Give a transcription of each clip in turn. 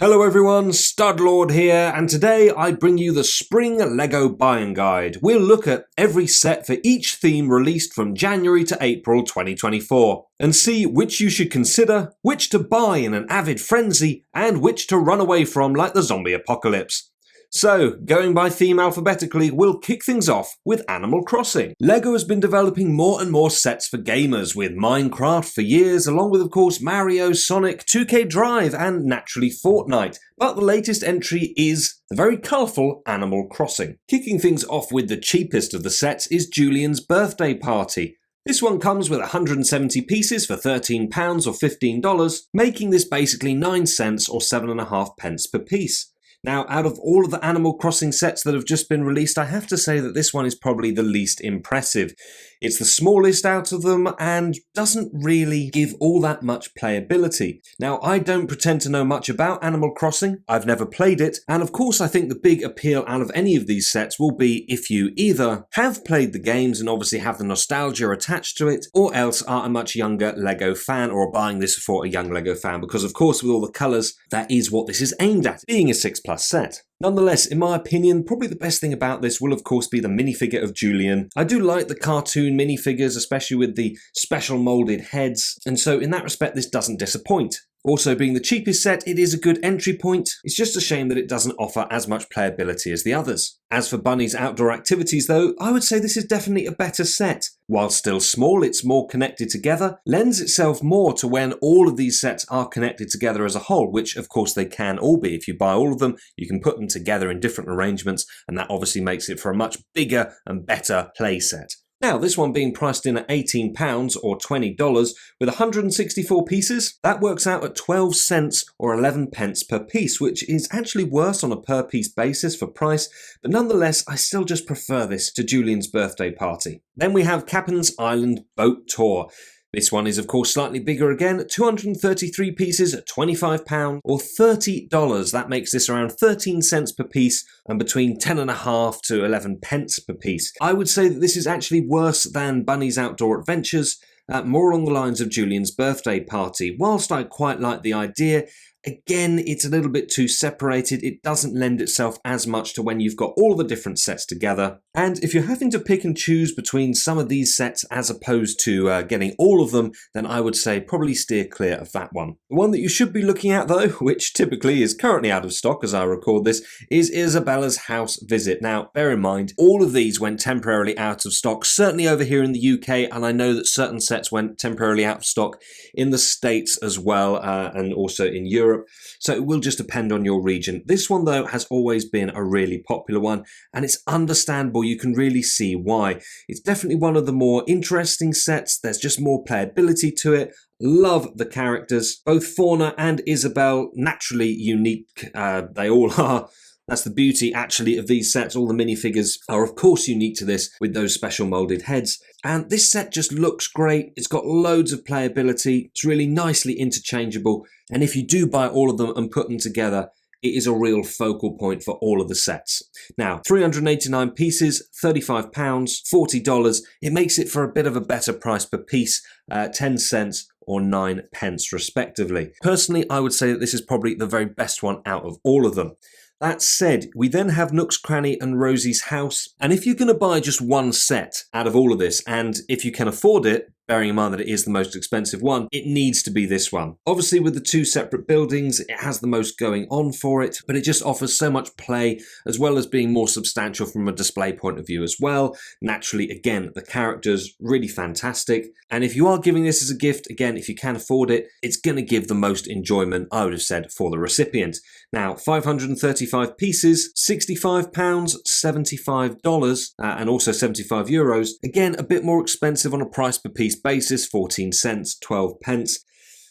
Hello everyone, Studlord here, and today I bring you the Spring LEGO Buying Guide. We'll look at every set for each theme released from January to April 2024, and see which you should consider, which to buy in an avid frenzy, and which to run away from like the zombie apocalypse. So, going by theme alphabetically, we'll kick things off with Animal Crossing. LEGO has been developing more and more sets for gamers, with Minecraft for years, along with of course Mario, Sonic, 2K Drive, and naturally Fortnite. But the latest entry is the very colourful Animal Crossing. Kicking things off with the cheapest of the sets is Julian's Birthday Party. This one comes with 170 pieces for £13 or $15, making this basically 9 cents or 7.5 pence per piece. Now, out of all of the Animal Crossing sets that have just been released, I have to say that this one is probably the least impressive. It's the smallest out of them and doesn't really give all that much playability. Now, I don't pretend to know much about Animal Crossing, I've never played it, and of course I think the big appeal out of any of these sets will be if you either have played the games and obviously have the nostalgia attached to it, or else are a much younger LEGO fan or are buying this for a young LEGO fan, because of course with all the colours, that is what this is aimed at, being a 6+ set. Nonetheless, in my opinion, probably the best thing about this will of course be the minifigure of Julian. I do like the cartoon minifigures, especially with the special moulded heads, and so in that respect this doesn't disappoint. Also, being the cheapest set, it is a good entry point. It's just a shame that it doesn't offer as much playability as the others. As for Bunny's outdoor activities though, I would say this is definitely a better set. While still small, it's more connected together, lends itself more to when all of these sets are connected together as a whole, which of course they can all be. If you buy all of them, you can put them together in different arrangements, and that obviously makes it for a much bigger and better play set. Now, this one being priced in at £18 or $20 with 164 pieces, that works out at 12 cents or 11 pence per piece, which is actually worse on a per piece basis for price, but nonetheless, I still just prefer this to Julian's Birthday Party. Then we have Captain's Island Boat Tour. This one is of course slightly bigger again, 233 pieces at £25 or $30. That makes this around 13 cents per piece and between 10.5 to 11 pence per piece. I would say that this is actually worse than Bunny's Outdoor Adventures, more along the lines of Julian's Birthday Party. Whilst I quite like the idea, again, it's a little bit too separated. It doesn't lend itself as much to when you've got all the different sets together. And if you're having to pick and choose between some of these sets as opposed to getting all of them, then I would say probably steer clear of that one. The one that you should be looking at though, which typically is currently out of stock as I record this, is Isabella's House Visit. Now, bear in mind, all of these went temporarily out of stock, certainly over here in the UK, and I know that certain sets went temporarily out of stock in the States as well, and also in Europe. So it will just depend on your region. This one though has always been a really popular one, and it's understandable. You can really see why. It's definitely one of the more interesting sets. There's just more playability to it. Love the characters. Both Fauna and Isabelle, naturally unique. They all are. That's the beauty actually of these sets. All the minifigures are of course unique to this with those special moulded heads. And this set just looks great. It's got loads of playability. It's really nicely interchangeable. And if you do buy all of them and put them together, it is a real focal point for all of the sets. Now, 389 pieces, £35, $40. It makes it for a bit of a better price per piece, 10 cents or 9 pence respectively. Personally, I would say that this is probably the very best one out of all of them. That said, we then have Nook's Cranny and Rosie's House, and if you're going to buy just one set out of all of this, and if you can afford it, bearing in mind that it is the most expensive one, it needs to be this one. Obviously with the two separate buildings, it has the most going on for it, but it just offers so much play, as well as being more substantial from a display point of view as well. Naturally, again, the characters, really fantastic. And if you are giving this as a gift, again, if you can afford it, it's going to give the most enjoyment, I would have said, for the recipient. Now, 535 pieces, £65, $75, and also €75. Again, a bit more expensive on a price per piece basis, 14 cents, 12 pence.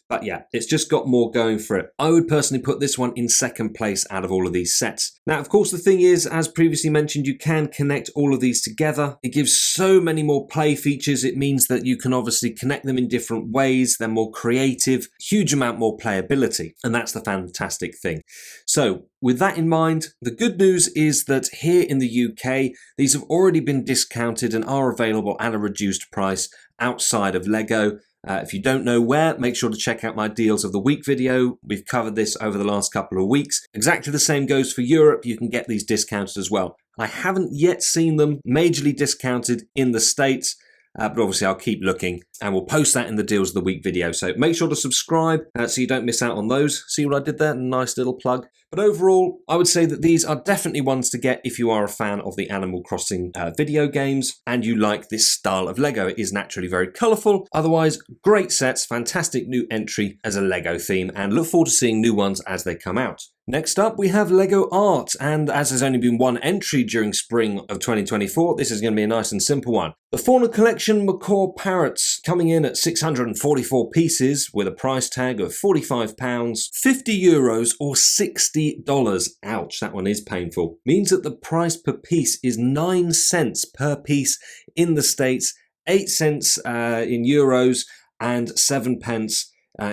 But yeah, it's just got more going for it. I would personally put this one in second place out of all of these sets. Now, of course, the thing is, as previously mentioned, you can connect all of these together. It gives so many more play features. It means that you can obviously connect them in different ways. They're more creative, huge amount more playability. And that's the fantastic thing. So with that in mind, the good news is that here in the UK, these have already been discounted and are available at a reduced price outside of LEGO. If you don't know where, make sure to check out my Deals of the Week video. We've covered this over the last couple of weeks. Exactly the same goes for Europe. You can get these discounted as well. I haven't yet seen them majorly discounted in the States, but obviously I'll keep looking and we'll post that in the Deals of the Week video. So make sure to subscribe so you don't miss out on those. See what I did there? Nice little plug. But overall, I would say that these are definitely ones to get if you are a fan of the Animal Crossing video games and you like this style of Lego. It is naturally very colourful. Otherwise, great sets, fantastic new entry as a Lego theme, and look forward to seeing new ones as they come out. Next up, we have Lego Art, and as there's only been one entry during spring of 2024, this is going to be a nice and simple one. The Fauna Collection Macaw Parrots, coming in at 644 pieces with a price tag of £45, €50 or $60. Ouch, that one is painful. Means that the price per piece is 9 cents per piece in the States, 8 cents in euros, and 7 pence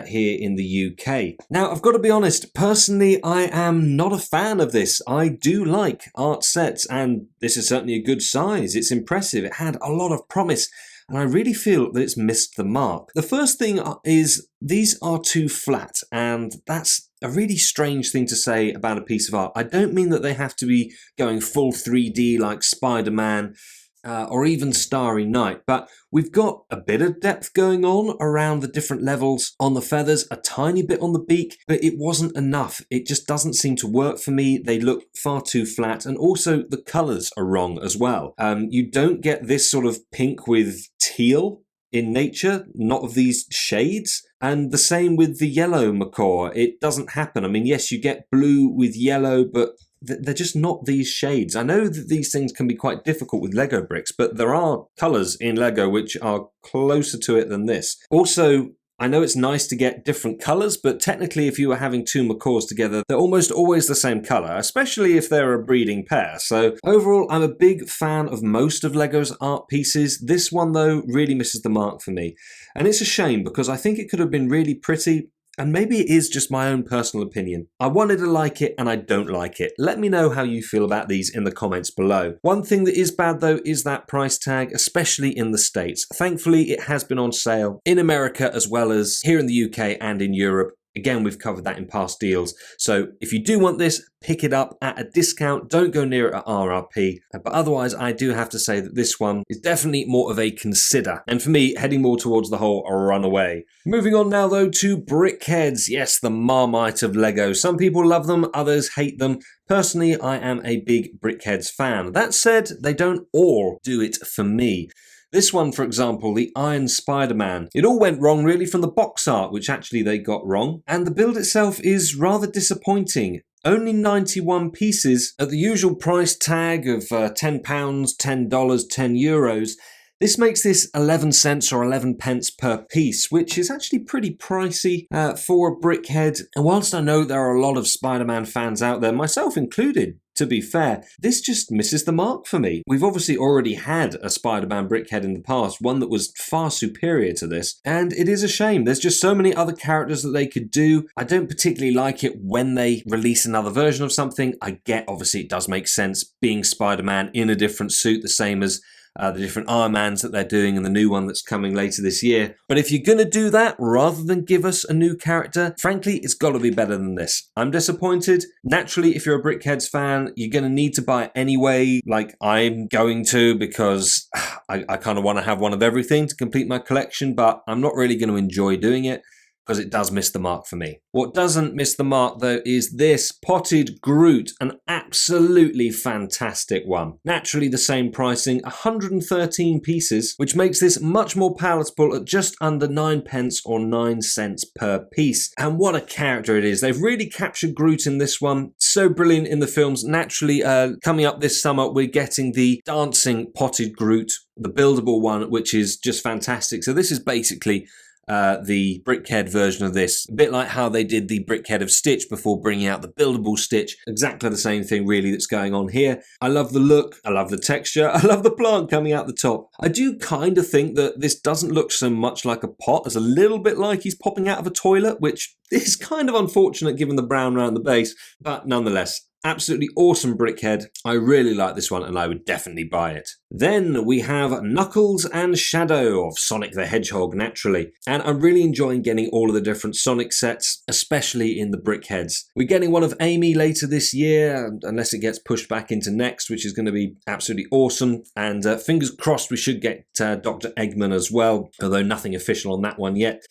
here in the UK. Now, I've got to be honest, personally, I am not a fan of this. I do like art sets, and this is certainly a good size. It's impressive. It had a lot of promise, and I really feel that it's missed the mark. The first thing is these are too flat, and that's a really strange thing to say about a piece of art. I don't mean that they have to be going full 3D like Spiderman, or even Starry Night, but we've got a bit of depth going on around the different levels on the feathers, a tiny bit on the beak, but it wasn't enough. It just doesn't seem to work for me. They look far too flat, and also the colours are wrong as well. You don't get this sort of pink with teal in nature, not of these shades. And the same with the yellow macaw. It doesn't happen. I mean, yes, you get blue with yellow, but they're just not these shades. I know that these things can be quite difficult with Lego bricks, but there are colours in Lego which are closer to it than this. Also, I know it's nice to get different colours, but technically if you were having two macaws together, they're almost always the same colour, especially if they're a breeding pair. So overall, I'm a big fan of most of Lego's art pieces. This one, though, really misses the mark for me. And it's a shame because I think it could have been really pretty. And maybe it is just my own personal opinion. I wanted to like it and I don't like it. Let me know how you feel about these in the comments below. One thing that is bad though is that price tag, especially in the States. Thankfully, it has been on sale in America as well as here in the UK and in Europe. Again, we've covered that in past deals. So if you do want this, pick it up at a discount. Don't go near it at RRP. But otherwise, I do have to say that this one is definitely more of a consider. And for me, heading more towards the whole runaway. Moving on now, though, to Brickheadz. Yes, the Marmite of Lego. Some people love them, others hate them. Personally, I am a big Brickheadz fan. That said, they don't all do it for me. This one, for example, the Iron Spider-Man. It all went wrong really from the box art, which actually they got wrong. And the build itself is rather disappointing. Only 91 pieces at the usual price tag of £10, $10, €10. This makes this 11 cents or 11 pence per piece, which is actually pretty pricey for a Brickhead. And whilst I know there are a lot of Spider-Man fans out there, myself included, to be fair, this just misses the mark for me. We've obviously already had a Spider-Man Brickhead in the past, one that was far superior to this, and it is a shame. There's just so many other characters that they could do. I don't particularly like it when they release another version of something. I get, obviously, it does make sense being Spider-Man in a different suit, the same as the different Iron Mans that they're doing and the new one that's coming later this year. But if you're going to do that, rather than give us a new character, frankly, it's got to be better than this. I'm disappointed. Naturally, if you're a Brickheadz fan, you're going to need to buy it anyway, like I'm going to, because I kind of want to have one of everything to complete my collection, but I'm not really going to enjoy doing it, because it does miss the mark for me. What doesn't miss the mark, though, is this Potted Groot, an absolutely fantastic one. Naturally, the same pricing, 113 pieces, which makes this much more palatable at just under 9 pence or 9 cents per piece. And what a character it is. They've really captured Groot in this one. So brilliant in the films. Naturally, coming up this summer, we're getting the dancing Potted Groot, the buildable one, which is just fantastic. So this is basically the Brickhead version of this, a bit like how they did the Brickhead of Stitch before bringing out the buildable Stitch. Exactly the same thing really that's going on here. I love the look, I love the texture, I love the plant coming out the top. I do kind of think that this doesn't look so much like a pot as a little bit like he's popping out of a toilet, which is kind of unfortunate given the brown around the base, but nonetheless, Absolutely awesome Brickhead. I really like this one and I would definitely buy it. Then we have Knuckles and Shadow of Sonic the Hedgehog, naturally. And I'm really enjoying getting all of the different Sonic sets, especially in the Brickheads. We're getting one of Amy later this year, unless it gets pushed back into next, which is going to be absolutely awesome. And fingers crossed we should get Dr. Eggman as well, although nothing official on that one yet.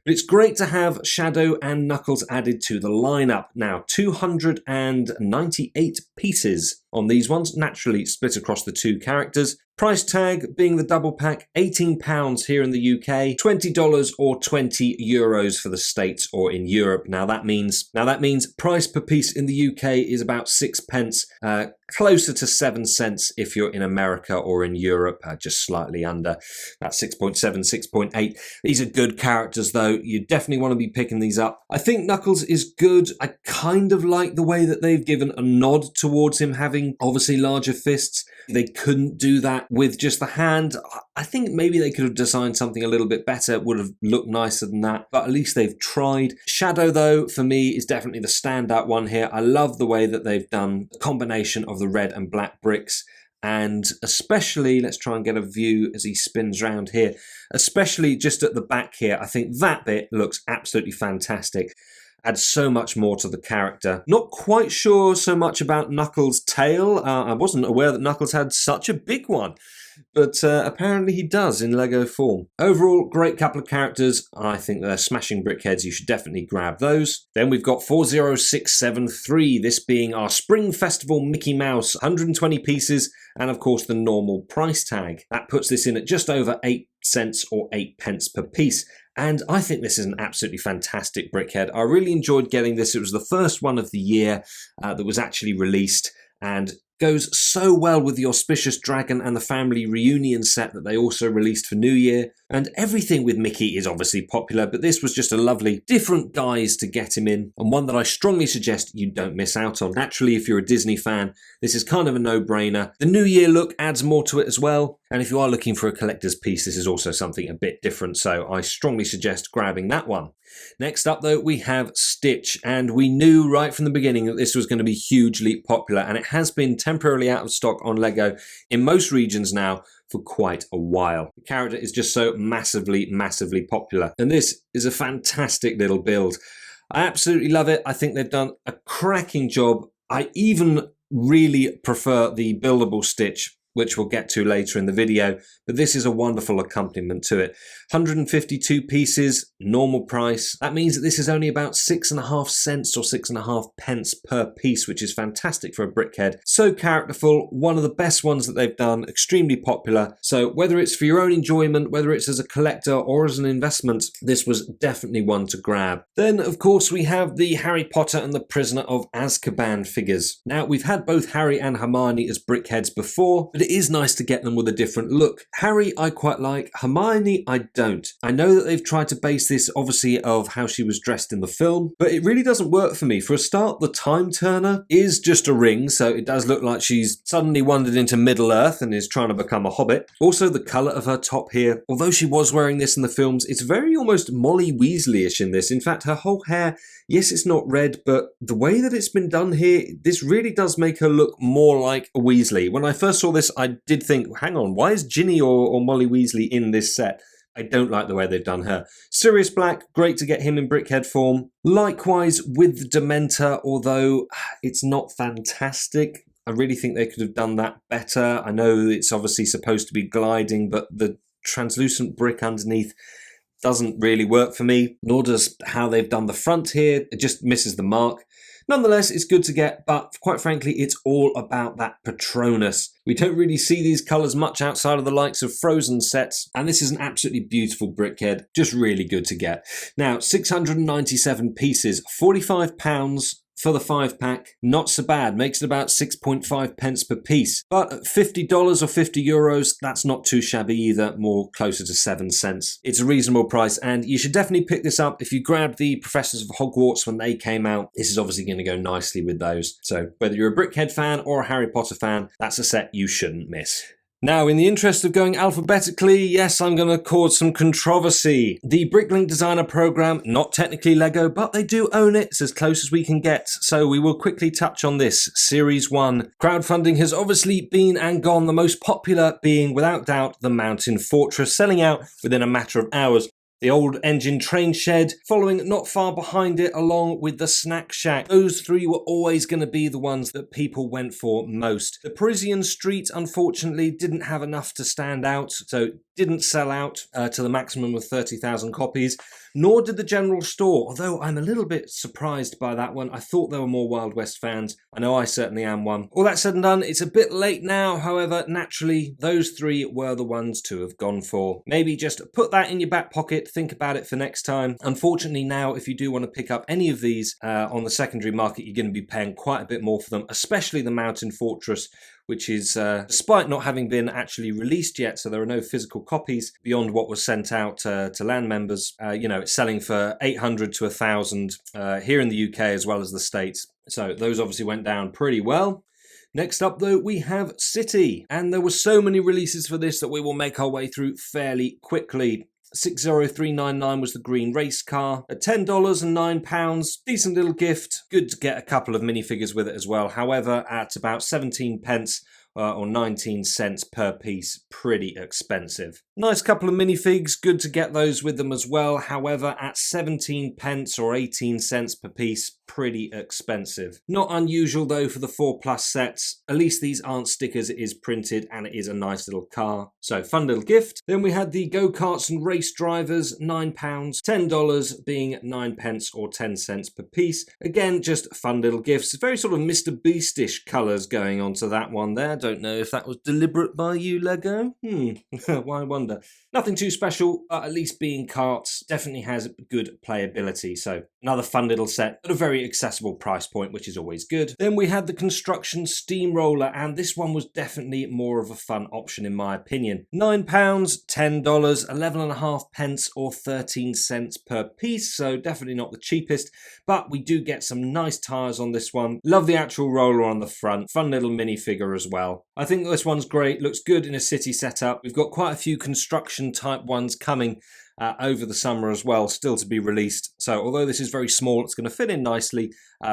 But it's great to have Shadow and Knuckles added to the lineup. Now, 298 pieces on these ones, naturally split across the two characters. Price tag being the double pack, £18 here in the UK, $20 or €20 for the States or in Europe. Now that means price per piece in the UK is about 6 pence, closer to 7 cents if you're in America or in Europe, just slightly under, about 6.7, 6.8. These are good characters though. You definitely want to be picking these up. I think Knuckles is good. I kind of like the way that they've given a nod towards him having obviously larger fists. They couldn't do that with just the hand. I think maybe they could have designed something a little bit better. It would have looked nicer than that, but at least they've tried. Shadow, though, for me, is definitely the standout one here. I love the way that they've done the combination of the red and black bricks. And especially, let's try and get a view as he spins round here, especially just at the back here. I think that bit looks absolutely fantastic. Adds so much more to the character. Not quite sure so much about Knuckles' tail. I wasn't aware that Knuckles had such a big one, but apparently he does in Lego form. Overall, great couple of characters. I think they're smashing Brickheads. You should definitely grab those. Then we've got 40673, this being our Spring Festival Mickey Mouse, 120 pieces, and of course the normal price tag. That puts this in at just over 8 cents or 8 pence per piece. And I think this is an absolutely fantastic Brickhead. I really enjoyed getting this. It was the first one of the year that was actually released and goes so well with the Auspicious Dragon and the Family Reunion set that they also released for New Year. And everything with Mickey is obviously popular, but this was just a lovely different guise to get him in, and one that I strongly suggest you don't miss out on. Naturally, if you're a Disney fan, this is kind of a no-brainer. The New Year look adds more to it as well, and if you are looking for a collector's piece, this is also something a bit different, so I strongly suggest grabbing that one. Next up, though, we have Stitch, and we knew right from the beginning that this was going to be hugely popular, and it has been temporarily out of stock on Lego in most regions now for quite a while. The character is just so massively, massively popular, and this is a fantastic little build. I absolutely love it. I think they've done a cracking job. I even really prefer the buildable Stitch, which we'll get to later in the video, but this is a wonderful accompaniment to it. 152 pieces, normal price. That means that this is only about 6.5 cents or 6.5 pence per piece, which is fantastic for a Brickhead. So characterful, one of the best ones that they've done, extremely popular. So whether it's for your own enjoyment, whether it's as a collector or as an investment, this was definitely one to grab. Then, of course, we have the Harry Potter and the Prisoner of Azkaban figures. Now, we've had both Harry and Hermione as Brickheads before, but it is nice to get them with a different look. Harry I quite like, Hermione I don't. I know that they've tried to base this obviously of how she was dressed in the film, but it really doesn't work for me. For a start, the Time Turner is just a ring, so it does look like she's suddenly wandered into Middle-earth and is trying to become a hobbit. Also, the colour of her top here, although she was wearing this in the films, it's very almost Molly Weasley-ish in this. In fact, her whole hair, yes, it's not red, but the way that it's been done here, this really does make her look more like a Weasley. When I first saw this, I did think, hang on, why is Ginny or Molly Weasley in this set? I don't like the way they've done her. Sirius Black, great to get him in Brickhead form. Likewise with the Dementor, although it's not fantastic. I really think they could have done that better. I know it's obviously supposed to be gliding, but the translucent brick underneath doesn't really work for me, nor does how they've done the front here. It just misses the mark. Nonetheless, it's good to get, but quite frankly, it's all about that Patronus. We don't really see these colours much outside of the likes of Frozen sets, and this is an absolutely beautiful Brickhead, just really good to get. Now, 697 pieces, £45 for the 5-pack, not so bad, makes it about 6.5 pence per piece. But at $50 or €50, that's not too shabby either, more closer to 7 cents. It's a reasonable price, and you should definitely pick this up. If you grabbed the Professors of Hogwarts when they came out, this is obviously going to go nicely with those. So whether you're a Brickhead fan or a Harry Potter fan, that's a set you shouldn't miss. Now, in the interest of going alphabetically, yes, I'm going to cause some controversy. The Bricklink designer program, not technically Lego, but they do own it. It's as close as we can get. So we will quickly touch on this. Series 1. Crowdfunding has obviously been and gone, the most popular being, without doubt, the Mountain Fortress, selling out within a matter of hours. The old engine train shed, following not far behind it, along with the snack shack. Those three were always going to be the ones that people went for most. The Parisian street, unfortunately, didn't have enough to stand out, so didn't sell out to the maximum of 30,000 copies, nor did the general store, although I'm a little bit surprised by that one. I thought there were more Wild West fans. I know I certainly am one. All that said and done, it's a bit late now, however, naturally, those three were the ones to have gone for. Maybe just put that in your back pocket, think about it for next time. Unfortunately now, if you do want to pick up any of these on the secondary market, you're going to be paying quite a bit more for them, especially the Mountain Fortress, which is, despite not having been actually released yet, so there are no physical copies beyond what was sent out to LAN members, it's selling for 800 to 1,000 here in the UK as well as the States. So those obviously went down pretty well. Next up, though, we have City, and there were so many releases for this that we will make our way through fairly quickly. 60399 was the green race car at $10 and £9. Decent little gift. Good to get a couple of minifigures with it as well. However, at about 17 pence or 19 cents per piece, pretty expensive. Nice couple of minifigs, good to get those with them as well. However, at 17 pence or 18 cents per piece, pretty expensive. Not unusual though for the 4+ sets. At least these aren't stickers, it is printed and it is a nice little car. So fun little gift. Then we had the go-karts and race drivers, £9, $10 being 9 pence or 10 cents per piece. Again, just fun little gifts. Very sort of Mr. Beastish colours going onto that one there. Don't know if that was deliberate by you, Lego. Why wonder? Nothing too special, but at least being karts definitely has good playability. So another fun little set at a very accessible price point, which is always good. Then we had the construction steamroller, and this one was definitely more of a fun option in my opinion. £9, $10, 11.5 pence or 13 cents per piece, so definitely not the cheapest, but we do get some nice tyres on this one. Love the actual roller on the front, fun little minifigure as well. I think this one's great, looks good in a city setup. We've got quite a few construction type ones coming over the summer as well, still to be released. So although this is very small, it's going to fit in nicely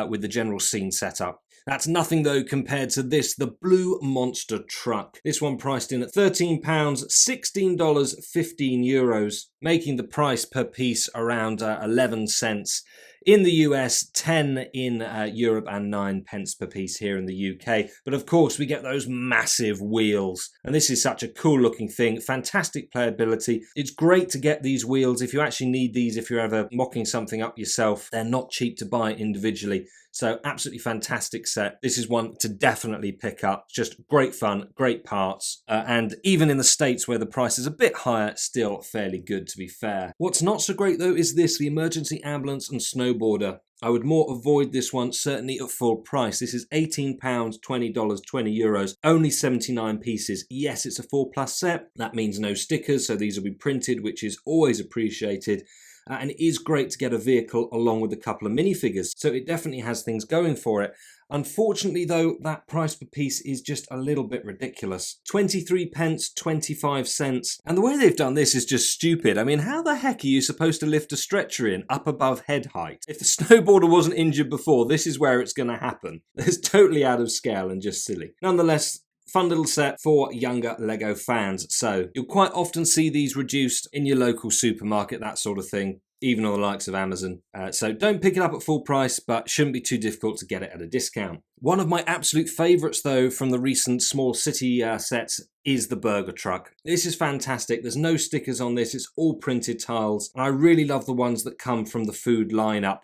with the general scene setup. That's nothing though compared to this, the Blue Monster Truck. This one priced in at £13, $16, 15 euros, making the price per piece around 11 cents. In the US, 10 in Europe and 9 pence per piece here in the UK. But of course, we get those massive wheels. And this is such a cool looking thing. Fantastic playability. It's great to get these wheels if you actually need these, if you're ever mocking something up yourself. They're not cheap to buy individually. So absolutely fantastic set. This is one to definitely pick up. Just great fun, great parts. And even in the States where the price is a bit higher, still fairly good to be fair. What's not so great though is this, the emergency ambulance and snowboarder. I would more avoid this one, certainly at full price. This is £18, $20, 20 euros, only 79 pieces. Yes, it's a 4+ set. That means no stickers, so these will be printed, which is always appreciated. And it is great to get a vehicle along with a couple of minifigures, so it definitely has things going for it. Unfortunately though, that price per piece is just a little bit ridiculous. 23 pence, 25 cents. And the way they've done this is just stupid. I mean, how the heck are you supposed to lift a stretcher in up above head height? If the snowboarder wasn't injured before, this is where it's going to happen. It's totally out of scale and just silly. Nonetheless, fun little set for younger Lego fans. So you'll quite often see these reduced in your local supermarket, that sort of thing, even on the likes of Amazon. So don't pick it up at full price, but shouldn't be too difficult to get it at a discount. One of my absolute favourites though from the recent small city sets is the burger truck. This is fantastic. There's no stickers on this. It's all printed tiles. And I really love the ones that come from the food lineup.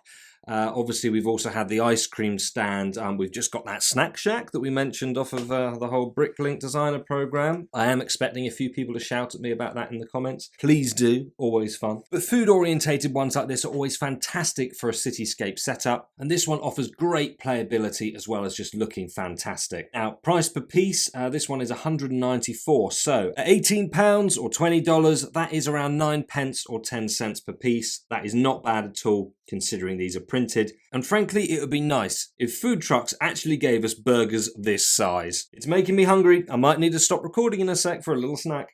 Obviously, we've also had the ice cream stand. We've just got that snack shack that we mentioned off of the whole Bricklink designer program. I am expecting a few people to shout at me about that in the comments. Please do, always fun. But food-orientated ones like this are always fantastic for a cityscape setup. And this one offers great playability as well as just looking fantastic. Now, price per piece, this one is 194. So at £18 or $20, that is around 9 pence or 10 cents per piece. That is not bad at all. considering these are printed. And frankly, it would be nice if food trucks actually gave us burgers this size. It's making me hungry. I might need to stop recording in a sec for a little snack.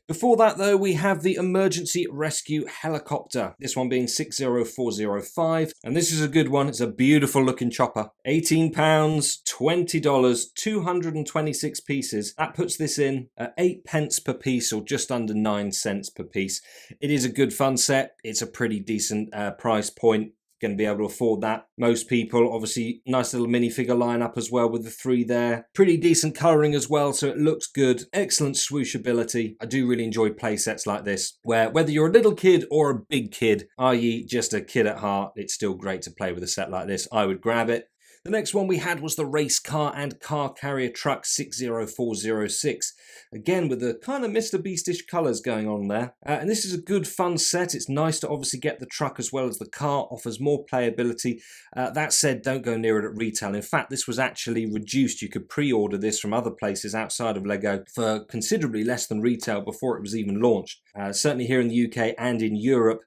Before that though, we have the Emergency Rescue Helicopter, this one being 60405, and this is a good one. It's a beautiful looking chopper. £18, $20, 226 pieces. That puts this in at 8 pence per piece, or just under 9 cents per piece. It is a good fun set. It's a pretty decent price point. Going to be able to afford that. Most people, obviously, nice little minifigure lineup as well with the 3 there. Pretty decent colouring as well, so it looks good. Excellent swooshability. I do really enjoy play sets like this, where whether you're a little kid or a big kid, i.e. just a kid at heart, it's still great to play with a set like this. I would grab it. The next one we had was the Race Car and Car Carrier Truck 60406. Again, with the kind of Mr. Beastish colours going on there. And this is a good fun set. It's nice to obviously get the truck as well as the car. Offers more playability. That said, don't go near it at retail. In fact, this was actually reduced. You could pre-order this from other places outside of LEGO for considerably less than retail before it was even launched. Certainly here in the UK and in Europe.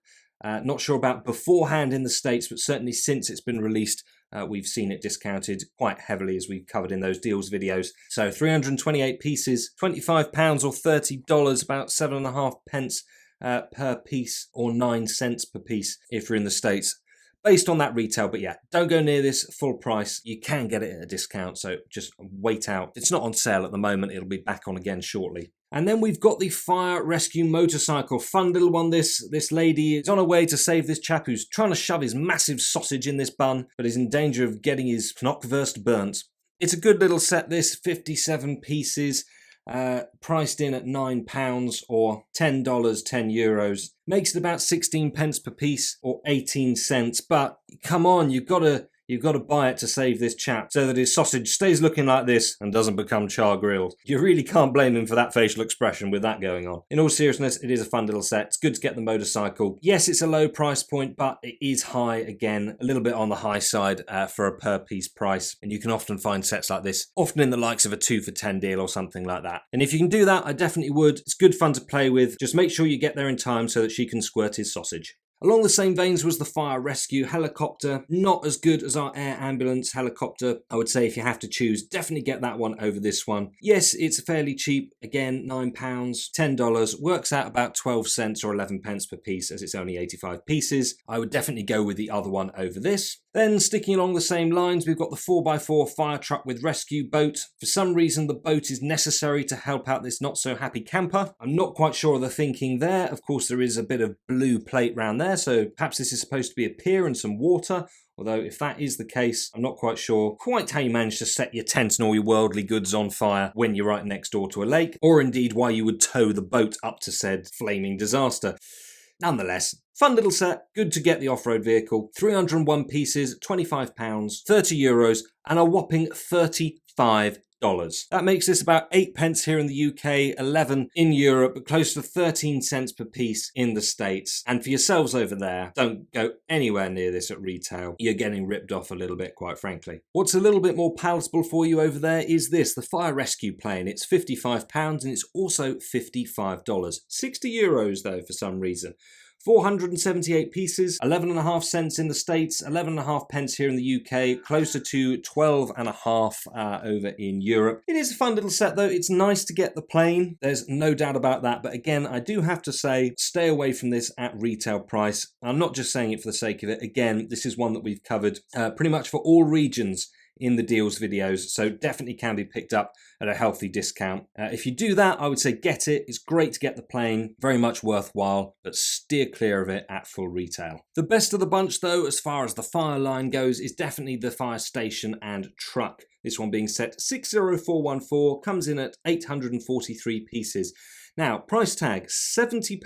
Not sure about beforehand in the States, but certainly since it's been released, we've seen it discounted quite heavily, as we've covered in those deals videos. So 328 pieces, £25 or $30, about 7.5 pence per piece, or 9 cents per piece if you're in the States. Based on that retail, but yeah, don't go near this full price. You can get it at a discount, so just wait out. It's not on sale at the moment. It'll be back on again shortly. And then we've got the Fire Rescue Motorcycle. Fun little one, this lady is on her way to save this chap who's trying to shove his massive sausage in this bun, but is in danger of getting his knockwurst burnt. It's a good little set, this, 57 pieces. Priced in at £9 or $10, €10. Makes it about 16 pence per piece, or 18 cents. But come on, you've got to buy it to save this chap so that his sausage stays looking like this and doesn't become char grilled. You really can't blame him for that facial expression with that going on. In all seriousness, it is a fun little set. It's good to get the motorcycle. Yes, it's a low price point, but it is high, again, a little bit on the high side for a per piece price. And you can often find sets like this, often in the likes of a 2 for 10 deal or something like that. And if you can do that, I definitely would. It's good fun to play with. Just make sure you get there in time so that she can squirt his sausage. Along the same veins was the Fire Rescue Helicopter. Not as good as our Air Ambulance Helicopter. I would say if you have to choose, definitely get that one over this one. Yes, it's fairly cheap. Again, £9, $10. Works out about 12 cents or 11 pence per piece, as it's only 85 pieces. I would definitely go with the other one over this. Then, sticking along the same lines, we've got the 4x4 fire truck with rescue boat. For some reason, the boat is necessary to help out this not-so-happy camper. I'm not quite sure of the thinking there. Of course, there is a bit of blue plate around there, so perhaps this is supposed to be a pier and some water. Although, if that is the case, I'm not quite sure quite how you manage to set your tent and all your worldly goods on fire when you're right next door to a lake, or indeed why you would tow the boat up to said flaming disaster. Nonetheless, fun little set, good to get the off-road vehicle. 301 pieces, £25, €30, and a whopping $35. That makes this about 8 pence here in the UK, 11 in Europe, but close to 13 cents per piece in the States. And for yourselves over there, don't go anywhere near this at retail. You're getting ripped off a little bit, quite frankly. What's a little bit more palatable for you over there is this, the Fire Rescue plane. It's £55 and it's also $55. €60 though, for some reason. 478 pieces, 11.5 cents in the States, 11.5 pence here in the UK, closer to 12.5 over in Europe. It is a fun little set though. It's nice to get the plane. There's no doubt about that. But again, I do have to say, stay away from this at retail price. I'm not just saying it for the sake of it. Again, this is one that we've covered pretty much for all regions in the deals videos, so definitely can be picked up at a healthy discount. If you do that, I would say get it. It's great to get the plane, very much worthwhile, but steer clear of it at full retail. The best of the bunch though, as far as the fire line goes, is definitely the fire station and truck. This one being set 60414, comes in at 843 pieces. Now, price tag £70,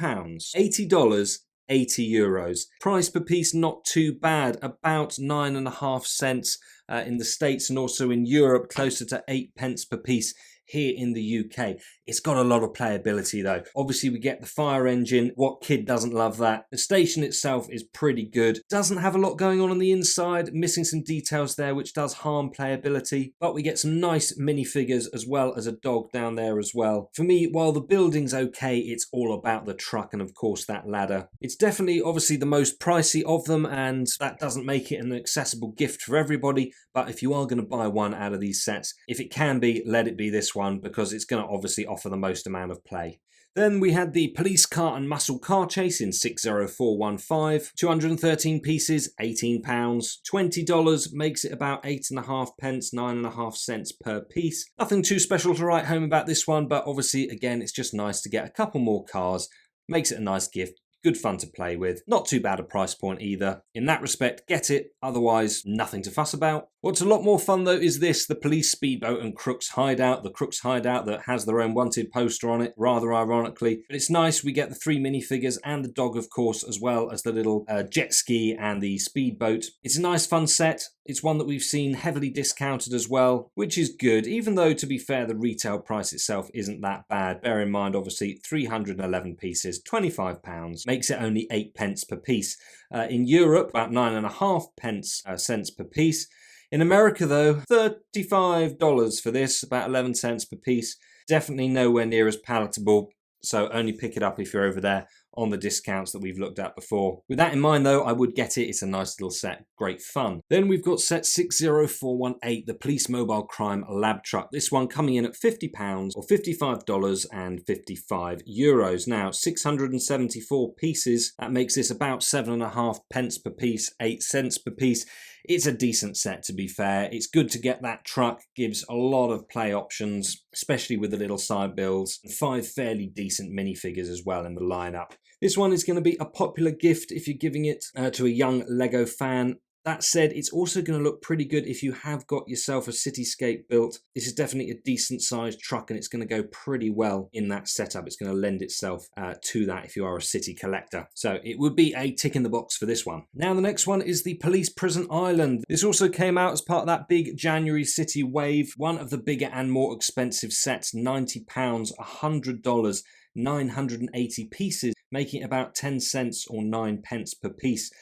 $80, €80. Price per piece not too bad, about 9.5 cents in the States, and also in Europe closer to 8 pence per piece here in the UK. It's got a lot of playability though. Obviously we get the fire engine. What kid doesn't love that? The station itself is pretty good. Doesn't have a lot going on the inside, missing some details there which does harm playability, but we get some nice minifigures as well as a dog down there as well. For me, while the building's okay, it's all about the truck and of course that ladder. It's definitely obviously the most pricey of them, and that doesn't make it an accessible gift for everybody, but if you are going to buy one out of these sets, if it can be, let it be this one, because it's going to obviously offer the most amount of play. Then we had the police car and muscle car chase in 60415, 213 pieces, £18, $20 makes it about 8.5 pence, 9.5 cents per piece. Nothing too special to write home about this one, but obviously again it's just nice to get a couple more cars, makes it a nice gift. Good fun to play with. Not too bad a price point either. In that respect, get it. Otherwise, nothing to fuss about. What's a lot more fun though is this, the police speedboat and Crooks hideout. The Crooks hideout that has their own wanted poster on it, rather ironically. But it's nice, we get the 3 minifigures and the dog of course, as well as the little jet ski and the speedboat. It's a nice fun set. It's one that we've seen heavily discounted as well, which is good, even though to be fair the retail price itself isn't that bad. Bear in mind obviously 311 pieces, £25, makes it only 8 pence per piece. In Europe about 9.5 cents per piece. In America though, $35 for this, about 11 cents per piece. Definitely nowhere near as palatable, so only pick it up if you're over there on the discounts that we've looked at before. With that in mind though, I would get it. It's a nice little set, great fun. Then we've got set 60418, the Police Mobile Crime Lab Truck. This one coming in at £50 or €55.55. Now, 674 pieces, that makes this about 7.5 pence per piece, 8 cents per piece. It's a decent set to be fair. It's good to get that truck, gives a lot of play options, especially with the little side builds, and 5 fairly decent minifigures as well in the lineup. This one is going to be a popular gift if you're giving it to a young Lego fan. That said, it's also going to look pretty good if you have got yourself a cityscape built. This is definitely a decent sized truck and it's going to go pretty well in that setup. It's going to lend itself to that if you are a city collector. So it would be a tick in the box for this one. Now the next one is the Police Prison Island. This also came out as part of that big January city wave. One of the bigger and more expensive sets, £90, $100, 980 pieces, making it about 10 cents or 9 pence per piece.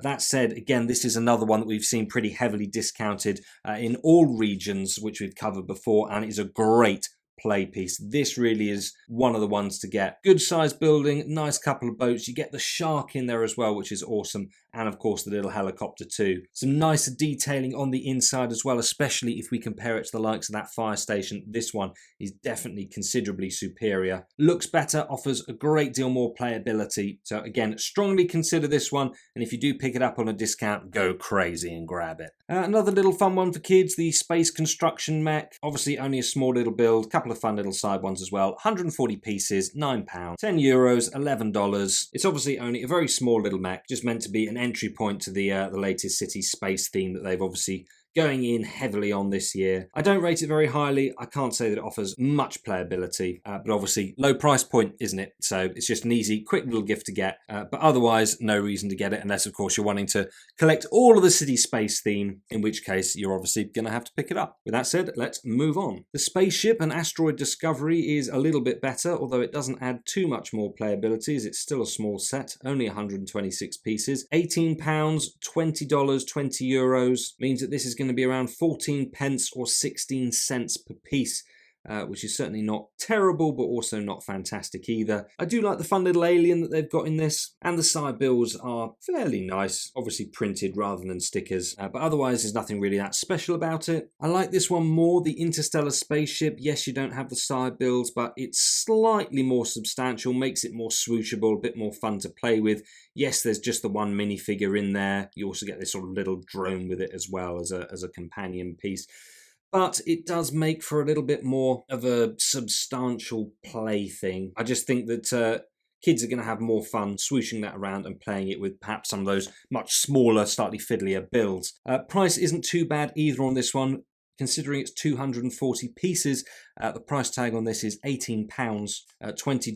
That said, again, this is another one that we've seen pretty heavily discounted in all regions, which we've covered before, and is a great play piece. This really is one of the ones to get. Good sized building, nice couple of boats. You get the shark in there as well, which is awesome. And of course the little helicopter too. Some nicer detailing on the inside as well, especially if we compare it to the likes of that fire station. This one is definitely considerably superior. Looks better, offers a great deal more playability. So again, strongly consider this one. And if you do pick it up on a discount, go crazy and grab it. Another little fun one for kids, the Space Construction Mech. Obviously only a small little build, couple of fun little side ones as well. 140 pieces, £9, €10, $11. It's obviously only a very small little mech, just meant to be an entry point to the latest city space theme that they've obviously going in heavily on this year. I don't rate it very highly. I can't say that it offers much playability, but obviously low price point, isn't it? So it's just an easy, quick little gift to get, but otherwise no reason to get it unless of course you're wanting to collect all of the city space theme, in which case you're obviously going to have to pick it up. With that said, let's move on. The spaceship and asteroid discovery is a little bit better, although it doesn't add too much more playability as it's still a small set, only 126 pieces. £18, $20, €20 means that this is going to be around 14 pence or 16 cents per piece, which is certainly not terrible, but also not fantastic either. I do like the fun little alien that they've got in this, and the side bills are fairly nice, obviously printed rather than stickers, but otherwise there's nothing really that special about it. I like this one more, the interstellar spaceship. Yes, you don't have the side bills, but it's slightly more substantial, makes it more swooshable, a bit more fun to play with. Yes, there's just the one minifigure in there. You also get this sort of little drone with it as well as a companion piece. But it does make for a little bit more of a substantial play thing. I just think that kids are going to have more fun swooshing that around and playing it with perhaps some of those much smaller, slightly fiddlier builds. Price isn't too bad either on this one. considering it's 240 pieces. The price tag on this is £18, $20,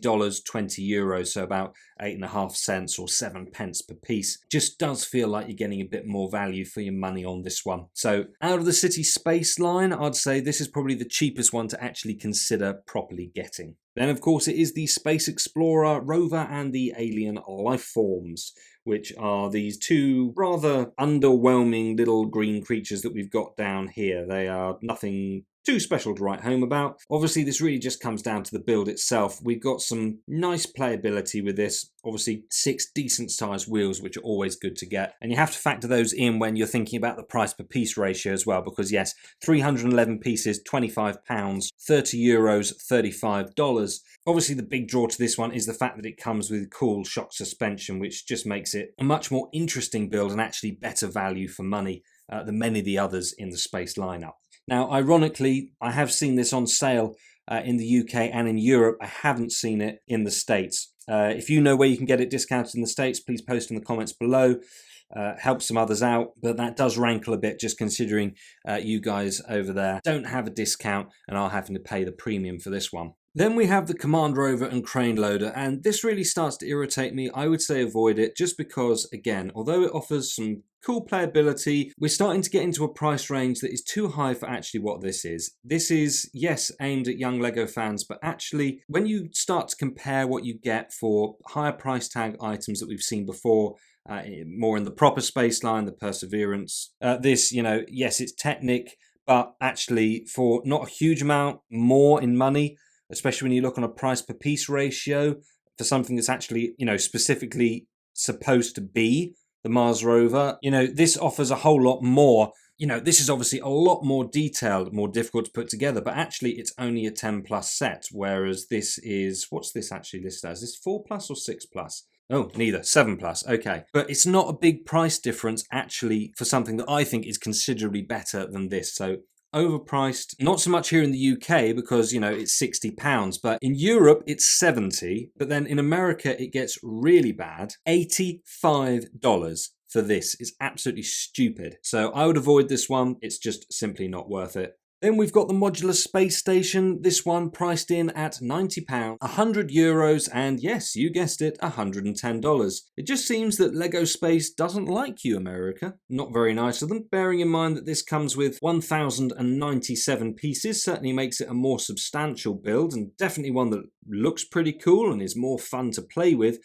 €20, so about 8.5 cents or 7 pence per piece. Just does feel like you're getting a bit more value for your money on this one. So out of the City Space line, I'd say this is probably the cheapest one to actually consider properly getting. Then, of course, it is the Space Explorer rover and the Alien Lifeforms, which are these two rather underwhelming little green creatures that we've got down here. They are nothing too special to write home about. Obviously, this really just comes down to the build itself. We've got some nice playability with this. Obviously, 6 decent sized wheels, which are always good to get. And you have to factor those in when you're thinking about the price per piece ratio as well, because yes, 311 pieces, £25, €30, $35. Obviously, the big draw to this one is the fact that it comes with cool shock suspension, which just makes it a much more interesting build and actually better value for money than many of the others in the Space lineup. Now, ironically, I have seen this on sale in the UK and in Europe. I haven't seen it in the States. If you know where you can get it discounted in the States, please post in the comments below. Help some others out, but that does rankle a bit just considering you guys over there don't have a discount and are having to pay the premium for this one. Then we have the Command Rover and Crane Loader, and this really starts to irritate me. I would say avoid it just because, again, although it offers some cool playability, we're starting to get into a price range that is too high for actually what this is. This is, yes, aimed at young LEGO fans, but actually when you start to compare what you get for higher price tag items that we've seen before, more in the proper space line, the Perseverance, this, you know, yes, it's Technic, but actually for not a huge amount more in money, especially when you look on a price per piece ratio for something that's actually, you know, specifically supposed to be the Mars rover, you know, this offers a whole lot more. You know, this is obviously a lot more detailed, more difficult to put together, but actually it's only a 10 plus set, whereas this is, what's this actually listed as? Is this 4 plus or 6 plus? Oh, neither. 7 plus. Okay. But it's not a big price difference actually for something that I think is considerably better than this. So overpriced, not so much here in the UK because, you know, it's £60, but in Europe it's 70, but then in America it gets really bad, $85 for this. Is absolutely stupid. So I would avoid this one. It's just simply not worth it. Then we've got the modular space station, this one priced in at £90, €100, and yes, you guessed it, $110. It just seems that LEGO Space doesn't like you, America. Not very nice of them, bearing in mind that this comes with 1,097 pieces, certainly makes it a more substantial build, and definitely one that looks pretty cool and is more fun to play with.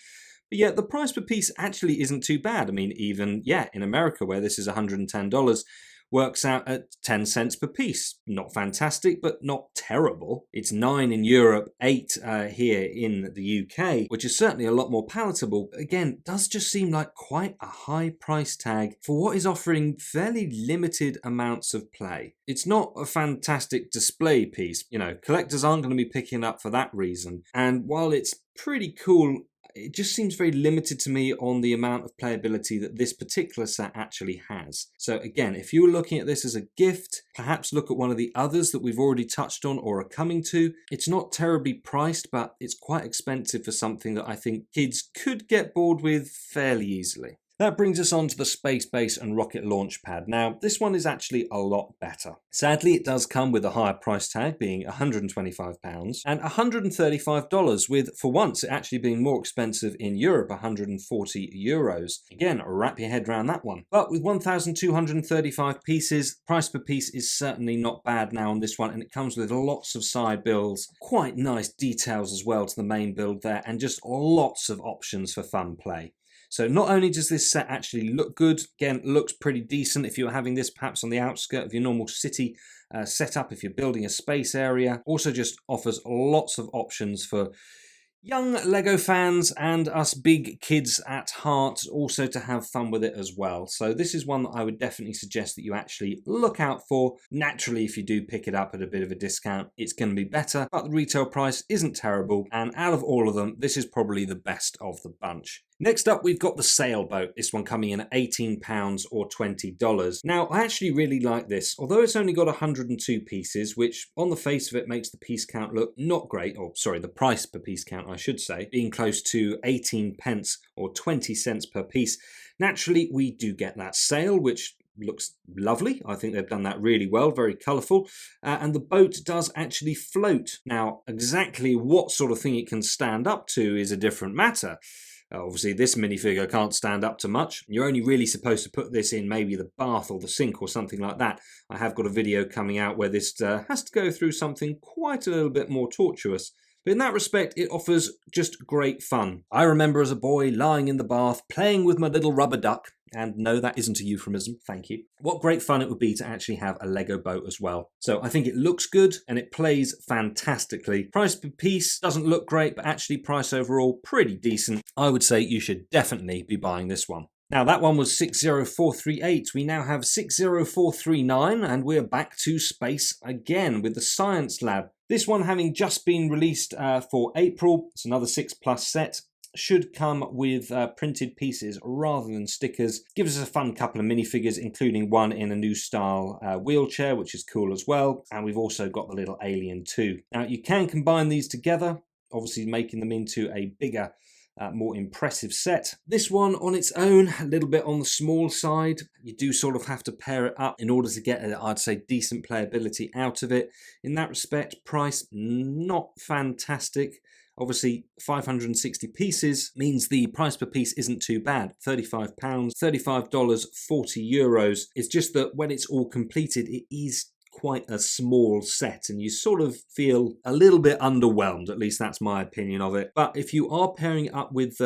But yet the price per piece actually isn't too bad. I mean, even, yeah, in America where this is $110, works out at 10 cents per piece. Not fantastic, but not terrible. It's 9 in Europe, 8 here in the UK, which is certainly a lot more palatable. But again, does just seem like quite a high price tag for what is offering fairly limited amounts of play. It's not a fantastic display piece. You know, collectors aren't going to be picking up for that reason. And while it's pretty cool, it just seems very limited to me on the amount of playability that this particular set actually has. So again, if you were looking at this as a gift, perhaps look at one of the others that we've already touched on or are coming to. It's not terribly priced, but it's quite expensive for something that I think kids could get bored with fairly easily. That brings us on to the Space Base and Rocket Launch Pad. Now, this one is actually a lot better. Sadly, it does come with a higher price tag, being £125, and $135, with, for once, it actually being more expensive in Europe, €140. Again, wrap your head around that one. But with 1,235 pieces, price per piece is certainly not bad now on this one, and it comes with lots of side builds, quite nice details as well to the main build there, and just lots of options for fun play. So not only does this set actually look good, again, looks pretty decent if you're having this perhaps on the outskirts of your normal city setup, if you're building a space area, also just offers lots of options for young LEGO fans and us big kids at heart also to have fun with it as well. So this is one that I would definitely suggest that you actually look out for. Naturally, if you do pick it up at a bit of a discount, it's going to be better, but the retail price isn't terrible. And out of all of them, this is probably the best of the bunch. Next up, we've got the sailboat, this one coming in at £18 or $20. Now, I actually really like this, although it's only got 102 pieces, which on the face of it makes the piece count look not great, or sorry, the price per piece count, I should say, being close to 18 pence or 20 cents per piece. Naturally, we do get that sail, which looks lovely. I think they've done that really well, very colourful. And the boat does actually float. Now, exactly what sort of thing it can stand up to is a different matter. Obviously, this minifigure can't stand up to much. You're only really supposed to put this in maybe the bath or the sink or something like that. I have got a video coming out where this has to go through something quite a little bit more tortuous. But in that respect, it offers just great fun. I remember as a boy lying in the bath, playing with my little rubber duck. And no, that isn't a euphemism, thank you. What great fun it would be to actually have a Lego boat as well. So I think it looks good and it plays fantastically. Price per piece doesn't look great, but actually price overall pretty decent. I would say you should definitely be buying this one. Now that one was 60438, we now have 60439 and we're back to space again with the Science Lab. This one having just been released for April, it's another 6+ set. Should come with printed pieces rather than stickers. Gives us a fun couple of minifigures, including one in a new style wheelchair, which is cool as well. And we've also got the little alien too. Now you can combine these together, obviously making them into a bigger, more impressive set. This one on its own, a little bit on the small side. You do sort of have to pair it up in order to get, I'd say, decent playability out of it. In that respect, price not fantastic. Obviously, 560 pieces means the price per piece isn't too bad. £35, $35, 40 euros. It's just that when it's all completed, it is quite a small set and you sort of feel a little bit underwhelmed. At least that's my opinion of it. But if you are pairing it up with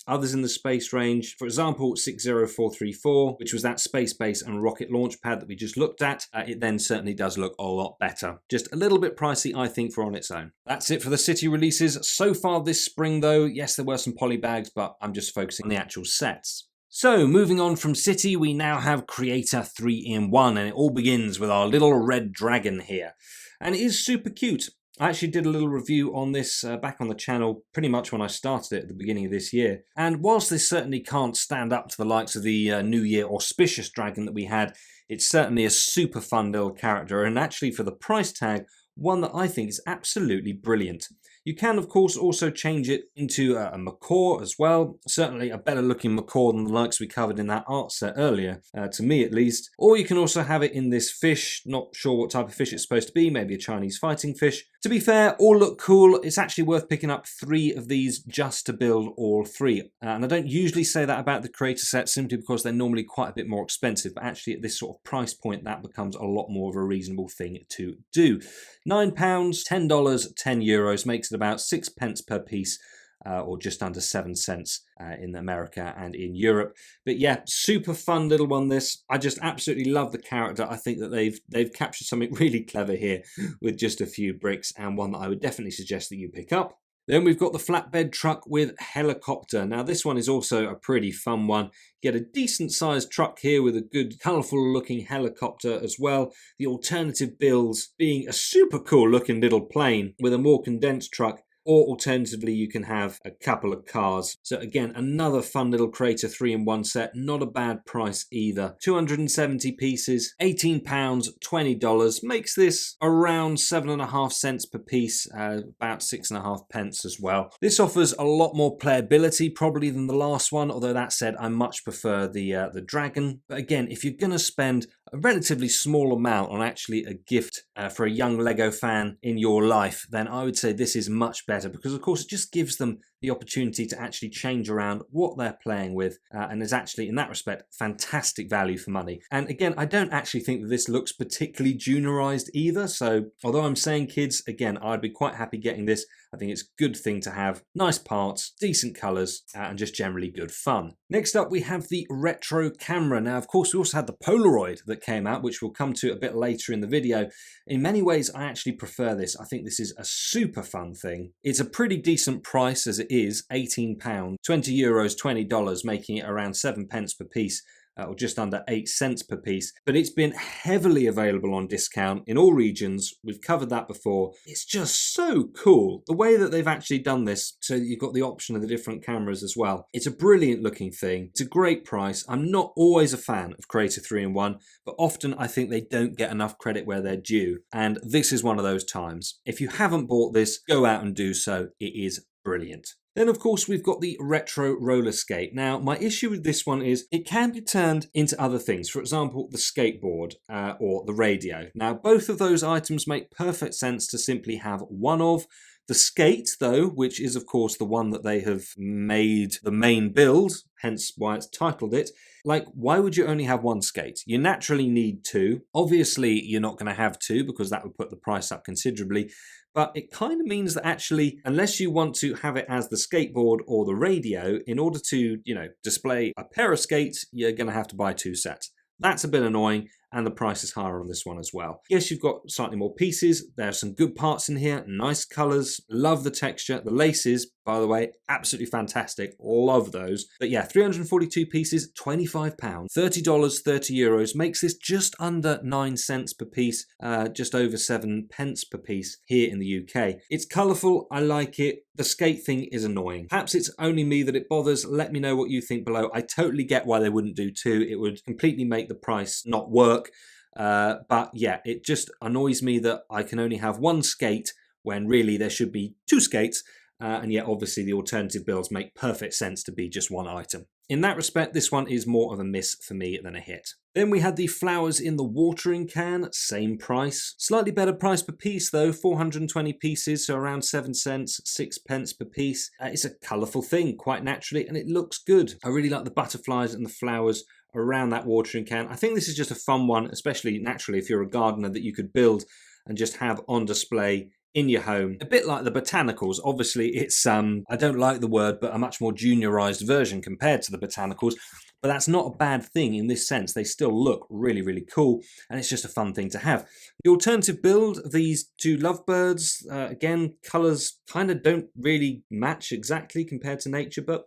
others in the space range, for example 60434, which was that space base and rocket launch pad that we just looked at, it then certainly does look a lot better. Just a little bit pricey, I think, for on its own. That's it for the city releases so far this spring though. Yes, there were some poly bags, but I'm just focusing on the actual sets. So moving on from City, we now have Creator 3-in-1, and it all begins with our little red dragon here. And it is super cute. I actually did a little review on this back on the channel pretty much when I started it at the beginning of this year. And whilst this certainly can't stand up to the likes of the New Year auspicious dragon that we had, it's certainly a super fun little character, and actually for the price tag, one that I think is absolutely brilliant. You can, of course, also change it into a macaw as well. Certainly a better looking macaw than the likes we covered in that art set earlier, to me at least. Or you can also have it in this fish. Not sure what type of fish it's supposed to be, maybe a Chinese fighting fish. To be fair, all look cool. It's actually worth picking up 3 of these just to build all 3. And I don't usually say that about the creator set simply because they're normally quite a bit more expensive, but actually at this sort of price point that becomes a lot more of a reasonable thing to do. £9, $10, €10 makes it about 6 pence per piece, or just under 7 cents in America and in Europe. But yeah, super fun little one this. I just absolutely love the character. I think that they've captured something really clever here with just a few bricks, and one that I would definitely suggest that you pick up. Then we've got the flatbed truck with helicopter. Now this one is also a pretty fun one. Get a decent sized truck here with a good colourful looking helicopter as well. The alternative builds being a super cool looking little plane with a more condensed truck, or alternatively you can have a couple of cars. So again, another fun little Creator 3-in-1 set, not a bad price either. 270 pieces, £18, $20, makes this around 7.5 cents per piece, about 6.5 pence as well. This offers a lot more playability probably than the last one, although that said, I much prefer the dragon. But again, if you're gonna spend a relatively small amount on actually a gift for a young Lego fan in your life, then I would say this is much better, because of course it just gives them the opportunity to actually change around what they're playing with, and is actually in that respect fantastic value for money. And again, I don't actually think that this looks particularly juniorized either, so although I'm saying kids, again, I'd be quite happy getting this. I think it's a good thing to have. Nice parts, decent colours, and just generally good fun. Next up we have the retro camera. Now of course we also had the Polaroid that came out, which we'll come to a bit later in the video. In many ways I actually prefer this. I think this is a super fun thing. It's a pretty decent price as it is, £18, €20, $20, making it around 7 pence per piece. Or just under 8 cents per piece, but it's been heavily available on discount in all regions. We've covered that before. It's just so cool the way that they've actually done this, so that you've got the option of the different cameras as well. It's a brilliant looking thing. It's a great price. I'm not always a fan of Creator 3-in-1, but often I think they don't get enough credit where they're due, and this is one of those times. If you haven't bought this, go out and do so. It is brilliant. Then, of course, we've got the retro roller skate. Now, my issue with this one is it can be turned into other things. For example, the skateboard or the radio. Now, both of those items make perfect sense to simply have one of. The skate, though, which is, of course, the one that they have made the main build, hence why it's titled it, like, why would you only have one skate? You naturally need two. Obviously, you're not going to have two because that would put the price up considerably. But it kind of means that actually, unless you want to have it as the skateboard or the radio, in order to, display a pair of skates, you're going to have to buy two sets. That's a bit annoying, and the price is higher on this one as well. Yes, you've got slightly more pieces. There are some good parts in here, nice colours, love the texture. The laces, by the way, absolutely fantastic, love those. But yeah, 342 pieces, £25, $30, €30, makes this just under 9 cents per piece, just over 7 pence per piece here in the UK. It's colourful, I like it. The skate thing is annoying. Perhaps it's only me that it bothers. Let me know what you think below. I totally get why they wouldn't do two. It would completely make the price not work. But yeah, it just annoys me that I can only have one skate when really there should be two skates. And yet obviously the alternative builds make perfect sense to be just one item. In that respect, this one is more of a miss for me than a hit. Then we had the flowers in the watering can, same price. Slightly better price per piece though, 420 pieces, so around 7 cents, 6 pence per piece. It's a colourful thing, quite naturally, and it looks good. I really like the butterflies and the flowers around that watering can. I think this is just a fun one, especially naturally if you're a gardener, that you could build and just have on display in your home. A bit like the botanicals. Obviously it's I don't like the word, but a much more juniorized version compared to the botanicals, but that's not a bad thing in this sense. They still look really, really cool, and it's just a fun thing to have. The alternative build, these two lovebirds, again, colors kind of don't really match exactly compared to nature, but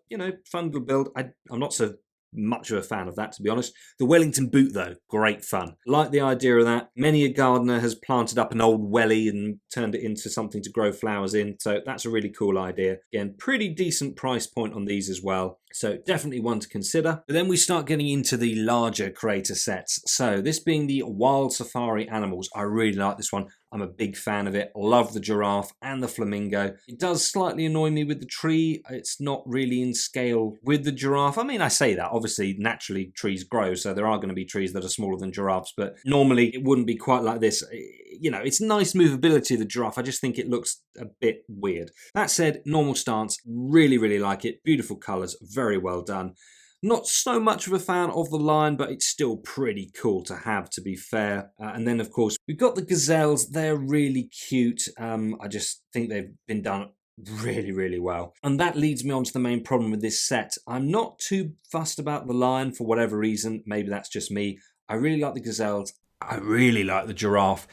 fun little build. I'm not so much of a fan of that, to be honest. The Wellington boot, though, great fun. Like the idea of that. Many a gardener has planted up an old welly and turned it into something to grow flowers in, so that's a really cool idea. Again, pretty decent price point on these as well, so definitely one to consider. But then we start getting into the larger creator sets. So this being the Wild Safari Animals, I really like this one. I'm a big fan of it. Love the giraffe and the flamingo. It does slightly annoy me with the tree. It's not really in scale with the giraffe. I mean, I say that. Obviously, naturally, trees grow, so there are going to be trees that are smaller than giraffes, but normally it wouldn't be quite like this. It's nice movability of the giraffe. I just think it looks a bit weird. That said, normal stance. Really, really like it. Beautiful colours. Very well done. Not so much of a fan of the lion, but it's still pretty cool to have, to be fair. And then, of course, we've got the gazelles. They're really cute. I just think they've been done really, really well. And that leads me on to the main problem with this set. I'm not too fussed about the lion for whatever reason. Maybe that's just me. I really like the gazelles. I really like the giraffe,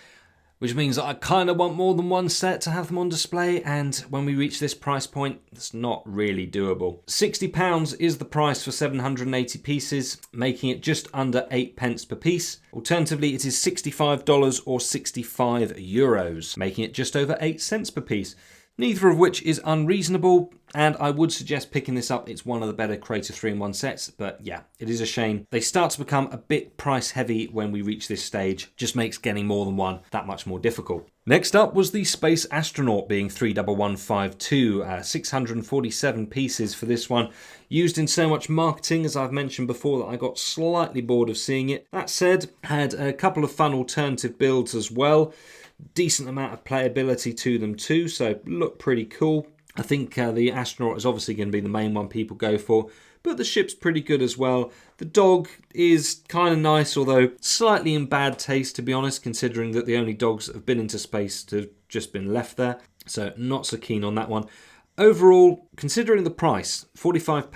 which means that I kind of want more than one set to have them on display, and when we reach this price point, it's not really doable. £60 is the price for 780 pieces, making it just under 8 pence per piece. Alternatively, it is $65 or €65, making it just over 8 cents per piece. Neither of which is unreasonable, and I would suggest picking this up. It's one of the better Creator 3-in-1 sets, but yeah, it is a shame. They start to become a bit price heavy when we reach this stage. Just makes getting more than one that much more difficult. Next up was the Space Astronaut, being 31152, 647 pieces for this one. Used in so much marketing, as I've mentioned before, that I got slightly bored of seeing it. That said, had a couple of fun alternative builds as well. Decent amount of playability to them too, so look pretty cool. I think the astronaut is obviously going to be the main one people go for, but the ship's pretty good as well. The dog is kind of nice, although slightly in bad taste, to be honest, considering that the only dogs that have been into space have just been left there, so not so keen on that one. Overall, considering the price, £45,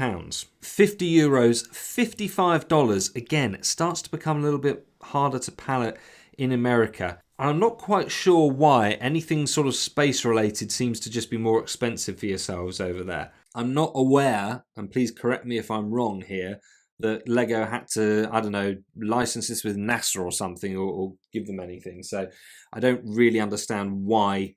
€50, $55, again, it starts to become a little bit harder to palate in America. I'm not quite sure why anything sort of space related seems to just be more expensive for yourselves over there. I'm not aware, and please correct me if I'm wrong here, that Lego had to, I don't know, license this with NASA or something, or give them anything. So I don't really understand why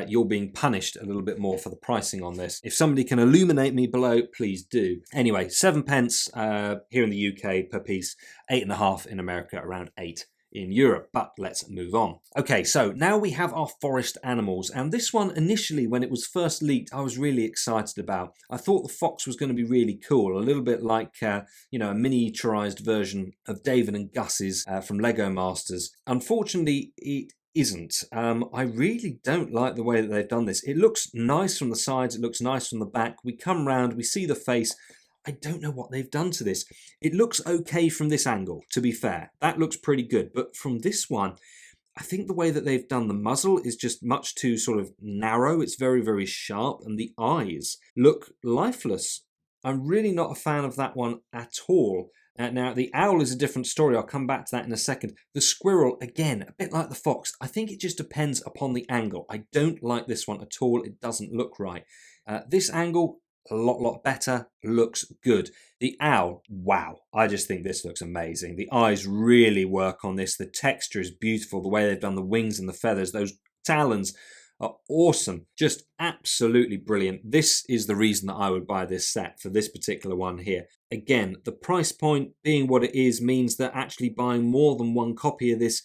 you're being punished a little bit more for the pricing on this. If somebody can illuminate me below, please do. Anyway, 7 pence here in the UK per piece, 8.5 in America, around 8 in Europe, but let's move on. Okay, so now we have our forest animals, and this one initially when it was first leaked I was really excited about. I thought the fox was going to be really cool, a little bit like a miniaturized version of David and Gus's from Lego Masters. Unfortunately it isn't. I really don't like the way that they've done this. It looks nice from the sides, it looks nice from the back. We come round, we see the face. I don't know what they've done to this. It looks okay from this angle, to be fair. That looks pretty good. But from this one, I think the way that they've done the muzzle is just much too sort of narrow. It's very, very sharp. And the eyes look lifeless. I'm really not a fan of that one at all. Now, the owl is a different story. I'll come back to that in a second. The squirrel, again, a bit like the fox. I think it just depends upon the angle. I don't like this one at all. It doesn't look right. This angle, a lot better, looks good. The owl, wow, I just think this looks amazing. The eyes really work on this. The texture is beautiful. The way they've done the wings and the feathers, those talons are awesome. Just absolutely brilliant. This is the reason that I would buy this set for this particular one here. Again, the price point being what it is means that actually buying more than one copy of this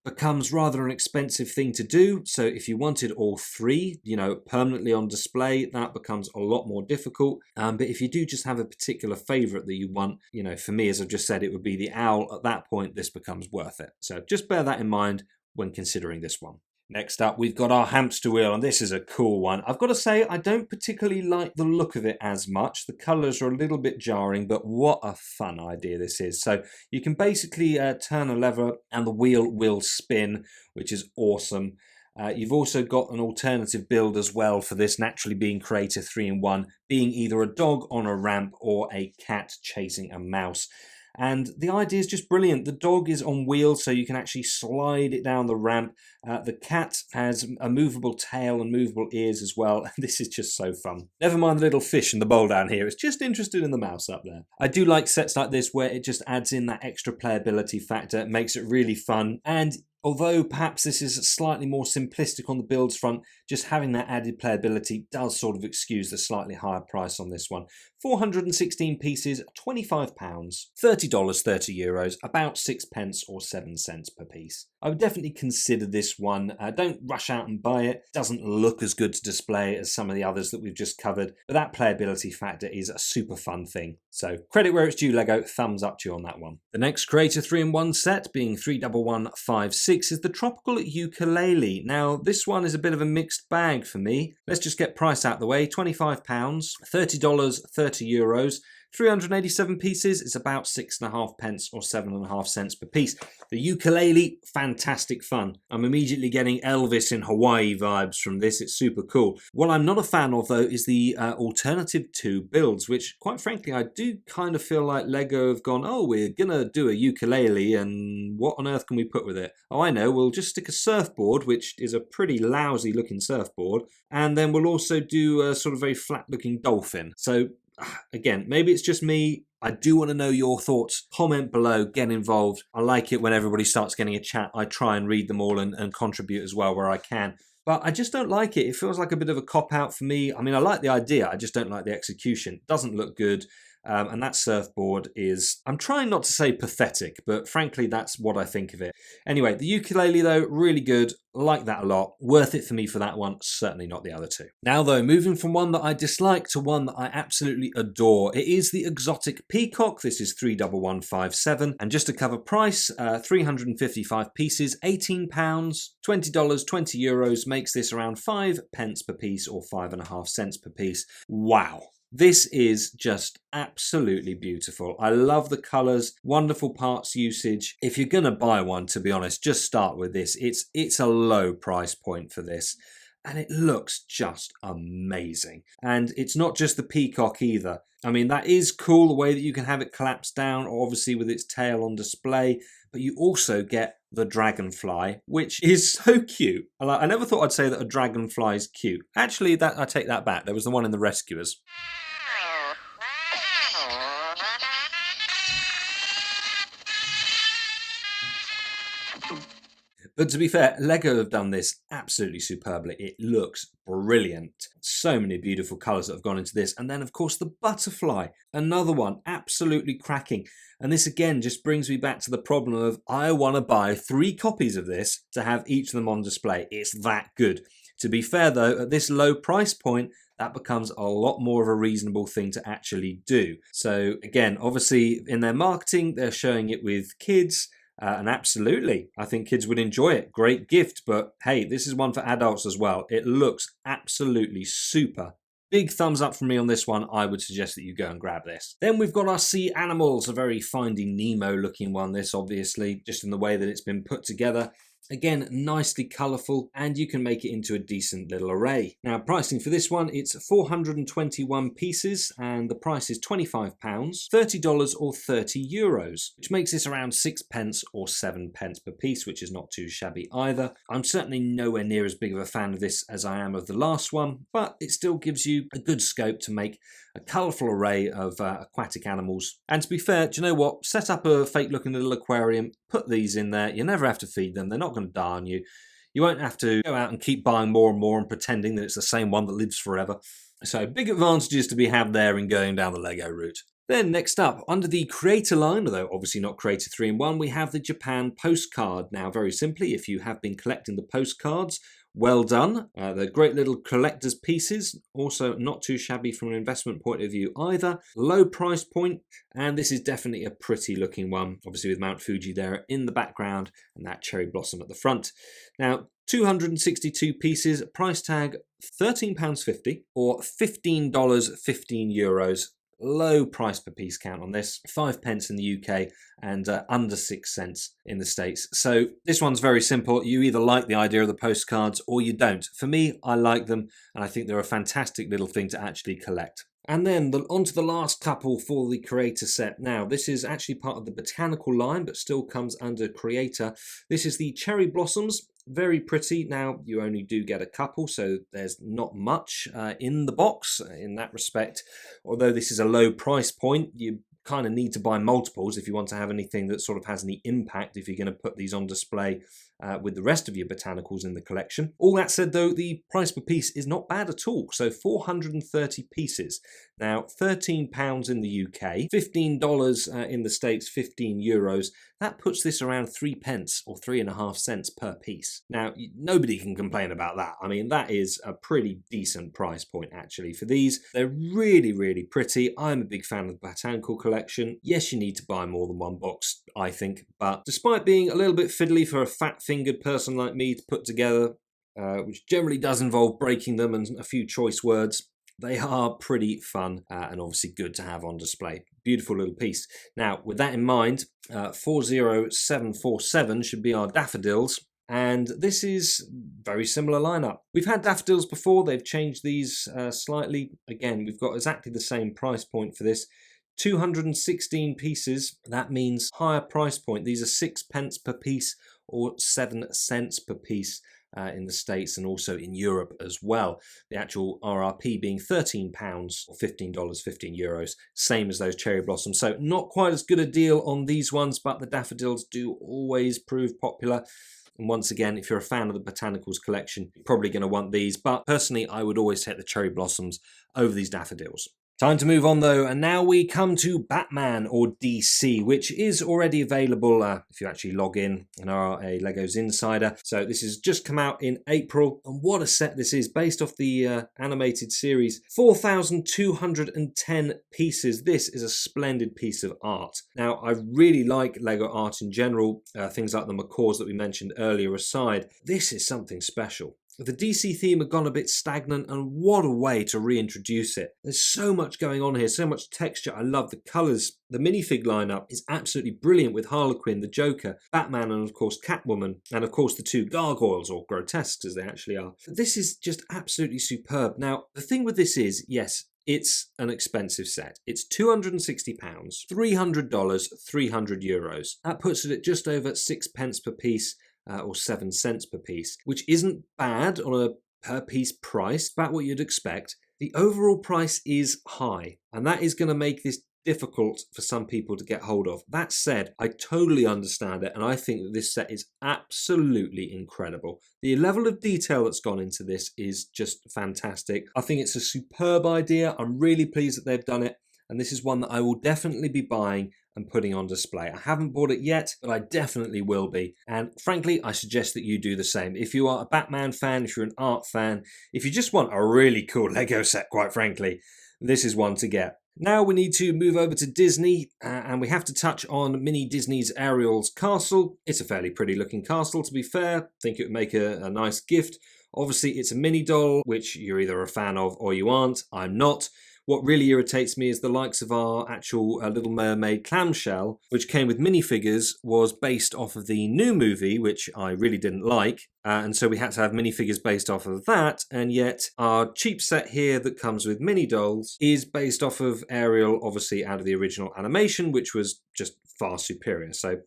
becomes rather an expensive thing to do. So if you wanted all three, permanently on display, that becomes a lot more difficult. But if you do just have a particular favorite that you want, for me, as I've just said, it would be the owl. At that point, this becomes worth it. So just bear that in mind when considering this one. Next up, we've got our hamster wheel, and this is a cool one. I've got to say, I don't particularly like the look of it as much. The colours are a little bit jarring, but what a fun idea this is. So you can basically turn a lever and the wheel will spin, which is awesome. You've also got an alternative build as well for this, naturally being creative 3-in-1, being either a dog on a ramp or a cat chasing a mouse. And the idea is just brilliant. The dog is on wheels, so you can actually slide it down the ramp. The cat has a movable tail and movable ears as well. This is just so fun. Never mind the little fish in the bowl down here. It's just interested in the mouse up there. I do like sets like this where it just adds in that extra playability factor. It makes it really fun. And although perhaps this is slightly more simplistic on the builds front, just having that added playability does sort of excuse the slightly higher price on this one. 416 pieces, £25, $30, 30 euros, about 6 pence or 7 cents per piece. I would definitely consider this one. Don't rush out and buy it. Doesn't look as good to display as some of the others that we've just covered, but that playability factor is a super fun thing. So credit where it's due, Lego. Thumbs up to you on that one. The next Creator 3-in-1 set, being 31156, is the Tropical Ukulele. Now, this one is a bit of a mixed bag for me. Let's just get price out the way. £25, $30, 30 euros. 387 pieces is about 6.5 pence or 7.5 cents per piece. The ukulele, fantastic fun. I'm immediately getting Elvis in Hawaii vibes from this. It's super cool. What I'm not a fan of though is the alternative 2 builds, which quite frankly I do kind of feel like Lego have gone, oh, we're gonna do a ukulele and what on earth can we put with it? Oh, I know, we'll just stick a surfboard, which is a pretty lousy looking surfboard, and then we'll also do a sort of very flat looking dolphin. So again, maybe it's just me. I do want to know your thoughts. Comment below, get involved. I like it when everybody starts getting a chat. I try and read them all and contribute as well where I can. But I just don't like it. It feels like a bit of a cop-out for me. I mean, I like the idea. I just don't like the execution. It doesn't look good. And that surfboard is, I'm trying not to say pathetic, but frankly, that's what I think of it. Anyway, the ukulele though, really good. Like that a lot. Worth it for me for that one. Certainly not the other two. Now though, moving from one that I dislike to one that I absolutely adore. It is the Exotic Peacock. This is 31157. And just to cover price, 355 pieces, £18, $20, 20 euros makes this around 5 pence per piece or 5.5 cents per piece. Wow. This is just absolutely beautiful. I love the colours, wonderful parts usage. If you're going to buy one, to be honest, just start with this. It's a low price point for this. And it looks just amazing. And it's not just the peacock either. I mean, that is cool, the way that you can have it collapse down, obviously with its tail on display. But you also get the dragonfly, which is so cute. I never thought I'd say that a dragonfly is cute. Actually, I take that back. There was the one in The Rescuers. But to be fair, Lego have done this absolutely superbly. It looks brilliant. So many beautiful colours that have gone into this. And then, of course, the butterfly, another one, absolutely cracking. And this again just brings me back to the problem of I want to buy 3 copies of this to have each of them on display. It's that good. To be fair though, at this low price point, that becomes a lot more of a reasonable thing to actually do. So again, obviously in their marketing, they're showing it with kids. And absolutely, I think kids would enjoy it. Great gift, but hey, this is one for adults as well. It looks absolutely super. Big thumbs up from me on this one. I would suggest that you go and grab this. Then we've got our sea animals, a very Finding Nemo looking one, this obviously, just in the way that it's been put together. Again, nicely colourful, and you can make it into a decent little array. Now, pricing for this one, it's 421 pieces, and the price is £25, $30 or €30, which makes this around 6 pence or 7 pence per piece, which is not too shabby either. I'm certainly nowhere near as big of a fan of this as I am of the last one, but it still gives you a good scope to make a colourful array of aquatic animals. And to be fair, do you know what? Set up a fake looking little aquarium, put these in there. You never have to feed them. They're not going to die on you. You won't have to go out and keep buying more and more and pretending that it's the same one that lives forever. So big advantages to be had there in going down the Lego route. Then next up, under the Creator line, although obviously not Creator 3-in-1, we have the Japan postcard. Now, very simply, if you have been collecting the postcards, well done. They're great little collector's pieces, also not too shabby from an investment point of view either. Low price point, and this is definitely a pretty looking one, obviously with Mount Fuji there in the background and that cherry blossom at the front. Now, 262 pieces, price tag £13.50 or $15, €15. Low price per piece count on this, 5 pence in the UK and under 6 cents in the States. So this one's very simple. You either like the idea of the postcards or you don't. For me, I like them and I think they're a fantastic little thing to actually collect. And then on to the last couple for the Creator set. Now, this is actually part of the botanical line, but still comes under Creator. This is the Cherry Blossoms. Very pretty. Now, you only do get a couple, so there's not much in the box in that respect. Although this is a low price point, you kind of need to buy multiples if you want to have anything that sort of has any impact if you're going to put these on display with the rest of your botanicals in the collection. All that said though, the price per piece is not bad at all. So 430 pieces. Now £13 in the UK, $15 in the States, €15. That puts this around 3 pence or 3.5 cents per piece. Now nobody can complain about that. I mean, that is a pretty decent price point actually for these. They're really, really pretty. I'm a big fan of the botanical collection. Yes, you need to buy more than one box, I think, but despite being a little bit fiddly for a fat-fingered person like me to put together, which generally does involve breaking them and a few choice words, they are pretty fun and obviously good to have on display. Beautiful little piece. Now, with that in mind, 40747 should be our daffodils. And this is very similar lineup. We've had daffodils before. They've changed these slightly. Again, we've got exactly the same price point for this. 216 pieces. That means higher price point. These are 6 pence per piece or 7 cents per piece in the States and also in Europe as well. The actual RRP being £13 or $15, €15, same as those cherry blossoms. So not quite as good a deal on these ones, but the daffodils do always prove popular. And once again, if you're a fan of the botanicals collection, you're probably going to want these. But personally, I would always take the cherry blossoms over these daffodils. Time to move on though, and now we come to Batman or DC, which is already available if you actually log in and are a Legos insider. So this has just come out in April, and what a set this is, based off the animated series. 4,210 pieces. This is a splendid piece of art. Now, I really like Lego art in general, things like the macaws that we mentioned earlier aside. This is something special. The DC theme had gone a bit stagnant, and what a way to reintroduce it. There's so much going on here, so much texture. I love the colours. The minifig lineup is absolutely brilliant with Harlequin, the Joker, Batman, and of course Catwoman, and of course the 2 gargoyles, or grotesques as they actually are. This is just absolutely superb. Now, the thing with this is, yes, it's an expensive set. It's £260, $300, €300. That puts it at just over 6 pence per piece. Or 7 cents per piece, which isn't bad on a per piece price, about what you'd expect. The overall price is high, and that is going to make this difficult for some people to get hold of. That said, I totally understand it, and I think that this set is absolutely incredible. The level of detail that's gone into this is just fantastic. I think it's a superb idea. I'm really pleased that they've done it, and this is one that I will definitely be buying and putting on display. I haven't bought it yet, but I definitely will be. And frankly, I suggest that you do the same. If you are a Batman fan, if you're an art fan, if you just want a really cool Lego set, quite frankly, this is one to get. Now we need to move over to Disney, and we have to touch on Mini Disney's Ariel's castle. It's a fairly pretty looking castle, to be fair. I think it would make a nice gift. Obviously, it's a mini doll, which you're either a fan of or you aren't. I'm not. What really irritates me is the likes of our actual Little Mermaid clamshell, which came with minifigures, was based off of the new movie, which I really didn't like. And so we had to have minifigures based off of that. And yet our cheap set here that comes with mini dolls is based off of Ariel, obviously out of the original animation, which was just far superior. So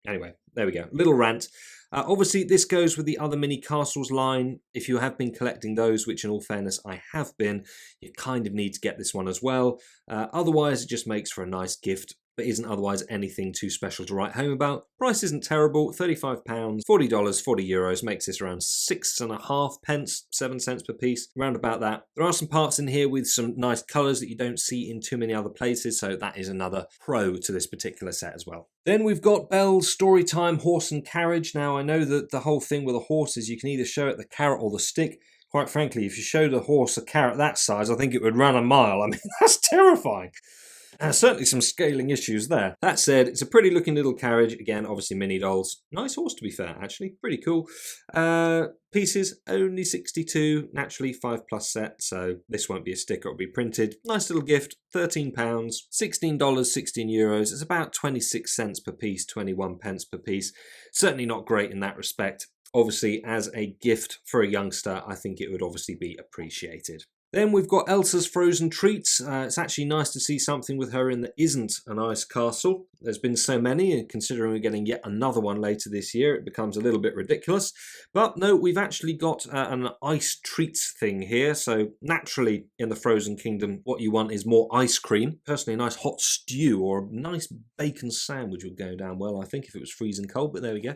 anyway, there we go. Little rant. Obviously, this goes with the other mini castles line. If you have been collecting those, which in all fairness I have been, you kind of need to get this one as well. Otherwise, it just makes for a nice gift, but isn't otherwise anything too special to write home about. Price isn't terrible, £35, $40, €40, makes this around 6.5p, 7 cents per piece, around about that. There are some parts in here with some nice colours that you don't see in too many other places, so that is another pro to this particular set as well. Then we've got Belle's Storytime Horse and Carriage. Now, I know that the whole thing with a horse is you can either show it the carrot or the stick. Quite frankly, if you showed a horse a carrot that size, I think it would run a mile. I mean, that's terrifying. Certainly some scaling issues there. That said, it's a pretty looking little carriage. Again, obviously mini dolls. Nice horse, to be fair, actually. Pretty cool. Pieces, only 62. Naturally, 5+ set, so this won't be a sticker, it'll be printed. Nice little gift, £13, $16, €16. It's about 26 cents per piece, 21 pence per piece. Certainly not great in that respect. Obviously, as a gift for a youngster, I think it would obviously be appreciated. Then we've got Elsa's Frozen Treats. It's actually nice to see something with her in that isn't an ice castle. There's been so many, and considering we're getting yet another one later this year, it becomes a little bit ridiculous. But no, we've actually got an ice treats thing here. So naturally, in the Frozen Kingdom, what you want is more ice cream. Personally, a nice hot stew or a nice bacon sandwich would go down well, I think, if it was freezing cold, but there we go.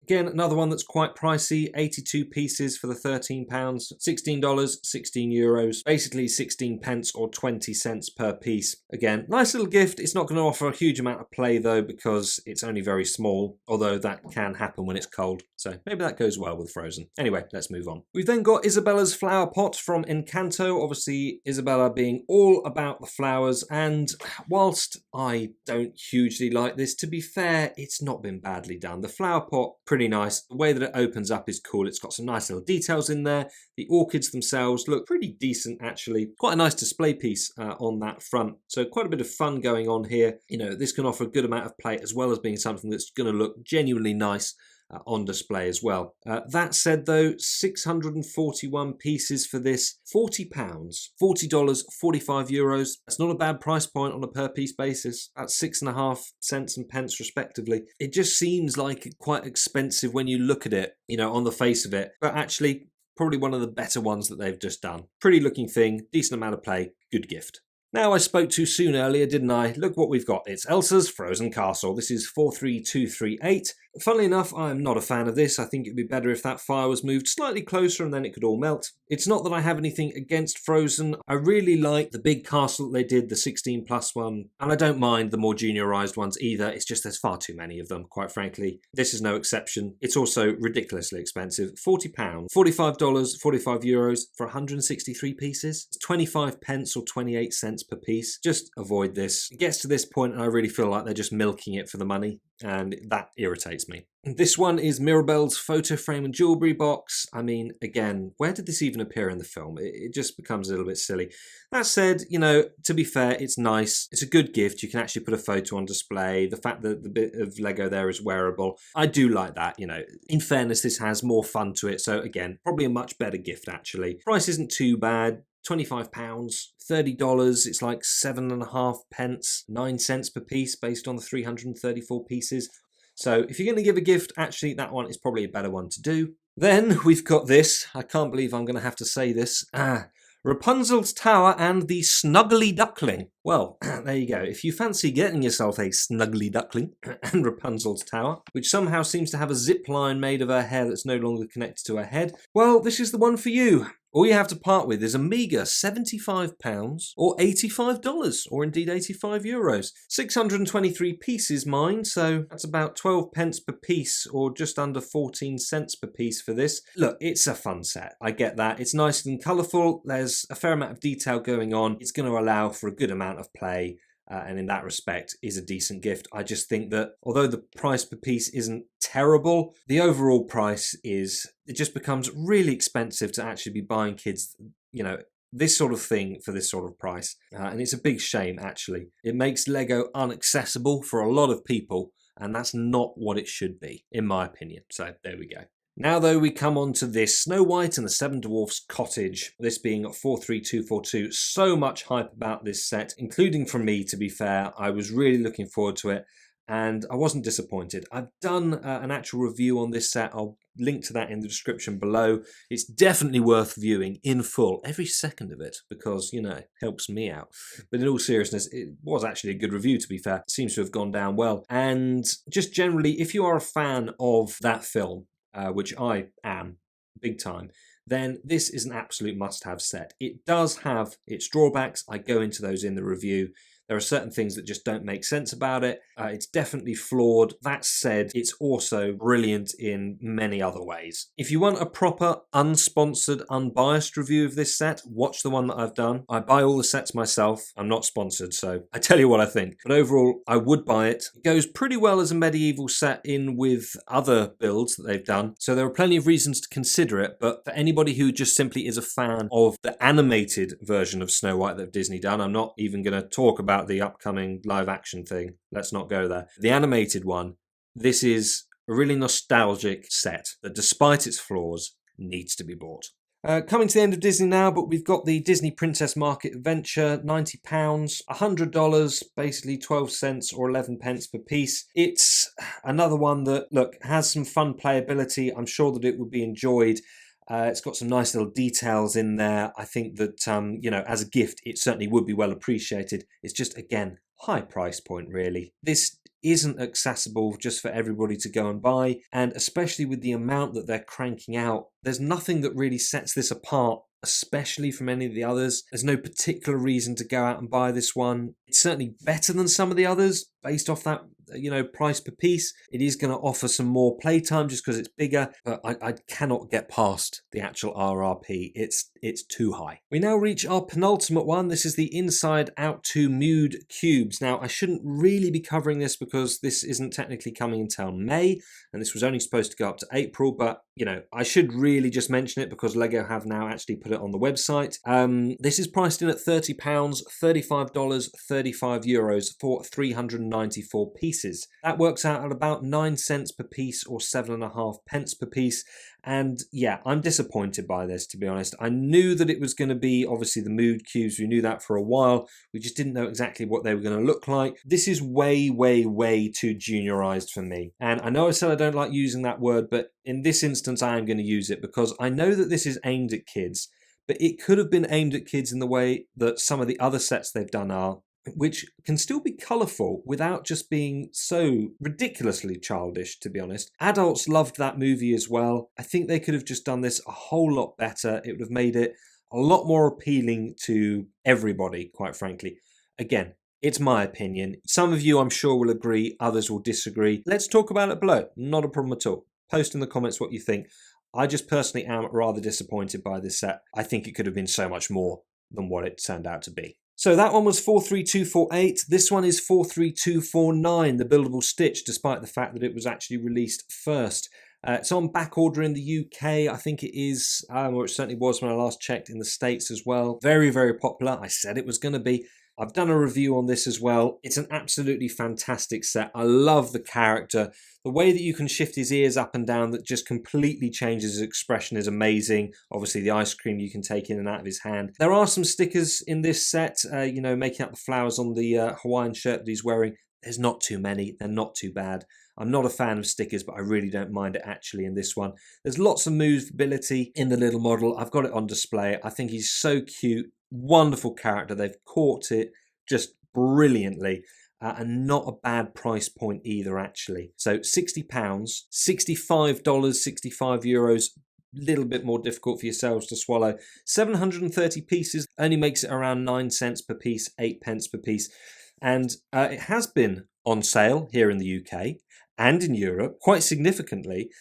Again, another one that's quite pricey, 82 pieces for the £13, $16, €16, basically 16 pence or 20 cents per piece. Again, nice little gift. It's not going to offer a huge amount of play though, because it's only very small, although that can happen when it's cold. So maybe that goes well with Frozen. Anyway, let's move on. We've then got Isabella's Flower Pot from Encanto. Obviously, Isabella being all about the flowers, and whilst I don't hugely like this, to be fair, it's not been badly done. The flower pot, pretty nice. The way that it opens up is cool. It's got some nice little details in there. The orchids themselves look pretty decent, actually. Quite a nice display piece on that front. So quite a bit of fun going on here. You know, this can offer a good amount of play as well as being something that's going to look genuinely nice on display as well. That said though, 641 pieces for this, £40, $40, €45. That's not a bad price point on a per piece basis. That's 6.5 cents and pence respectively. It just seems like quite expensive when you look at it, you know, on the face of it, but actually probably one of the better ones that they've just done. Pretty looking thing, decent amount of play, good gift. Now, I spoke too soon earlier, didn't I? Look what we've got. It's Elsa's Frozen Castle. This is 43238. Funnily enough, I'm not a fan of this. I think it would be better if that fire was moved slightly closer and then it could all melt. It's not that I have anything against Frozen. I really like the big castle that they did, the 16+ one, and I don't mind the more juniorized ones either. It's just there's far too many of them, quite frankly. This is no exception. It's also ridiculously expensive. £40, $45, €45 for 163 pieces. It's 25 pence or 28 cents per piece. Just avoid this. It gets to this point and I really feel like they're just milking it for the money, and that irritates me. This one is Mirabelle's photo frame and jewellery box. I mean, again, where did this even appear in the film? It just becomes a little bit silly. That said, you know, to be fair, it's nice. It's a good gift. You can actually put a photo on display. The fact that the bit of Lego there is wearable, I do like that, you know. In fairness, this has more fun to it. So again, probably a much better gift, actually. Price isn't too bad. £25, $30, it's like 7.5 pence, 9 cents per piece based on the 334 pieces. So if you're going to give a gift, actually that one is probably a better one to do. Then we've got this. I can't believe I'm going to have to say this. Rapunzel's Tower and the Snuggly Duckling. Well, there you go. If you fancy getting yourself a Snuggly Duckling and Rapunzel's Tower, which somehow seems to have a zip line made of her hair that's no longer connected to her head, well, this is the one for you. All you have to part with is a meagre £75 or $85, or indeed €85. 623 pieces mine, so that's about 12 pence per piece, or just under 14 cents per piece for this. Look, it's a fun set. I get that. It's nice and colourful. There's a fair amount of detail going on. It's going to allow for a good amount of play. And in that respect is a decent gift. I just think that although the price per piece isn't terrible, the overall price it just becomes really expensive to actually be buying kids, this sort of thing for this sort of price. And it's a big shame, actually. It makes Lego unaccessible for a lot of people, and that's not what it should be, in my opinion. So there we go. Now, though, we come on to this Snow White and the Seven Dwarfs Cottage, this being 43242. So much hype about this set, including from me, to be fair. I was really looking forward to it, and I wasn't disappointed. I've done an actual review on this set. I'll link to that in the description below. It's definitely worth viewing in full, every second of it, because, helps me out. But in all seriousness, it was actually a good review, to be fair. It seems to have gone down well. And just generally, if you are a fan of that film, which I am, big time, then this is an absolute must-have set. It does have its drawbacks. I go into those in the review. There are certain things that just don't make sense about it. It's definitely flawed. That said, it's also brilliant in many other ways. If you want a proper, unsponsored, unbiased review of this set, watch the one that I've done. I buy all the sets myself. I'm not sponsored, so I tell you what I think. But overall, I would buy it. It goes pretty well as a medieval set in with other builds that they've done. So there are plenty of reasons to consider it. But for anybody who just simply is a fan of the animated version of Snow White that Disney done, I'm not even going to talk about the upcoming live action thing. Let's not go there. The animated one, this is a really nostalgic set that, despite its flaws, needs to be bought. Coming to the end of Disney now, but we've got the Disney Princess Market Adventure, £90, $100, basically 12 cents or 11 pence per piece. It's another one that, look, has some fun playability. I'm sure that it would be enjoyed. It's got some nice little details in there. I think that, as a gift, it certainly would be well appreciated. It's just, again, high price point, really. This isn't accessible just for everybody to go and buy, and especially with the amount that they're cranking out, there's nothing that really sets this apart, especially from any of the others. There's no particular reason to go out and buy this one. It's certainly better than some of the others based off that price per piece. It is going to offer some more playtime just because it's bigger, but I cannot get past the actual RRP. It's too high. We now reach our penultimate one. This is the Inside Out 2 Mood Cubes. Now, I shouldn't really be covering this because this isn't technically coming until May, and this was only supposed to go up to April, but I should really just mention it because Lego have now actually put it on the website. This is priced in at £30, $35, €35 for 394 pieces. That works out at about 9 cents per piece or 7.5 pence per piece. And yeah, I'm disappointed by this, to be honest. I knew that it was going to be obviously the mood cubes. We knew that for a while. We just didn't know exactly what they were going to look like. This is way, way, way too juniorized for me. And I know I said I don't like using that word, but in this instance, I am going to use it because I know that this is aimed at kids, but it could have been aimed at kids in the way that some of the other sets they've done are, which can still be colourful without just being so ridiculously childish, to be honest. Adults loved that movie as well. I think they could have just done this a whole lot better. It would have made it a lot more appealing to everybody, quite frankly. Again, it's my opinion. Some of you, I'm sure, will agree. Others will disagree. Let's talk about it below. Not a problem at all. Post in the comments what you think. I just personally am rather disappointed by this set. I think it could have been so much more than what it turned out to be. So that one was 43248. This one is 43249, the buildable Stitch, despite the fact that it was actually released first. It's on back order in the UK. I think it is, or it certainly was when I last checked, in the States as well. Very, very popular. I said it was going to be. I've done a review on this as well. It's an absolutely fantastic set. I love the character. The way that you can shift his ears up and down that just completely changes his expression is amazing. Obviously, the ice cream you can take in and out of his hand. There are some stickers in this set, making up the flowers on the Hawaiian shirt that he's wearing. There's not too many. They're not too bad. I'm not a fan of stickers, but I really don't mind it actually in this one. There's lots of movability in the little model. I've got it on display. I think he's so cute, wonderful character. They've caught it just brilliantly. And not a bad price point either, actually. So £60, $65, 65 euros, little bit more difficult for yourselves to swallow. 730 pieces, only makes it around 9 cents per piece, 8 pence per piece. And it has been on sale here in the UK and in Europe quite significantly.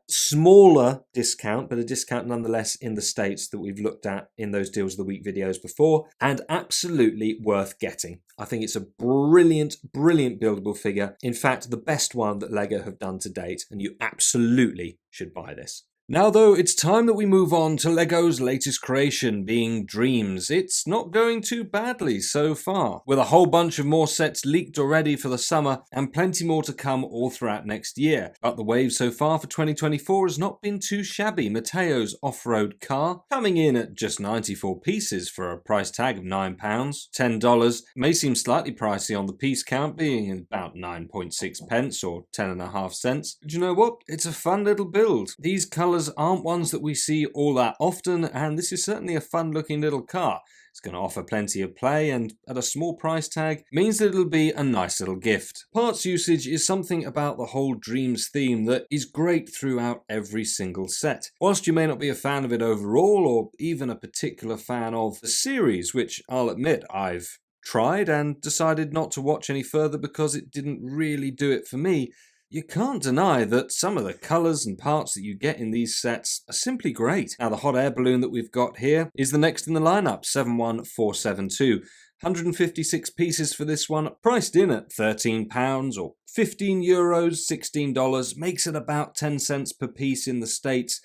Smaller discount, but a discount nonetheless in the States that we've looked at in those Deals of the Week videos before, and absolutely worth getting. I think it's a brilliant, brilliant buildable figure. In fact, the best one that LEGO have done to date, and you absolutely should buy this. Now though, it's time that we move on to LEGO's latest creation, being Dreamzzz. It's not going too badly so far, with a whole bunch of more sets leaked already for the summer and plenty more to come all throughout next year. But the wave so far for 2024 has not been too shabby. Mateo's off-road car coming in at just 94 pieces for a price tag of £9. $10 may seem slightly pricey on the piece count, being about 9.6 pence or 10.5 cents. But you know what? It's a fun little build. These colours aren't ones that we see all that often, and this is certainly a fun looking little car. It's going to offer plenty of play, and at a small price tag means that it'll be a nice little gift. Parts usage is something about the whole Dreamzzz theme that is great throughout every single set. Whilst you may not be a fan of it overall, or even a particular fan of the series, which I'll admit I've tried and decided not to watch any further because it didn't really do it for me, you can't deny that some of the colours and parts that you get in these sets are simply great. Now, the hot air balloon that we've got here is the next in the lineup, 71472. 156 pieces for this one, priced in at £13 or €15, $16, makes it about 10 cents per piece in the States.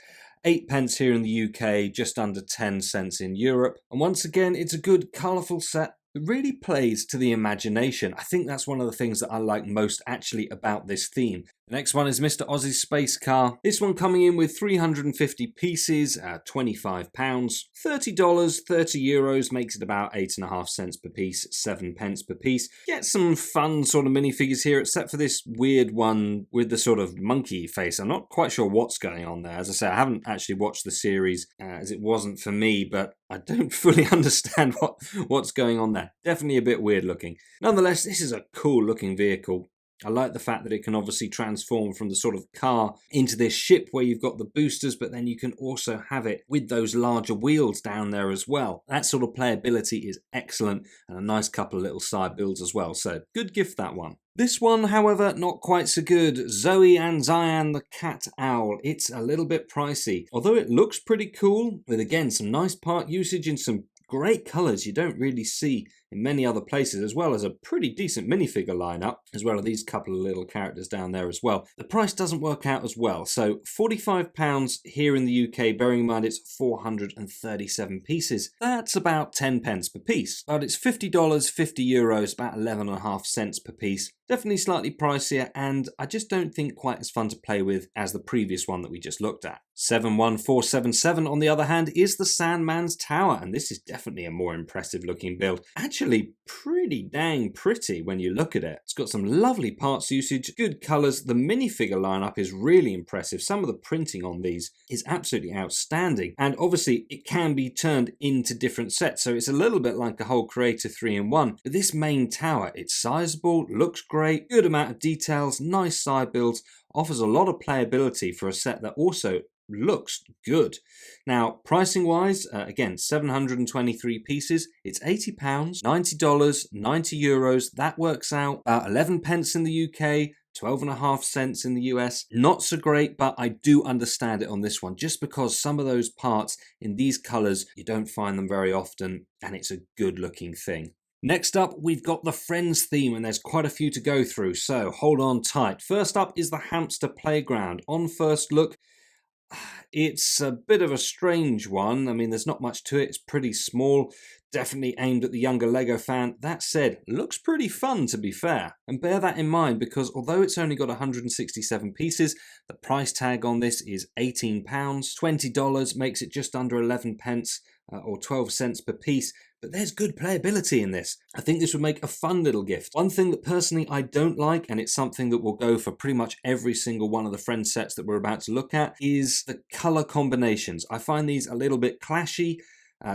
8 pence here in the UK, just under 10 cents in Europe. And once again, it's a good, colourful set. It really plays to the imagination. I think that's one of the things that I like most actually about this theme. The next one is Mr. Ozzy's space car. This one coming in with 350 pieces at £25. $30, 30 euros makes it about 8.5 cents per piece, 7 pence per piece. Get some fun sort of minifigures here, except for this weird one with the sort of monkey face. I'm not quite sure what's going on there. As I say, I haven't actually watched the series as it wasn't for me, but I don't fully understand what's going on there. Definitely a bit weird looking. Nonetheless, this is a cool looking vehicle. I like the fact that it can obviously transform from the sort of car into this ship where you've got the boosters, but then you can also have it with those larger wheels down there as well. That sort of playability is excellent, and a nice couple of little side builds as well. So good gift, that one. This one, however, not quite so good. Zoe and Zion the cat owl. It's a little bit pricey, although it looks pretty cool, with again some nice part usage and some great colours you don't really see in many other places, as well as a pretty decent minifigure lineup, as well as these couple of little characters down there as well. The price doesn't work out as well, so £45 here in the UK, bearing in mind it's 437 pieces. That's about 10 pence per piece, but it's $50, 50 euros, about 11.5 cents per piece. Definitely slightly pricier, and I just don't think quite as fun to play with as the previous one that we just looked at. 71477, on the other hand, is the Sandman's Tower, and this is definitely a more impressive looking build. Actually pretty dang pretty when you look at it. It's got some lovely parts usage, good colours. The minifigure lineup is really impressive. Some of the printing on these is absolutely outstanding, and obviously it can be turned into different sets, so it's a little bit like a whole Creator 3-in-1. But this main tower, it's sizable, looks great, good amount of details, nice side builds, offers a lot of playability for a set that also looks good. Now, pricing wise, again, 723 pieces, it's £80, $90, 90 euros. That works out about 11 pence in the UK, 12.5 cents in the US. Not so great, but I do understand it on this one, just because some of those parts in these colours, you don't find them very often, and it's a good looking thing. Next up, we've got the Friends theme, and there's quite a few to go through, so hold on tight. First up is the Hamster Playground. On first look, it's a bit of a strange one. I mean, there's not much to it. It's pretty small, definitely aimed at the younger LEGO fan. That said, looks pretty fun, to be fair. And bear that in mind, because although it's only got 167 pieces, the price tag on this is £18. $20 makes it just under 11 pence or 12 cents per piece. but there's good playability in this. I think this would make a fun little gift. One thing that personally I don't like, and it's something that will go for pretty much every single one of the friend sets that we're about to look at, is the color combinations. I find these a little bit clashy,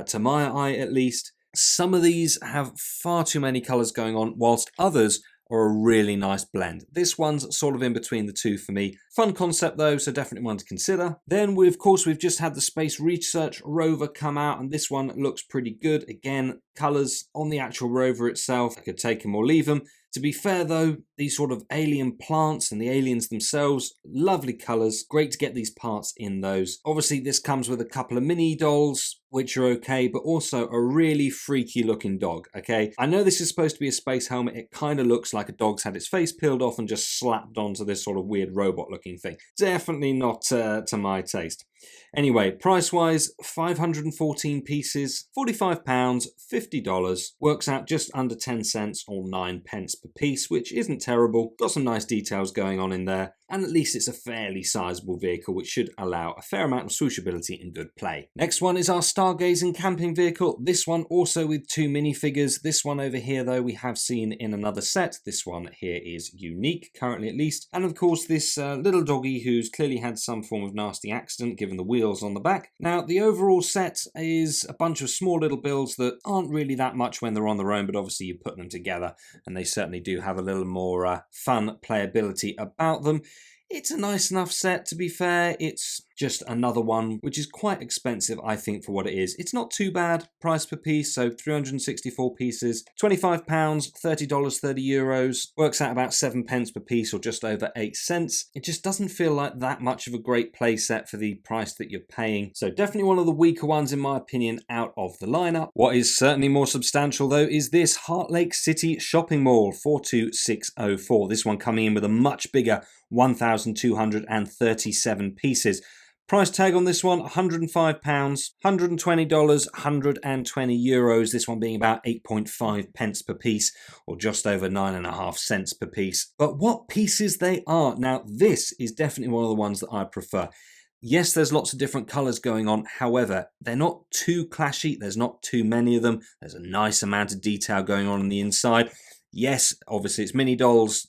to my eye at least. Some of these have far too many colors going on, whilst others are a really nice blend. This one's sort of in between the two for me. Fun concept though, so definitely one to consider. Then we've just had the Space Research rover come out, and this one looks pretty good. Again, colors on the actual rover itself, I could take them or leave them. To be fair though, these sort of alien plants and the aliens themselves, lovely colors. Great to get these parts in those. Obviously this comes with a couple of mini dolls, which are okay, but also a really freaky looking dog, okay? I know this is supposed to be a space helmet. It kind of looks like a dog's had its face peeled off and just slapped onto this sort of weird robot looking thing. Definitely not to my taste. Anyway, price-wise, 514 pieces, £45, $50, works out just under 10 cents or 9 pence per piece, which isn't terrible. Got some nice details going on in there, and at least it's a fairly sizable vehicle, which should allow a fair amount of swooshability and good play. Next one is our stargazing camping vehicle. This one also with 2 minifigures. This one over here, though, we have seen in another set. This one here is unique, currently at least. And of course, this little doggy who's clearly had some form of nasty accident, given the wheels on the back. Now, the overall set is a bunch of small little builds that aren't really that much when they're on their own, but obviously you put them together, and they certainly do have a little more fun playability about them. It's a nice enough set, to be fair. It's just another one, which is quite expensive, I think, for what it is. It's not too bad, price per piece, so 364 pieces, £25, $30, 30 euros, works out about 7 pence per piece or just over 8 cents. It just doesn't feel like that much of a great play set for the price that you're paying. So definitely one of the weaker ones, in my opinion, out of the lineup. What is certainly more substantial, though, is this Heart Lake City Shopping Mall 42604. This one coming in with a much bigger 1,237 pieces. Price tag on this one, £105, $120, 120 euros. This one being about 8.5 pence per piece, or just over 9.5 cents per piece. But what pieces they are. Now, this is definitely one of the ones that I prefer. Yes, there's lots of different colours going on. However, they're not too clashy. There's not too many of them. There's a nice amount of detail going on the inside. Yes, obviously it's mini dolls.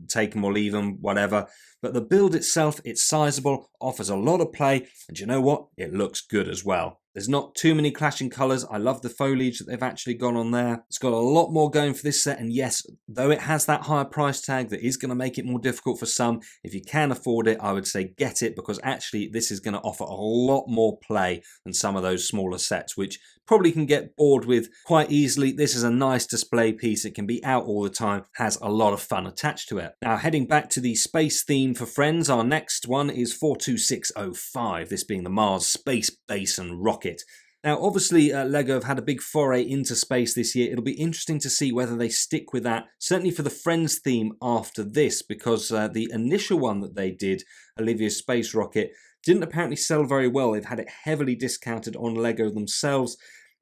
Take them or leave them, whatever. But the build itself, it's sizable, offers a lot of play, and you know what? It looks good as well. There's not too many clashing colours. I love the foliage that they've actually got on there. It's got a lot more going for this set, and yes, though it has that higher price tag that is going to make it more difficult for some, if you can afford it, I would say get it, because actually this is going to offer a lot more play than some of those smaller sets, which probably can get bored with quite easily. This is a nice display piece. It can be out all the time, has a lot of fun attached to it. Now, heading back to the space theme for friends, our next one is 42605, this being the Mars Space Base and Rocket. Now, obviously, LEGO have had a big foray into space this year. It'll be interesting to see whether they stick with that, certainly for the Friends theme after this, because the initial one that they did, Olivia's Space Rocket, didn't apparently sell very well. They've had it heavily discounted on LEGO themselves.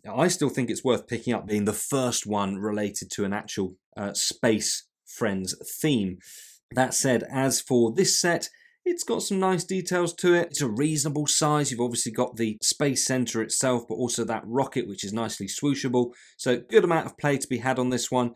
I still think it's worth picking up, being the first one related to an actual space Friends theme. That said, as for this set, it's got some nice details to it. It's a reasonable size. You've obviously got the space center itself, but also that rocket, which is nicely swooshable. So good amount of play to be had on this one.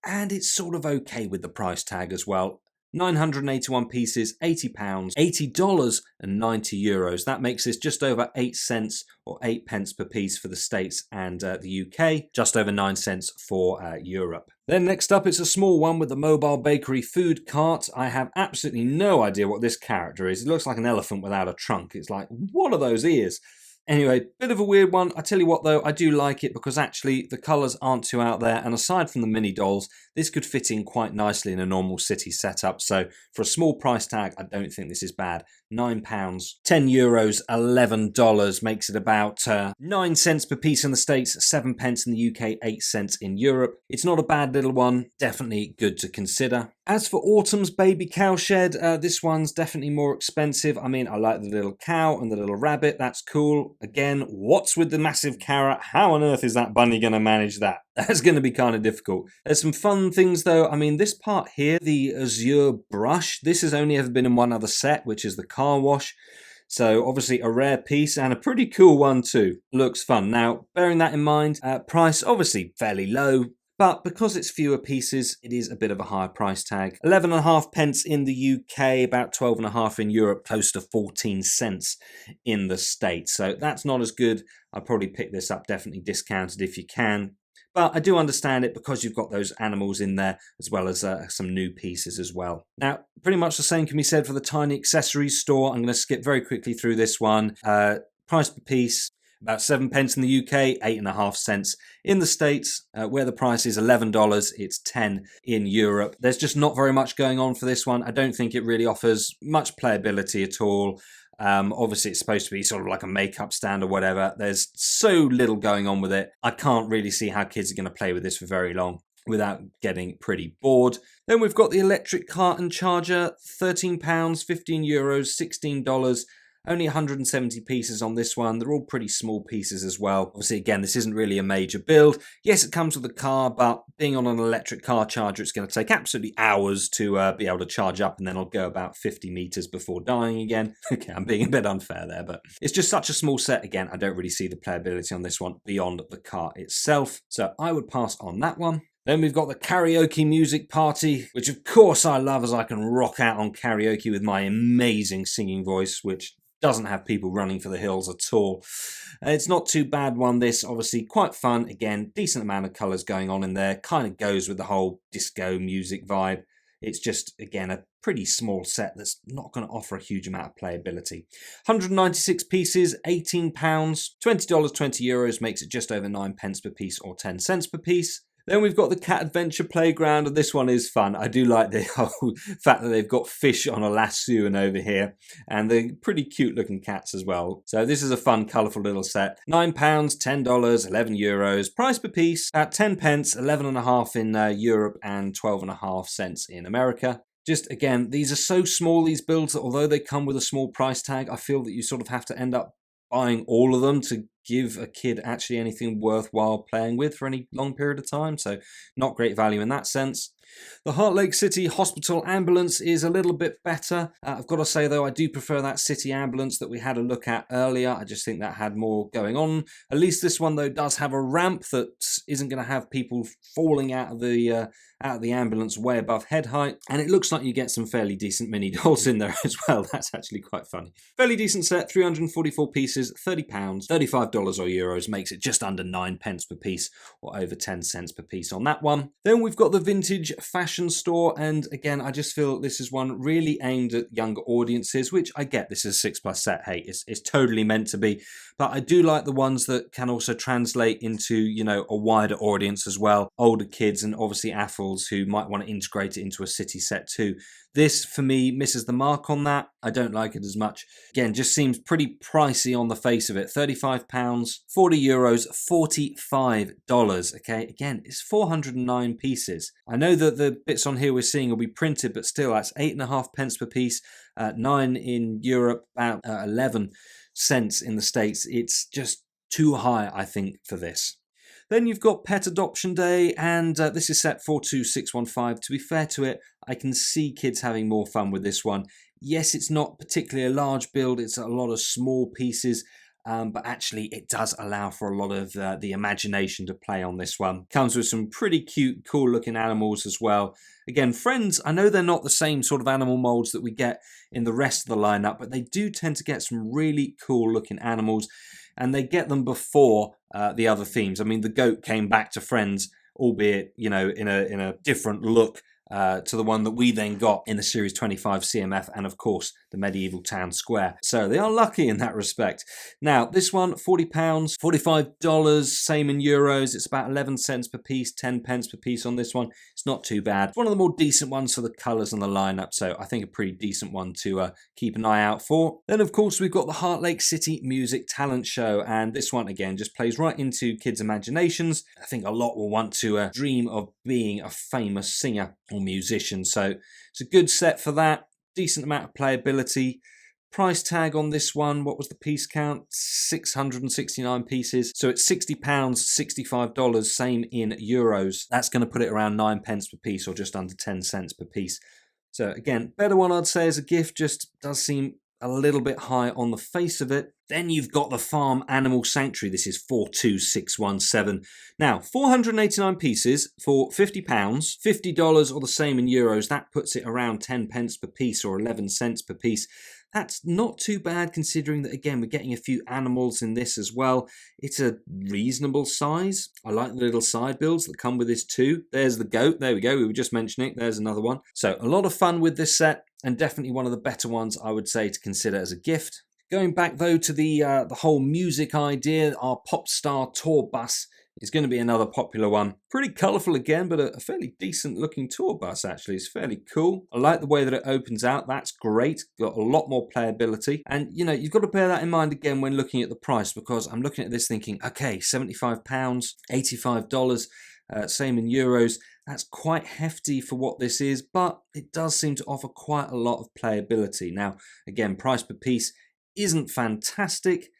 And it's sort of okay with the price tag as well. 981 pieces, £80, $80 and 90 euros. That makes this just over 8 cents or 8 pence per piece for the States and the UK, just over 9 cents for Europe. Then next up, it's a small one with the mobile bakery food cart. I have absolutely no idea what this character is. It looks like an elephant without a trunk. It's like, what are those ears? Anyway, bit of a weird one. I tell you what though, I do like it because actually the colours aren't too out there, and aside from the mini dolls, this could fit in quite nicely in a normal city setup. So for a small price tag, I don't think this is bad. £9, €10, $11 makes it about 9 cents per piece in the States, 7 pence in the UK, 8 cents in Europe. It's not a bad little one, definitely good to consider. As for Autumn's baby cowshed, this one's definitely more expensive. I mean, I like the little cow and the little rabbit, that's cool. Again, what's with the massive carrot? How on earth is that bunny going to manage that? That's going to be kind of difficult. There's some fun things though. I mean, this part here, the Azure brush, this has only ever been in one other set, which is the car wash. So obviously a rare piece and a pretty cool one too. Looks fun. Now, bearing that in mind, price obviously fairly low, but because it's fewer pieces, it is a bit of a higher price tag. 11.5 pence in the UK, about 12.5 in Europe, close to 14 cents in the States. So that's not as good. I'd probably pick this up definitely discounted if you can. But I do understand it because you've got those animals in there as well as some new pieces as well. Now, pretty much the same can be said for the Tiny Accessories store. I'm going to skip very quickly through this one. Price per piece, about 7 pence in the UK, 8.5 cents in the States, where the price is $11, it's 10 in Europe. There's just not very much going on for this one. I don't think it really offers much playability at all. Obviously it's supposed to be sort of like a makeup stand or whatever. There's so little going on with it. I can't really see how kids are going to play with this for very long without getting pretty bored. Then we've got the electric cart and charger, £13, €15, $16. Only 170 pieces on this one. They're all pretty small pieces as well. Obviously, again, this isn't really a major build. Yes, it comes with a car, but being on an electric car charger, it's going to take absolutely hours to be able to charge up, and then I'll go about 50 meters before dying again. Okay, I'm being a bit unfair there, but it's just such a small set. Again, I don't really see the playability on this one beyond the car itself. So I would pass on that one. Then we've got the karaoke music party, which of course I love, as I can rock out on karaoke with my amazing singing voice, which doesn't have people running for the hills at all. It's not too bad one, this. Obviously quite fun. Again, decent amount of colours going on in there. Kind of goes with the whole disco music vibe. It's just, again, a pretty small set that's not going to offer a huge amount of playability. 196 pieces, £18, $20, €20 makes it just over 9 pence per piece or 10 cents per piece. Then we've got the Cat Adventure Playground, and this one is fun. I do like the whole fact that they've got fish on a lasso and over here, and they're pretty cute looking cats as well. So this is a fun, colourful little set. £9, $10, €11. Price per piece at 10 pence, 11.5 in Europe and 12.5 cents in America. Just, again, these are so small, these builds, that although they come with a small price tag, I feel that you sort of have to end up buying all of them to give a kid actually anything worthwhile playing with for any long period of time. So not great value in that sense. The Heart Lake City Hospital Ambulance is a little bit better. I've got to say, though, I do prefer that city ambulance that we had a look at earlier. I just think that had more going on. At least this one, though, does have a ramp that isn't going to have people falling out of the ambulance way above head height. And it looks like you get some fairly decent mini dolls in there as well. That's actually quite funny. Fairly decent set, 344 pieces, £30, $35 or euros, makes it just under 9 pence per piece or over 10 cents per piece on that one. Then we've got the Vintage Fashion Store, and again, I just feel this is one really aimed at younger audiences, which I get. This is a 6+ set. Hey, it's totally meant to be, but I do like the ones that can also translate into, you know, a wider audience as well. Older kids and obviously AFLs who might want to integrate it into a city set too. This, for me, misses the mark on that. I don't like it as much. Again, just seems pretty pricey on the face of it. £35, €40, $45. Okay, again, it's 409 pieces. I know that the bits on here we're seeing will be printed, but still, that's 8.5 pence per piece, 9 in Europe, about 11 cents in the States. It's just too high, I think, for this. Then you've got Pet Adoption Day, and this is set 42615. To be fair to it, I can see kids having more fun with this one. Yes, it's not particularly a large build, it's a lot of small pieces, but actually it does allow for a lot of the imagination to play on this one. Comes with some pretty cute, cool looking animals as well. Again, Friends, I know they're not the same sort of animal molds that we get in the rest of the lineup, but they do tend to get some really cool looking animals, and they get them before the other themes. I mean, the goat came back to Friends, albeit, you know, in a different look to the one that we then got in the Series 25 CMF, and of course the medieval town square. So they are lucky in that respect. Now this one, £40, $45, same in euros. It's about 11 cents per piece, 10 pence per piece on this one. It's not too bad. It's one of the more decent ones for the colours and the lineup, so I think a pretty decent one to keep an eye out for. Then of course we've got the Heart Lake City Music Talent Show, and this one again just plays right into kids' imaginations. I think a lot will want to dream of being a famous singer or musician, so it's a good set for that. Decent amount of playability. Price tag on this one, what was the piece count? 669 pieces. So it's £60, $65, same in euros. That's going to put it around 9 pence per piece or just under 10 cents per piece. So again, better one I'd say as a gift, just does seem a little bit high on the face of it. Then you've got the Farm Animal Sanctuary. This is 42617. Now, 489 pieces for £50, $50 or the same in euros. That puts it around 10 pence per piece or 11 cents per piece. That's not too bad considering that, again, we're getting a few animals in this as well. It's a reasonable size. I like the little side builds that come with this too. There's the goat. There we go. We were just mentioning it. There's another one. So a lot of fun with this set and definitely one of the better ones I would say to consider as a gift. Going back though to the whole music idea, our pop star tour bus is going to be another popular one. Pretty colourful again, but a fairly decent looking tour bus actually. It's fairly cool. I like the way that it opens out. That's great. Got a lot more playability. And you know, you've got to bear that in mind again when looking at the price, because I'm looking at this thinking, okay, £75, $85, same in euros. That's quite hefty for what this is, but it does seem to offer quite a lot of playability. Now, again, price per piece isn't fantastic.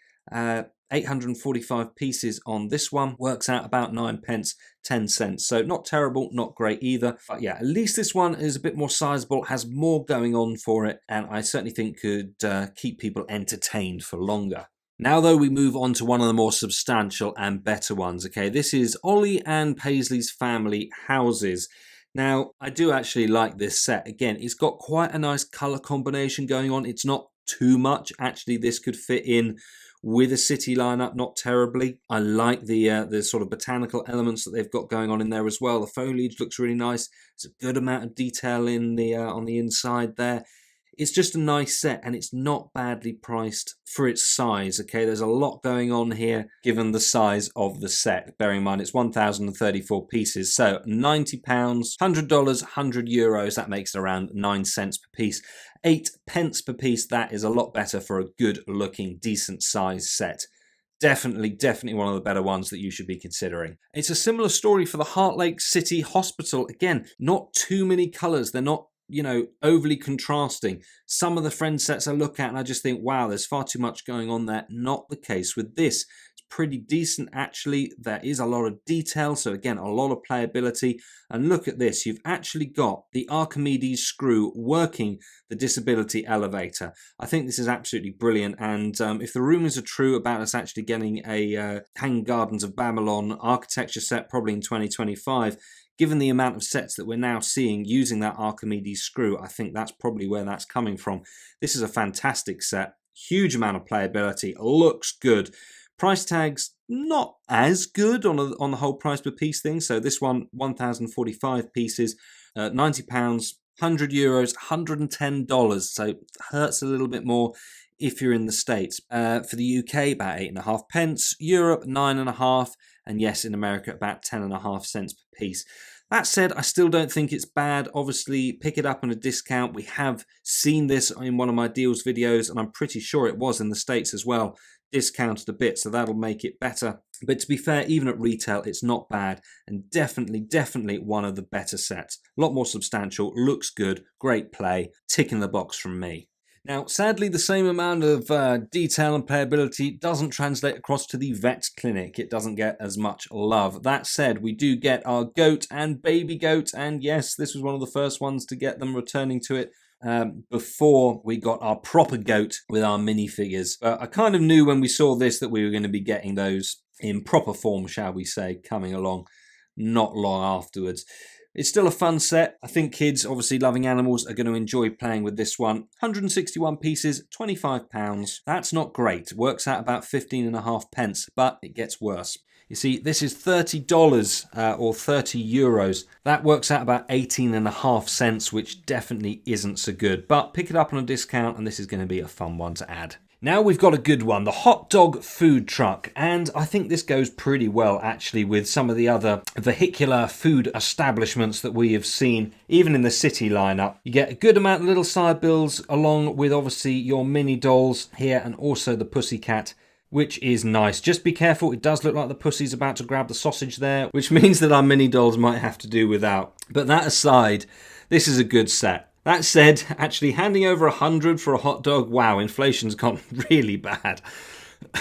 845 pieces on this one works out about 9 pence 10 cents, so not terrible, not great either, but yeah, at least this one is a bit more sizable, has more going on for it, and I certainly think could keep people entertained for longer. Now though, we move on to one of the more substantial and better ones. Okay, this is Ollie and Paisley's Family Houses. Now, I do actually like this set. Again, it's got quite a nice colour combination going on. It's not too much. Actually, this could fit in with a city lineup, not terribly. I like the sort of botanical elements that they've got going on in there as well. The foliage looks really nice. There's a good amount of detail in the on the inside there. It's just a nice set and it's not badly priced for its size, okay? There's a lot going on here given the size of the set. Bearing in mind it's 1,034 pieces, so £90, $100, €100, that makes it around 9 cents per piece. 8 pence per piece, that is a lot better for a good looking, decent size set. Definitely one of the better ones that you should be considering. It's a similar story for the Heart Lake City Hospital. Again, not too many colours. They're not, you know, overly contrasting. Some of the friend sets I look at and I just think, wow, there's far too much going on there. Not the case with this. It's pretty decent actually. There is a lot of detail, so again, a lot of playability. And look at this, you've actually got the Archimedes screw working the disability elevator. I think this is absolutely brilliant, and if the rumours are true about us actually getting a Hanging Gardens of Babylon architecture set probably in 2025, given the amount of sets that we're now seeing using that Archimedes screw, I think that's probably where that's coming from. This is a fantastic set, huge amount of playability, looks good. Price tags not as good on the whole price per piece thing. So this one, 1,045 pieces, £90, €100, $110. So it hurts a little bit more if you're in the States. For the UK, about 8.5 pence, Europe 9.5, and yes, in America about 10.5 cents per piece. That said, I still don't think it's bad. Obviously, pick it up on a discount. We have seen this in one of my deals videos, and I'm pretty sure it was in the States as well, discounted a bit, so that'll make it better. But to be fair, even at retail, it's not bad, and definitely one of the better sets. A lot more substantial, looks good, great play, tick in the box from me. Now, sadly, the same amount of detail and playability doesn't translate across to the vet clinic. It doesn't get as much love. That said, we do get our goat and baby goat, and yes, this was one of the first ones to get them returning to it before we got our proper goat with our minifigures. I kind of knew when we saw this that we were going to be getting those in proper form, shall we say, coming along not long afterwards. It's still a fun set. I think kids, obviously loving animals, are going to enjoy playing with this one. 161 pieces, £25. That's not great. Works out about 15.5 pence, but it gets worse. You see, this is $30 or €30. That works out about 18.5 cents, which definitely isn't so good. But pick it up on a discount, and this is going to be a fun one to add. Now we've got a good one, the hot dog food truck, and I think this goes pretty well actually with some of the other vehicular food establishments that we have seen, even in the city lineup. You get a good amount of little side bills along with obviously your mini dolls here and also the pussycat, which is nice. Just be careful, it does look like the pussy's about to grab the sausage there, which means that our mini dolls might have to do without. But that aside, this is a good set. That said, actually handing over 100 for a hot dog, wow, inflation's gone really bad.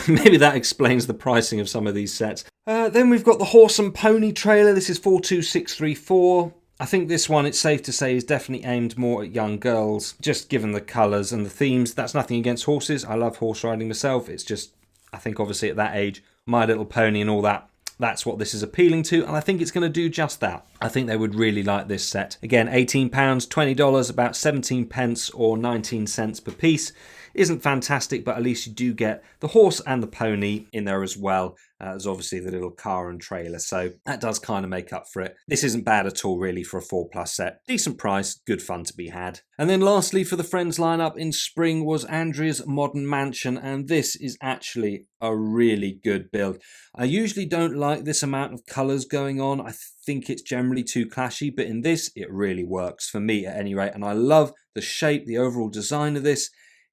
Maybe that explains the pricing of some of these sets. Then we've got the horse and pony trailer. This is 42634. I think this one, it's safe to say, is definitely aimed more at young girls, just given the colours and the themes. That's nothing against horses. I love horse riding myself. It's just, I think obviously at that age, My Little Pony and all that, that's what this is appealing to, and I think it's going to do just that. I think they would really like this set. Again, £18, $20, about 17 pence or 19 cents per piece. Isn't fantastic, but at least you do get the horse and the pony in there as well. There's obviously the little car and trailer, so that does kind of make up for it. This isn't bad at all, really, for a 4+ set. Decent price, good fun to be had. And then lastly, for the Friends lineup in spring was Andrea's Modern Mansion, and this is actually a really good build. I usually don't like this amount of colours going on. I think it's generally too clashy, but in this, it really works, for me at any rate. And I love the shape, the overall design of this.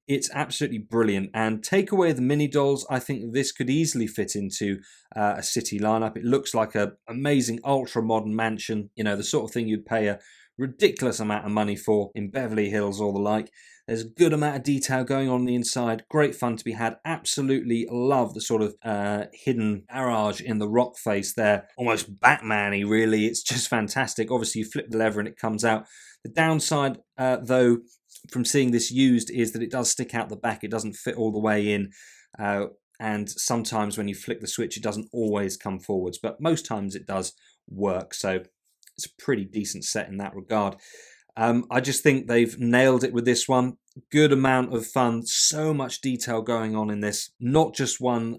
It's absolutely brilliant, and take away the mini dolls, I think this could easily fit into a city lineup. It looks like an amazing ultra modern mansion, you know, the sort of thing you'd pay a ridiculous amount of money for in Beverly Hills or the like. There's a good amount of detail going on the inside, great fun to be had. Absolutely love the sort of hidden garage in the rock face there, almost Batman-y really. It's just fantastic. Obviously you flip the lever and it comes out. The downside though, from seeing this used, is that it does stick out the back. It doesn't fit all the way in, and sometimes when you flick the switch it doesn't always come forwards, but most times it does work, so it's a pretty decent set in that regard. I just think they've nailed it with this one. Good amount of fun, so much detail going on in this. Not just one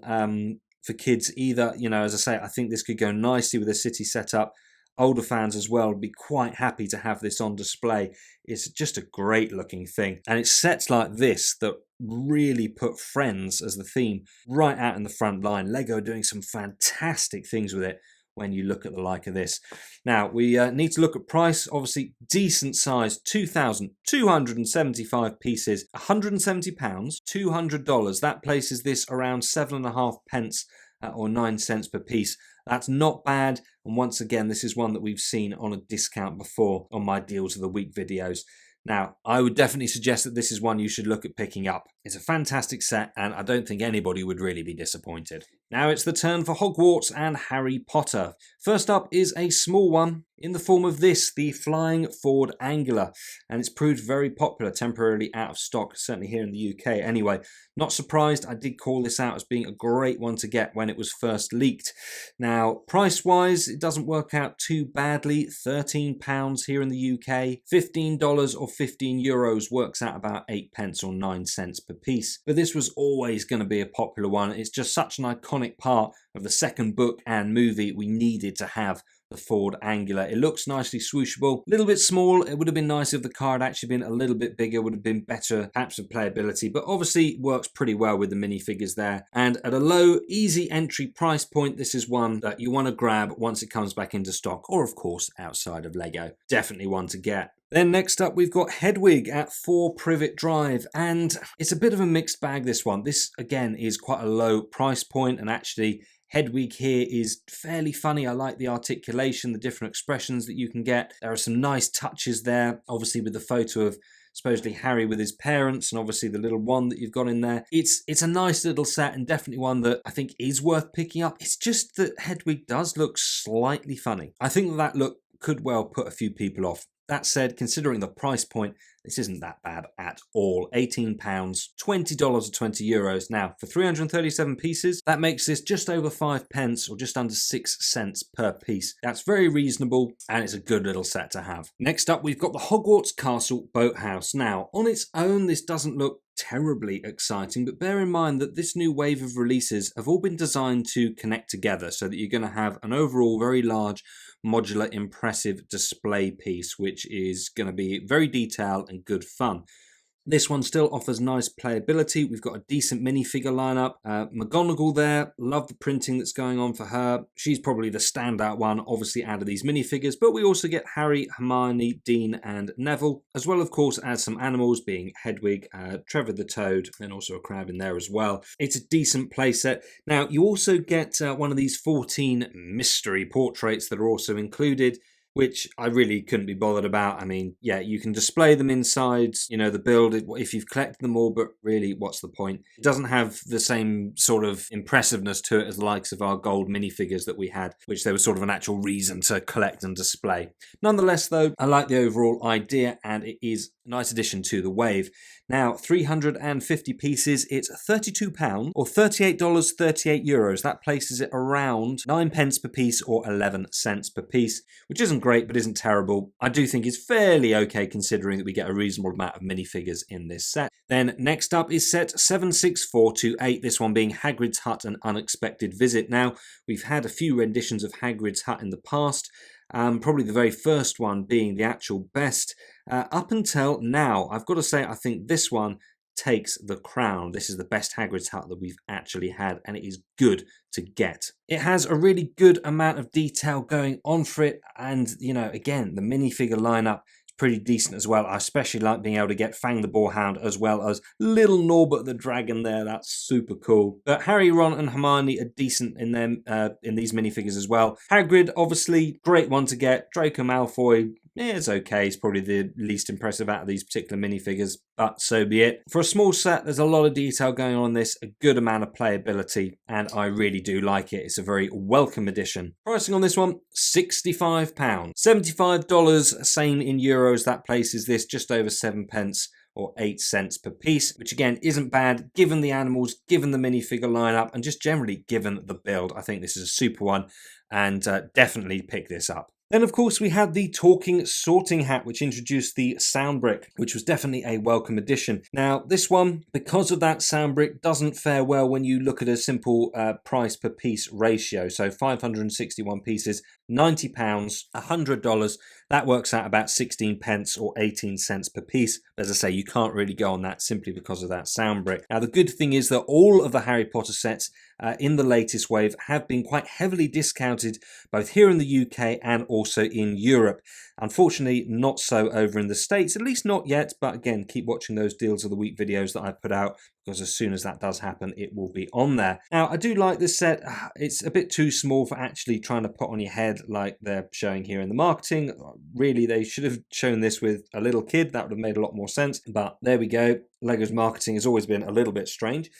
for kids either. You know, as I say, I think this could go nicely with a city setup. Older fans as well would be quite happy to have this on display. It's just a great looking thing. And it's sets like this that really put Friends as the theme right out in the front line. Lego are doing some fantastic things with it when you look at the like of this. Now, we need to look at price. Obviously, decent size, 2,275 pieces, £170, $200. That places this around 7.5 pence or 9 cents per piece. That's not bad, and once again, this is one that we've seen on a discount before on my Deals of the Week videos. Now, I would definitely suggest that this is one you should look at picking up. It's a fantastic set, and I don't think anybody would really be disappointed. Now it's the turn for Hogwarts and Harry Potter. First up is a small one in the form of this, the Flying Ford Angular, and it's proved very popular, temporarily out of stock, certainly here in the UK anyway. Not surprised, I did call this out as being a great one to get when it was first leaked. Now, price-wise, it doesn't work out too badly, £13 here in the UK, $15 or €15 works out about 8 pence or 9 cents per piece. But this was always going to be a popular one. It's just such an iconic part of the second book and movie. We needed to have the Ford Angular. It looks nicely swooshable, a little bit small. It would have been nice if the car had actually been a little bit bigger, would have been better perhaps of playability, but obviously it works pretty well with the minifigures there. And at a low, easy entry price point, this is one that you want to grab once it comes back into stock, or of course outside of Lego. Definitely one to get. Then next up we've got Hedwig at 4 Privet Drive, and it's a bit of a mixed bag, this one. This again is quite a low price point, and actually Hedwig here is fairly funny. I like the articulation, the different expressions that you can get. There are some nice touches there, obviously with the photo of supposedly Harry with his parents, and obviously the little one that you've got in there. It's a nice little set, and definitely one that I think is worth picking up. It's just that Hedwig does look slightly funny. I think that look could well put a few people off. That said, considering the price point, this isn't that bad at all. £18, $20 or €20. Now, for 337 pieces, that makes this just over 5 pence or just under 6 cents per piece. That's very reasonable, and it's a good little set to have. Next up, we've got the Hogwarts Castle Boathouse. Now, on its own, this doesn't look terribly exciting, but bear in mind that this new wave of releases have all been designed to connect together so that you're going to have an overall very large modular impressive display piece, which is going to be very detailed and good fun. This one still offers nice playability. We've got a decent minifigure lineup. McGonagall there, love the printing that's going on for her. She's probably the standout one, obviously, out of these minifigures, but we also get Harry, Hermione, Dean, and Neville, as well, of course, as some animals being Hedwig, Trevor the Toad, and also a crab in there as well. It's a decent playset. Now, you also get one of these 14 mystery portraits that are also included. which I really couldn't be bothered about. I mean, yeah, you can display them inside, you know, the build if you've collected them all, but really, what's the point? It doesn't have the same sort of impressiveness to it as the likes of our gold minifigures that we had, which there was sort of an actual reason to collect and display. Nonetheless, though, I like the overall idea, and it is a nice addition to the wave. Now, 350 pieces, it's £32 or €38.38. That places it around 9 pence per piece or 11 cents per piece, which isn't great but isn't terrible. I do think it's fairly okay considering that we get a reasonable amount of minifigures in this set. Then next up is set 76428, this one being Hagrid's Hut, An Unexpected Visit. Now, we've had a few renditions of Hagrid's Hut in the past, probably the very first one being the actual best. Up until now, I've got to say, I think this one takes the crown. This is the best Hagrid's Hut that we've actually had, and it is good to get. It has a really good amount of detail going on for it, and, you know, again, the minifigure lineup is pretty decent as well. I especially like being able to get Fang the Boarhound as well as little Norbert the Dragon there. That's super cool. But Harry, Ron and Hermione are decent in them in these minifigures as well. Hagrid, obviously, great one to get. Draco Malfoy, it's okay. It's probably the least impressive out of these particular minifigures, but so be it. For a small set, there's a lot of detail going on in this, a good amount of playability, and I really do like it. It's a very welcome addition. Pricing on this one, £65. $75, same in euros. That places this just over 7 pence or 8 cents per piece, which again isn't bad given the animals, given the minifigure lineup, and just generally given the build. I think this is a super one, and definitely pick this up. Then, of course, we had the talking sorting hat, which introduced the sound brick, which was definitely a welcome addition. Now, this one, because of that sound brick, doesn't fare well when you look at a simple price per piece ratio. So 561 pieces, £90, $100. That works out about 16 pence or 18 cents per piece. As I say, you can't really go on that simply because of that sound brick. Now, the good thing is that all of the Harry Potter sets in the latest wave have been quite heavily discounted, both here in the UK and also in Europe. Unfortunately, not so over in the States, at least not yet, but again, keep watching those Deals of the Week videos that I put out, because as soon as that does happen, it will be on there. Now, I do like this set. It's a bit too small for actually trying to put on your head like they're showing here in the marketing. Really, they should have shown this with a little kid. That would have made a lot more sense, but there we go. LEGO's marketing has always been a little bit strange.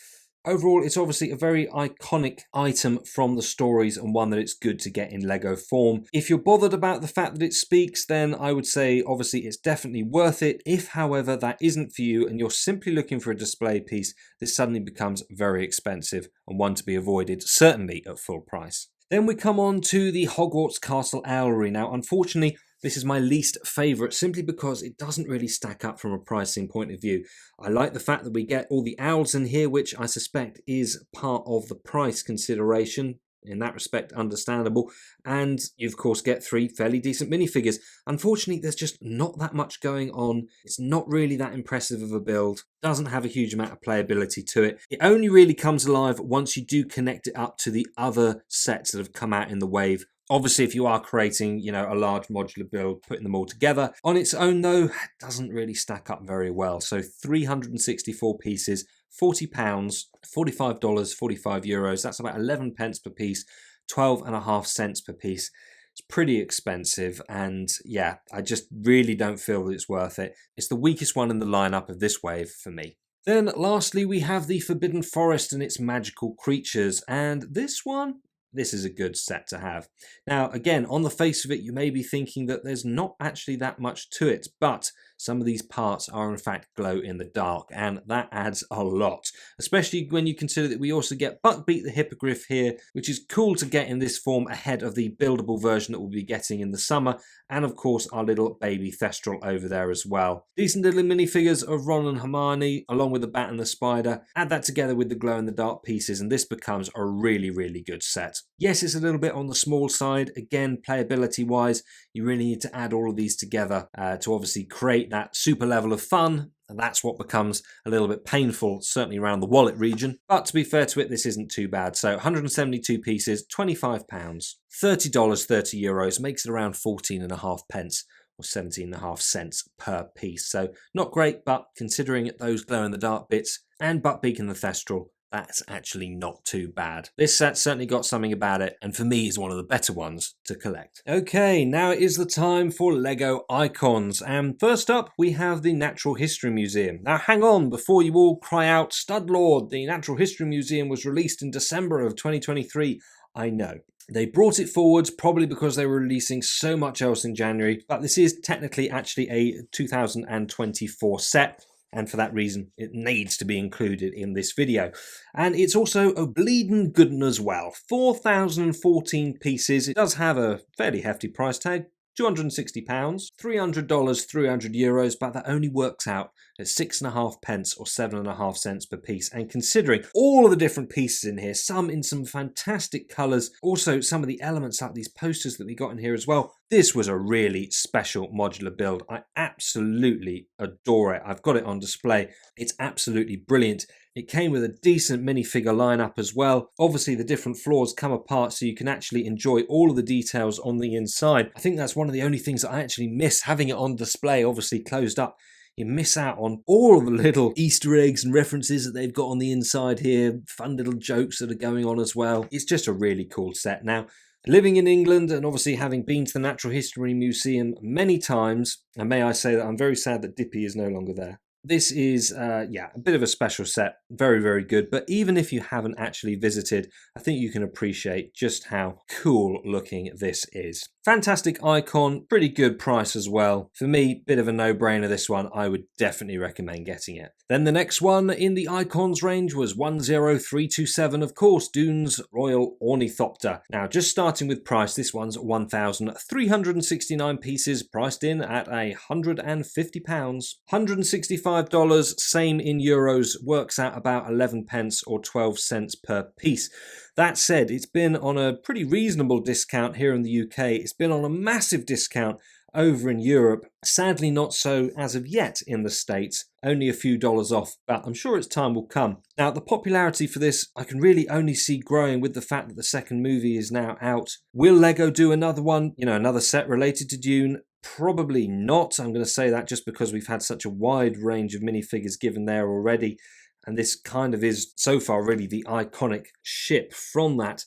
Overall, it's obviously a very iconic item from the stories, and one that it's good to get in LEGO form. If you're bothered about the fact that it speaks, then I would say obviously it's definitely worth it. If, however, that isn't for you and you're simply looking for a display piece, this suddenly becomes very expensive and one to be avoided, certainly at full price. Then we come on to the Hogwarts Castle Owlery. Now, unfortunately, this is my least favourite simply because it doesn't really stack up from a pricing point of view. I like the fact that we get all the owls in here, which I suspect is part of the price consideration. In that respect, understandable. And you, of course, get 3 fairly decent minifigures. Unfortunately, there's just not that much going on. It's not really that impressive of a build. Doesn't have a huge amount of playability to it. It only really comes alive once you do connect it up to the other sets that have come out in the wave. Obviously, if you are creating, you know, a large modular build, putting them all together. On its own, though, it doesn't really stack up very well. So 364 pieces, £40, $45, 45 euros. That's about 11 pence per piece, 12.5 cents per piece. It's pretty expensive, and yeah, I just really don't feel that it's worth it. It's the weakest one in the lineup of this wave for me. Then lastly, we have the Forbidden Forest and its magical creatures, and this one, this is a good set to have. Now, again, on the face of it, you may be thinking that there's not actually that much to it, but some of these parts are in fact glow in the dark, and that adds a lot, especially when you consider that we also get Buckbeak the Hippogriff here, which is cool to get in this form ahead of the buildable version that we'll be getting in the summer, and of course our little baby Thestral over there as well. Decent little minifigures of Ron and Hermione, along with the Bat and the Spider. Add that together with the glow in the dark pieces, and this becomes a really, really good set. Yes, it's a little bit on the small side. Again, playability wise, you really need to add all of these together to obviously create that super level of fun, and that's what becomes a little bit painful, certainly around the wallet region. But to be fair to it, this isn't too bad. So 172 pieces, £25, $30, 30 euros, makes it around 14.5 pence or 17.5 cents per piece. So not great, but considering those glow in the dark bits and Buckbeak and the Thestral, that's actually not too bad. This set's certainly got something about it, and for me is one of the better ones to collect. Okay, now it is the time for LEGO icons, and first up we have the Natural History Museum. Now hang on before you all cry out, "Stud Lord, the Natural History Museum was released in December of 2023. I know. They brought it forwards probably because they were releasing so much else in January, but this is technically actually a 2024 set, and for that reason it needs to be included in this video. And it's also a bleeding good one as well. 4,014 pieces. It does have a fairly hefty price tag. £260, $300, €300, but that only works out at 6.5 pence or 7.5 cents per piece. And considering all of the different pieces in here, some in some fantastic colours, also some of the elements like these posters that we got in here as well, this was a really special modular build. I absolutely adore it. I've got it on display. It's absolutely brilliant. It came with a decent minifigure lineup as well. Obviously the different floors come apart so you can actually enjoy all of the details on the inside. I think that's one of the only things that I actually miss having it on display, obviously closed up. You miss out on all of the little Easter eggs and references that they've got on the inside here, fun little jokes that are going on as well. It's just a really cool set. Now, living in England and obviously having been to the Natural History Museum many times, and may I say that I'm very sad that Dippy is no longer there. This is, a bit of a special set. Very, very good. But even if you haven't actually visited, I think you can appreciate just how cool looking this is. Fantastic icon, pretty good price as well. For me, bit of a no-brainer this one. I would definitely recommend getting it. Then the next one in the icons range was 10327, of course, Dune's Royal Ornithopter. Now, just starting with price, this one's 1,369 pieces, priced in at £150. $165, same in euros, works out about 11 pence or 12 cents per piece. That said, it's been on a pretty reasonable discount here in the UK. It's been on a massive discount over in Europe. Sadly not so as of yet in the States, only a few dollars off, but I'm sure its time will come. Now the popularity for this I can really only see growing with the fact that the second movie is now out. Will LEGO do another one, another set related to Dune? Probably not. I'm going to say that just because we've had such a wide range of minifigures given there already. And this kind of is, so far, really the iconic ship from that.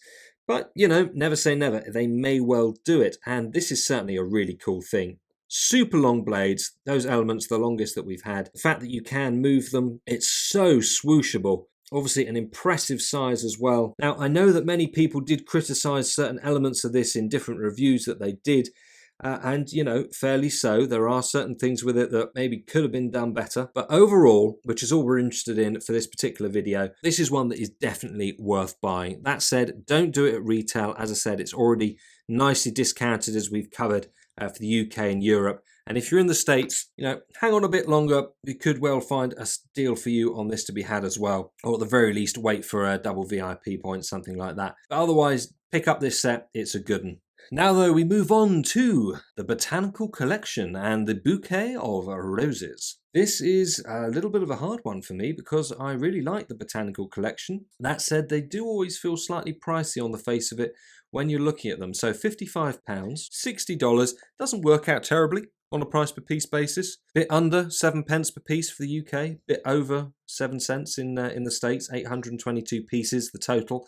But, never say never. They may well do it. And this is certainly a really cool thing. Super long blades. Those elements, the longest that we've had. The fact that you can move them. It's so swooshable. Obviously an impressive size as well. Now, I know that many people did criticise certain elements of this in different reviews that they did. And, fairly so. There are certain things with it that maybe could have been done better. But overall, which is all we're interested in for this particular video, this is one that is definitely worth buying. That said, don't do it at retail. As I said, it's already nicely discounted as we've covered for the UK and Europe. And if you're in the States, hang on a bit longer. We could well find a deal for you on this to be had as well. Or at the very least, wait for a double VIP point, something like that. But otherwise, pick up this set. It's a good one. Now, though, we move on to the Botanical Collection and the Bouquet of Roses. This is a little bit of a hard one for me because I really like the Botanical Collection. That said, they do always feel slightly pricey on the face of it when you're looking at them. So £55, $60 doesn't work out terribly on a price per piece basis. Bit under 7 pence per piece for the UK, bit over 7 cents in the States, 822 pieces the total.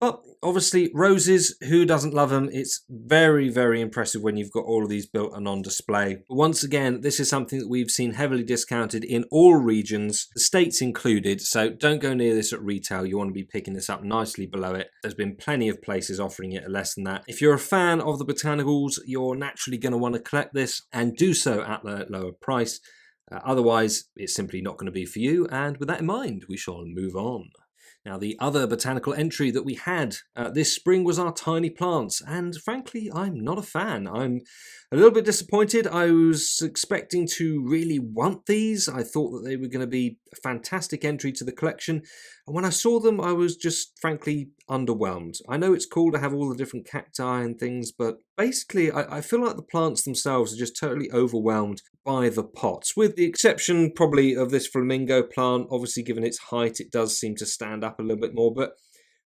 But obviously, roses, who doesn't love them? It's very, very impressive when you've got all of these built and on display. But once again, this is something that we've seen heavily discounted in all regions, the States included, so don't go near this at retail. You want to be picking this up nicely below it. There's been plenty of places offering it at less than that. If you're a fan of the botanicals, you're naturally going to want to collect this and do so at the lower price. Otherwise, it's simply not going to be for you. And with that in mind, we shall move on. Now, the other botanical entry that we had this spring was our tiny plants, and frankly, I'm not a fan. I'm a little bit disappointed. I was expecting to really want these. I thought that they were going to be a fantastic entry to the collection, and when I saw them, I was just frankly underwhelmed. I know it's cool to have all the different cacti and things, but basically, I feel like the plants themselves are just totally overwhelmed by the pots, with the exception probably of this flamingo plant. Obviously, given its height, it does seem to stand up a little bit more, but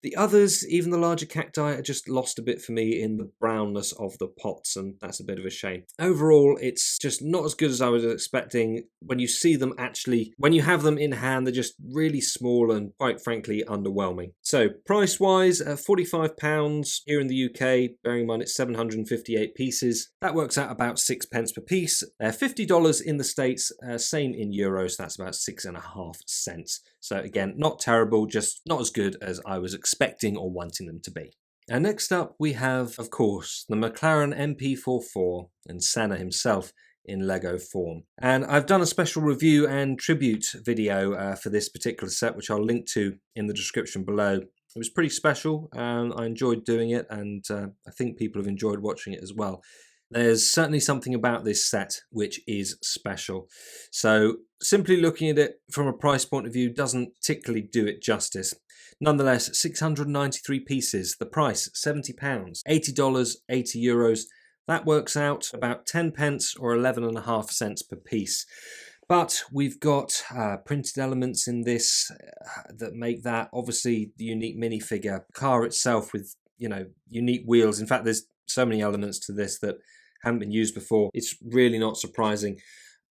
The others, even the larger cacti, are just lost a bit for me in the brownness of the pots, and that's a bit of a shame. Overall, it's just not as good as I was expecting. When you see them actually, when you have them in hand, they're just really small and quite frankly underwhelming. So price-wise, £45 here in the UK, bearing in mind it's 758 pieces. That works out about 6 pence per piece. $50 in the States, same in euros, that's about 6.5 cents. So again, not terrible, just not as good as I was expecting or wanting them to be. And next up we have, of course, the McLaren MP44 and Santa himself in Lego form. And I've done a special review and tribute video for this particular set, which I'll link to in the description below. It was pretty special, and I enjoyed doing it, and I think people have enjoyed watching it as well. There's certainly something about this set which is special. So simply looking at it from a price point of view doesn't particularly do it justice. Nonetheless, 693 pieces, the price £70, $80, €80. That works out about 10 pence or 11.5 cents per piece. But we've got printed elements in this that make that obviously the unique minifigure. Car itself with, you know, unique wheels. In fact, there's so many elements to this that haven't been used before. It's really not surprising.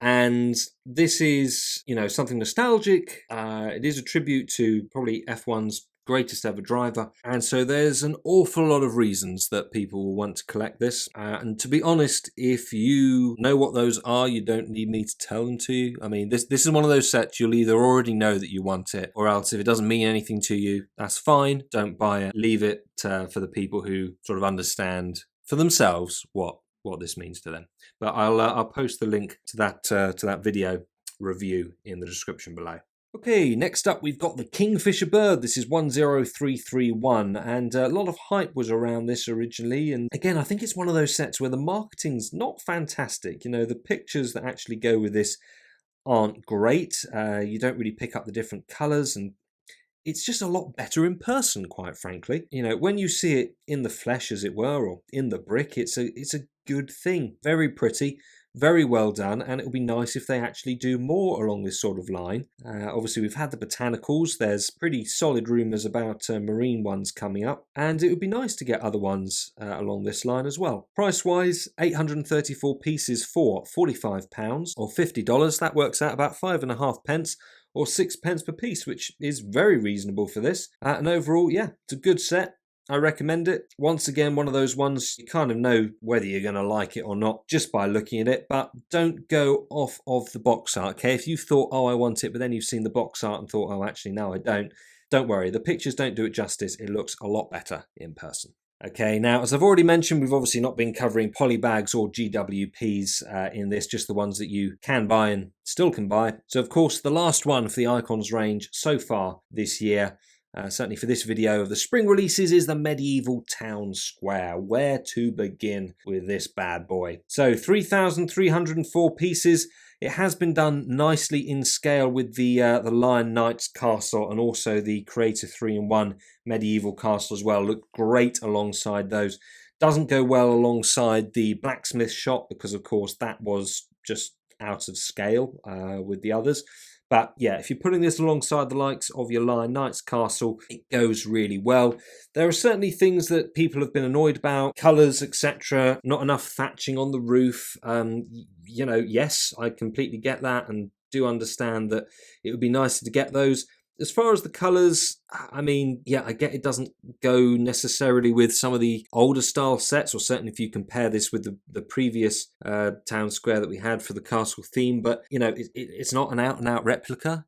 And this is, you know, something nostalgic. It is a tribute to probably F1's greatest ever driver. And so there's an awful lot of reasons that people will want to collect this. And to be honest, if you know what those are, you don't need me to tell them to you. I mean, this is one of those sets you'll either already know that you want it, or else if it doesn't mean anything to you, that's fine. Don't buy it. Leave it for the people who sort of understand for themselves what this means to them. But I'll post the link to that video review in the description below. Okay, next up we've got the Kingfisher bird. This is 10331, and a lot of hype was around this originally. And again, I think it's one of those sets where the marketing's not fantastic. You know, the pictures that actually go with this aren't great. You don't really pick up the different colours, and it's just a lot better in person, quite frankly. You know, when you see it in the flesh, as it were, or in the brick, it's a good thing. Very pretty, very well done, and it would be nice if they actually do more along this sort of line. Obviously, we've had the botanicals. There's pretty solid rumours about marine ones coming up, and it would be nice to get other ones along this line as well. Price-wise, 834 pieces for £45 or $50. That works out about 5.5 pence. Or 6 pence per piece, which is very reasonable for this. And overall, yeah, it's a good set. I recommend it. Once again, one of those ones you kind of know whether you're going to like it or not just by looking at it, but don't go off of the box art, okay? If you've thought, oh, I want it, but then you've seen the box art and thought, oh, actually, no, I don't worry. The pictures don't do it justice. It looks a lot better in person. Okay, now, as I've already mentioned, we've obviously not been covering polybags or GWPs in this, just the ones that you can buy and still can buy. So, of course, the last one for the Icons range so far this year, certainly for this video of the spring releases, is the Medieval Town Square. Where to begin with this bad boy? So, 3,304 pieces. It has been done nicely in scale with the Lion Knight's castle and also the Creator 3-in-1 medieval castle as well. Look great alongside those. Doesn't go well alongside the blacksmith shop because, of course, that was just out of scale with the others. But yeah, if you're putting this alongside the likes of your Lion Knight's castle, it goes really well. There are certainly things that people have been annoyed about, colours, etc. Not enough thatching on the roof. You know, yes, I completely get that and do understand that it would be nicer to get those. As far as the colours, I mean, yeah, I get it doesn't go necessarily with some of the older style sets, or certainly if you compare this with the previous town square that we had for the castle theme, but, you know, it's not an out-and-out replica.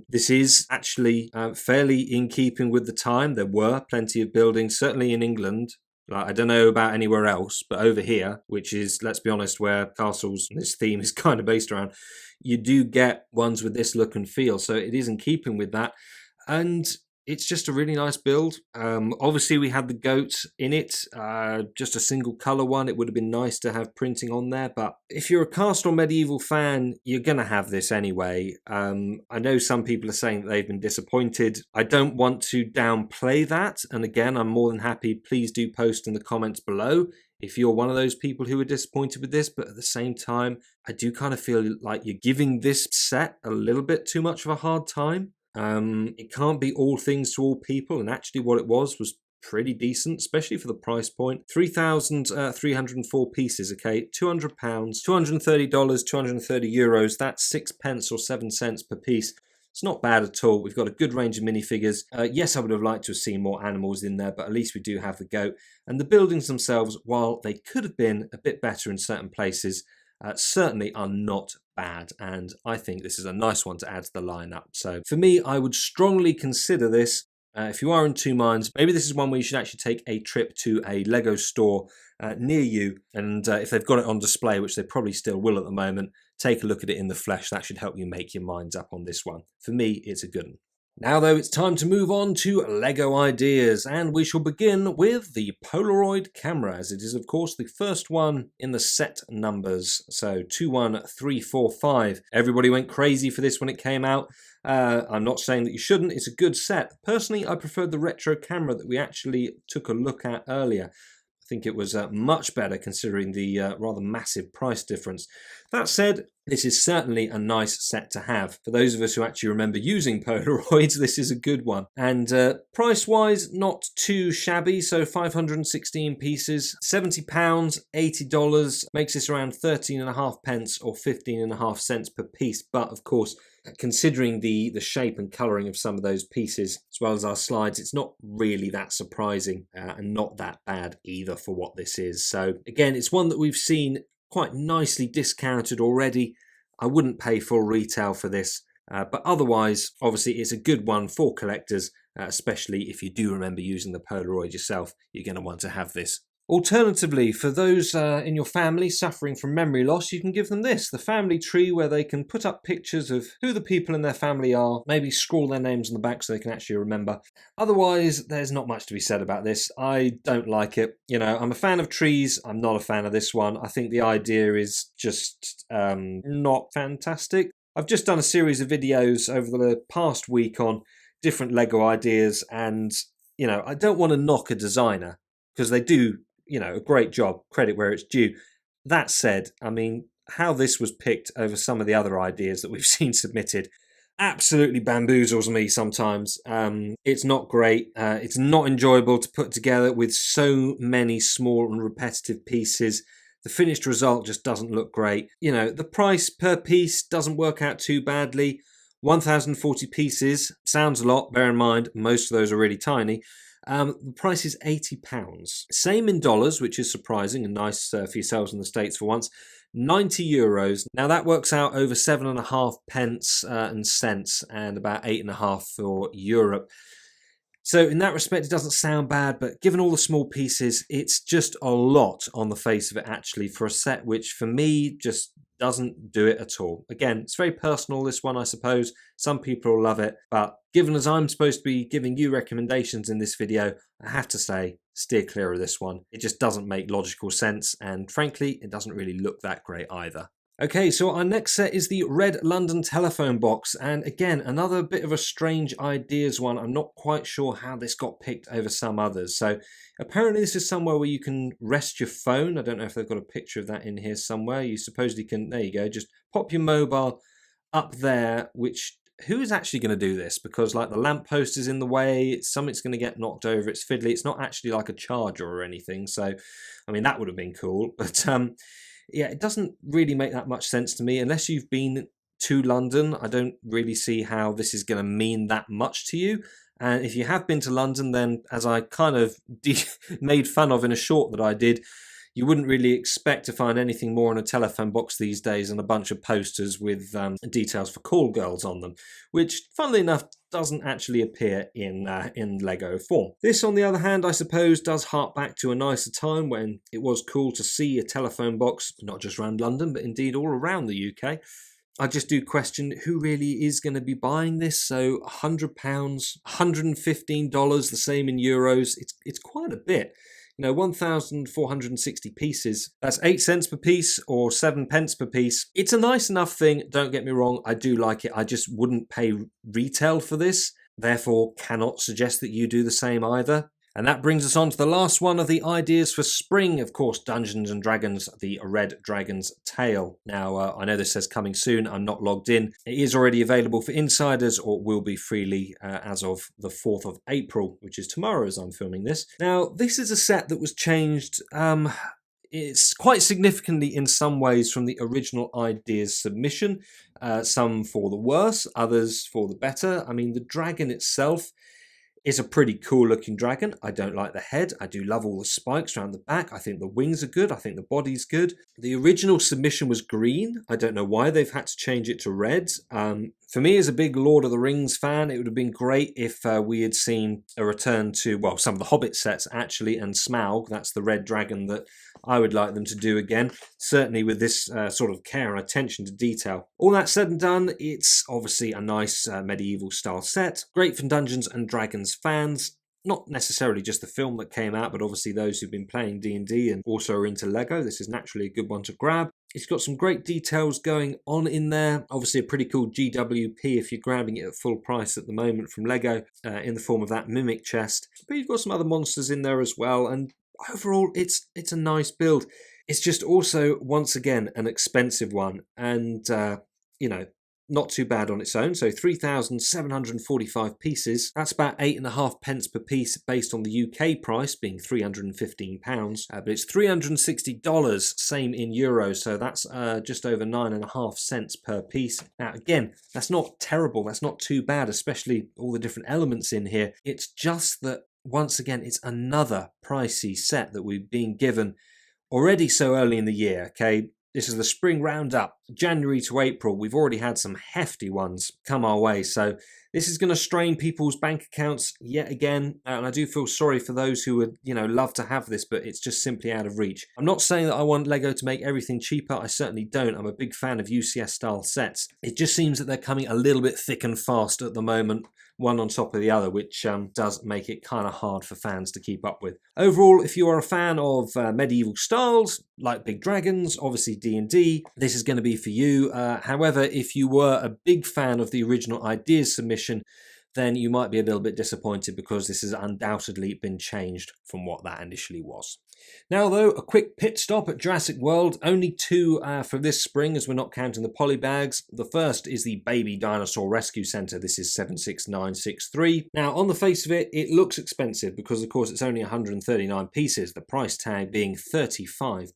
This is actually fairly in keeping with the time. There were plenty of buildings, certainly in England. Like, I don't know about anywhere else, but over here, which is, let's be honest, where castles, this theme is kind of based around, you do get ones with this look and feel. So it is in keeping with that. And it's just a really nice build. Obviously, we had the goats in it, just a single colour one. It would have been nice to have printing on there. But if you're a Castle Medieval fan, you're going to have this anyway. I know some people are saying that they've been disappointed. I don't want to downplay that. And again, I'm more than happy. Please do post in the comments below if you're one of those people who are disappointed with this. But at the same time, I do kind of feel like you're giving this set a little bit too much of a hard time. It can't be all things to all people, and actually what it was pretty decent, especially for the price point. 3,304 pieces, okay, £200, $230, €230, that's 6p or 7 cents per piece. It's not bad at all. We've got a good range of minifigures. Yes, I would have liked to have seen more animals in there, but at least we do have the goat. And the buildings themselves, while they could have been a bit better in certain places, certainly are not bad, and I think this is a nice one to add to the lineup. So for me, I would strongly consider this. If you are in two minds, maybe this is one where you should actually take a trip to a Lego store near you, and if they've got it on display, which they probably still will at the moment, take a look at it in the flesh. That should help you make your minds up on this one. For me, it's a good one. Now, though, it's time to move on to LEGO ideas, and we shall begin with the Polaroid camera, as it is, of course, the first one in the set numbers, so 21345. Everybody went crazy for this when it came out. I'm not saying that you shouldn't, it's a good set. Personally, I preferred the retro camera that we actually took a look at earlier. I think it was much better considering the rather massive price difference. That said, this is certainly a nice set to have. For those of us who actually remember using Polaroids, this is a good one. And price-wise, not too shabby, so 516 pieces, £70, $80, makes this around 13.5p or 15.5 cents per piece. But of course, considering the shape and colouring of some of those pieces, as well as our slides, it's not really that surprising and not that bad either for what this is. So again, it's one that we've seen quite nicely discounted already. I wouldn't pay full retail for this, but otherwise, obviously, it's a good one for collectors, especially if you do remember using the Polaroid yourself. You're going to want to have this. Alternatively, for those in your family suffering from memory loss, you can give them this, the family tree, where they can put up pictures of who the people in their family are, maybe scrawl their names on the back so they can actually remember. Otherwise, there's not much to be said about this. I don't like it. You know, I'm a fan of trees. I'm not a fan of this one. I think the idea is just not fantastic. I've just done a series of videos over the past week on different Lego ideas, and, you know, I don't want to knock a designer because they do, you know, a great job, credit where it's due. That said, I mean, how this was picked over some of the other ideas that we've seen submitted absolutely bamboozles me sometimes. It's not great. It's not enjoyable to put together with so many small and repetitive pieces. The finished result just doesn't look great. You know, the price per piece doesn't work out too badly. 1,040 pieces sounds a lot. Bear in mind, most of those are really tiny. The price is £80. Same in dollars, which is surprising and nice for yourselves in the States for once. €90. Now that works out over 7.5p and cents, and about 8.5 for Europe. So in that respect, it doesn't sound bad, but given all the small pieces, it's just a lot on the face of it actually for a set which for me just doesn't do it at all. Again, it's very personal, this one, I suppose. Some people will love it, but given as I'm supposed to be giving you recommendations in this video, I have to say, steer clear of this one. It just doesn't make logical sense, and frankly, it doesn't really look that great either. Okay, so our next set is the Red London telephone box, and again, another bit of a strange ideas one. I'm not quite sure how this got picked over some others. So apparently this is somewhere where you can rest your phone. I don't know if they've got a picture of that in here somewhere. You supposedly can, there you go, just pop your mobile up there, which, who is actually going to do this? Because like the lamppost is in the way, something's going to get knocked over, it's fiddly, it's not actually like a charger or anything. So, I mean, that would have been cool, but yeah, it doesn't really make that much sense to me. Unless you've been to London, I don't really see how this is going to mean that much to you. And if you have been to London, then as I kind of made fun of in a short that I did, you wouldn't really expect to find anything more in a telephone box these days than a bunch of posters with details for call girls on them, which, funnily enough, doesn't actually appear in Lego form. This, on the other hand, I suppose does hark back to a nicer time when it was cool to see a telephone box, not just around London, but indeed all around the UK. I just do question who really is going to be buying this. So £100, $115, the same in euros. It's quite a bit. You know, 1,460 pieces. That's 8 cents per piece or 7p per piece. It's a nice enough thing, don't get me wrong. I do like it. I just wouldn't pay retail for this. Therefore, cannot suggest that you do the same either. And that brings us on to the last one of the ideas for spring, of course, Dungeons & Dragons, the Red Dragon's Tale. Now, I know this says coming soon. I'm not logged in. It is already available for insiders, or will be freely as of the 4th of April, which is tomorrow as I'm filming this. Now, this is a set that was changed it's quite significantly in some ways from the original ideas submission, some for the worse, others for the better. I mean, the dragon itself is a pretty cool looking dragon. I don't like the head. I do love all the spikes around the back. I think the wings are good. I think the body's good. The original submission was green. I don't know why they've had to change it to red. For me, as a big Lord of the Rings fan, it would have been great if we had seen a return to, well, some of the Hobbit sets actually, and Smaug, that's the red dragon that I would like them to do again, certainly with this sort of care and attention to detail. All that said and done, it's obviously a nice medieval style set, great for Dungeons and Dragons fans. Not necessarily just the film that came out, but obviously those who've been playing D&D and also are into Lego. This is naturally a good one to grab. It's got some great details going on in there. Obviously a pretty cool GWP if you're grabbing it at full price at the moment from Lego in the form of that Mimic chest. But you've got some other monsters in there as well. And overall, it's a nice build. It's just also, once again, an expensive one. And, you know, not too bad on its own. So 3,745 pieces. That's about 8.5 pence per piece based on the UK price being £315. But it's $360, same in euros. So that's just over 9.5 cents per piece. Now, again, that's not terrible. That's not too bad, especially all the different elements in here. It's just that, once again, it's another pricey set that we've been given already so early in the year, okay? This is the spring roundup, January to April. We've already had some hefty ones come our way. So this is going to strain people's bank accounts yet again. And I do feel sorry for those who would, love to have this, but it's just simply out of reach. I'm not saying that I want Lego to make everything cheaper. I certainly don't. I'm a big fan of UCS style sets. It just seems that they're coming a little bit thick and fast at the moment, one on top of the other, which does make it kind of hard for fans to keep up with. Overall, if you are a fan of medieval styles, like big dragons, obviously D&D, this is going to be for you. However, if you were a big fan of the original ideas submission, then you might be a little bit disappointed because this has undoubtedly been changed from what that initially was. Now though, a quick pit stop at Jurassic World. Only two for this spring as we're not counting the polybags. The first is the Baby Dinosaur Rescue Centre. This is 76963. Now on the face of it, it looks expensive because of course it's only 139 pieces. The price tag being £35,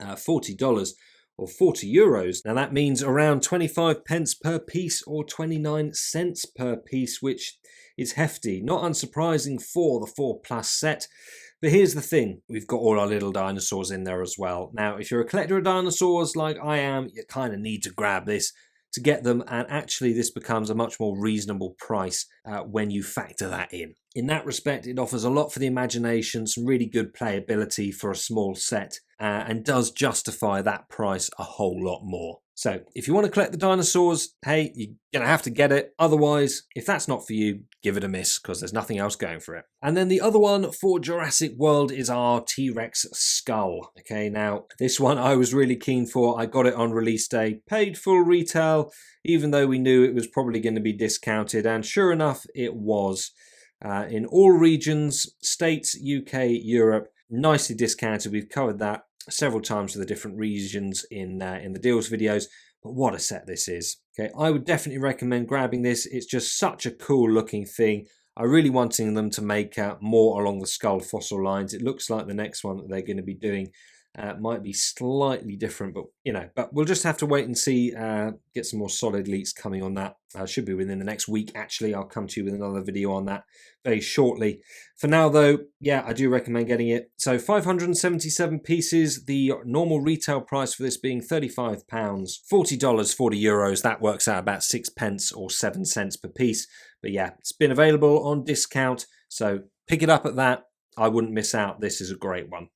$40 or €40. Now that means around 25 pence per piece or 29 cents per piece, which is hefty. Not unsurprising for the 4+ set. But here's the thing, we've got all our little dinosaurs in there as well. Now, if you're a collector of dinosaurs like I am, you kind of need to grab this to get them, and actually this becomes a much more reasonable price when you factor that in. In that respect, it offers a lot for the imagination, some really good playability for a small set, and does justify that price a whole lot more. So if you want to collect the dinosaurs, hey, you're going to have to get it. Otherwise, if that's not for you, give it a miss because there's nothing else going for it. And then the other one for Jurassic World is our T-Rex skull. Okay, now this one I was really keen for. I got it on release day, paid full retail, even though we knew it was probably going to be discounted. And sure enough, it was. In all regions, States, UK, Europe, nicely discounted. We've covered that several times for the different regions in the deals videos, but what a set this is. Okay, I would definitely recommend grabbing this. It's just such a cool looking thing. I'm really wanting them to make more along the skull fossil lines. It looks like the next one that they're going to be doing might be slightly different, but but we'll just have to wait and see. Get some more solid leaks coming on that. Should be within the next week, actually. I'll come to you with another video on that very shortly. For now, though, yeah, I do recommend getting it. So 577 pieces, the normal retail price for this being £35, $40, €40. That works out about 6 pence or 7 cents per piece. But yeah, it's been available on discount, so pick it up at that. I wouldn't miss out. This is a great one.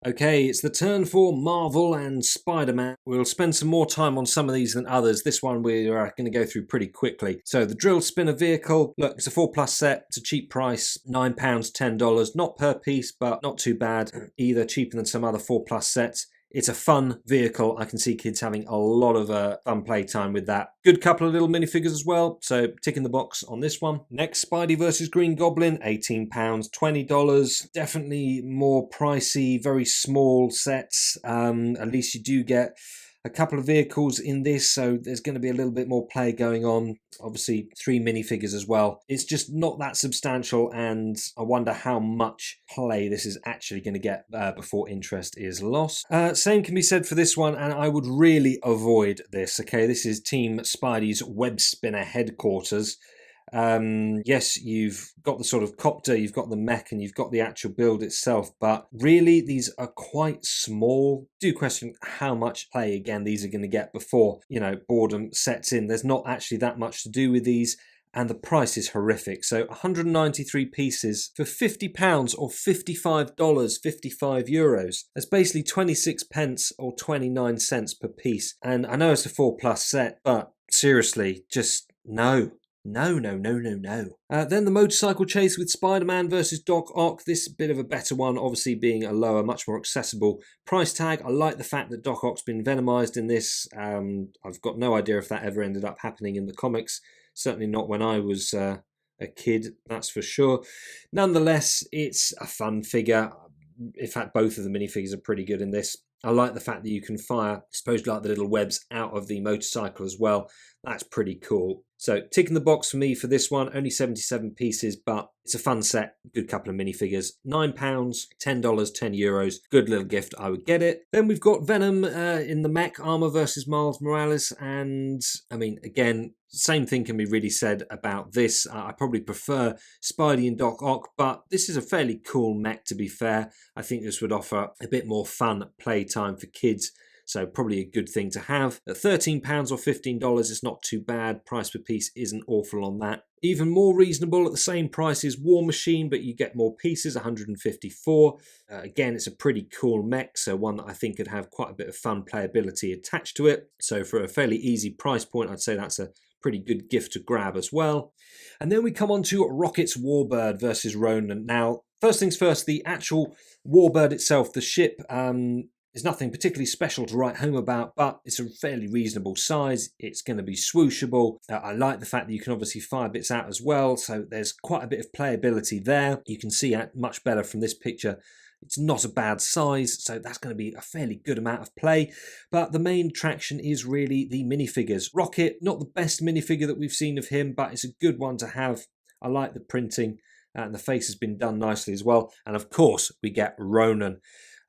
Okay, it's the turn for Marvel and Spiderman. We'll spend some more time on some of these than others. This one we're going to go through pretty quickly. So the drill spinner vehicle, look, it's a 4+ set. It's a cheap price, £9, $10. Not per piece, but not too bad either, cheaper than some other 4+ sets. It's a fun vehicle. I can see kids having a lot of fun playtime with that. Good couple of little minifigures as well, so ticking the box on this one. Next, Spidey versus Green Goblin, £18, $20. Definitely more pricey, very small sets. At least you do get a couple of vehicles in this, so there's going to be a little bit more play going on. Obviously 3 minifigures as well. It's just not that substantial, and I wonder how much play this is actually going to get before interest is lost. Same can be said for this one, and I would really avoid this. Okay, this is Team Spidey's Web Spinner headquarters. Yes, you've got the sort of copter, you've got the mech, and you've got the actual build itself, but really these are quite small. Do question how much play again these are going to get before, you know, boredom sets in. There's not actually that much to do with these, and the price is horrific. So 193 pieces for £50 or $55, 55 euros. That's basically 26 pence or 29 cents per piece. And I know it's a 4+ set, but seriously, just no. No. Then the motorcycle chase with Spider-Man versus Doc Ock. This bit of a better one, obviously being a lower, much more accessible price tag. I like the fact that Doc Ock's been venomized in this. I've got no idea if that ever ended up happening in the comics. Certainly not when I was a kid, that's for sure. Nonetheless, it's a fun figure. In fact, both of the minifigures are pretty good in this. I like the fact that you can fire, supposedly like the little webs out of the motorcycle as well. That's pretty cool. So ticking the box for me for this one, only 77 pieces, but it's a fun set, good couple of minifigures. £9, $10, €10. Good little gift, I would get it. Then we've got Venom in the mech armor versus Miles Morales, and I mean, again, same thing can be really said about this. I probably prefer Spidey and Doc Ock, but this is a fairly cool mech, to be fair. I think this would offer a bit more fun playtime for kids, so probably a good thing to have. At £13 or $15, it's not too bad. Price per piece isn't awful on that. Even more reasonable at the same price is War Machine, but you get more pieces, 154. Again, it's a pretty cool mech, so one that I think could have quite a bit of fun playability attached to it. So for a fairly easy price point, I'd say that's a pretty good gift to grab as well. And then we come on to Rocket's Warbird versus Ronan. Now, first things first, the actual Warbird itself, the ship, there's nothing particularly special to write home about, but it's a fairly reasonable size. It's going to be swooshable. I like the fact that you can obviously fire bits out as well, so there's quite a bit of playability there. You can see it much better from this picture. It's not a bad size, so that's going to be a fairly good amount of play. But the main attraction is really the minifigures. Rocket, not the best minifigure that we've seen of him, but it's a good one to have. I like the printing, and the face has been done nicely as well. And of course, we get Ronan.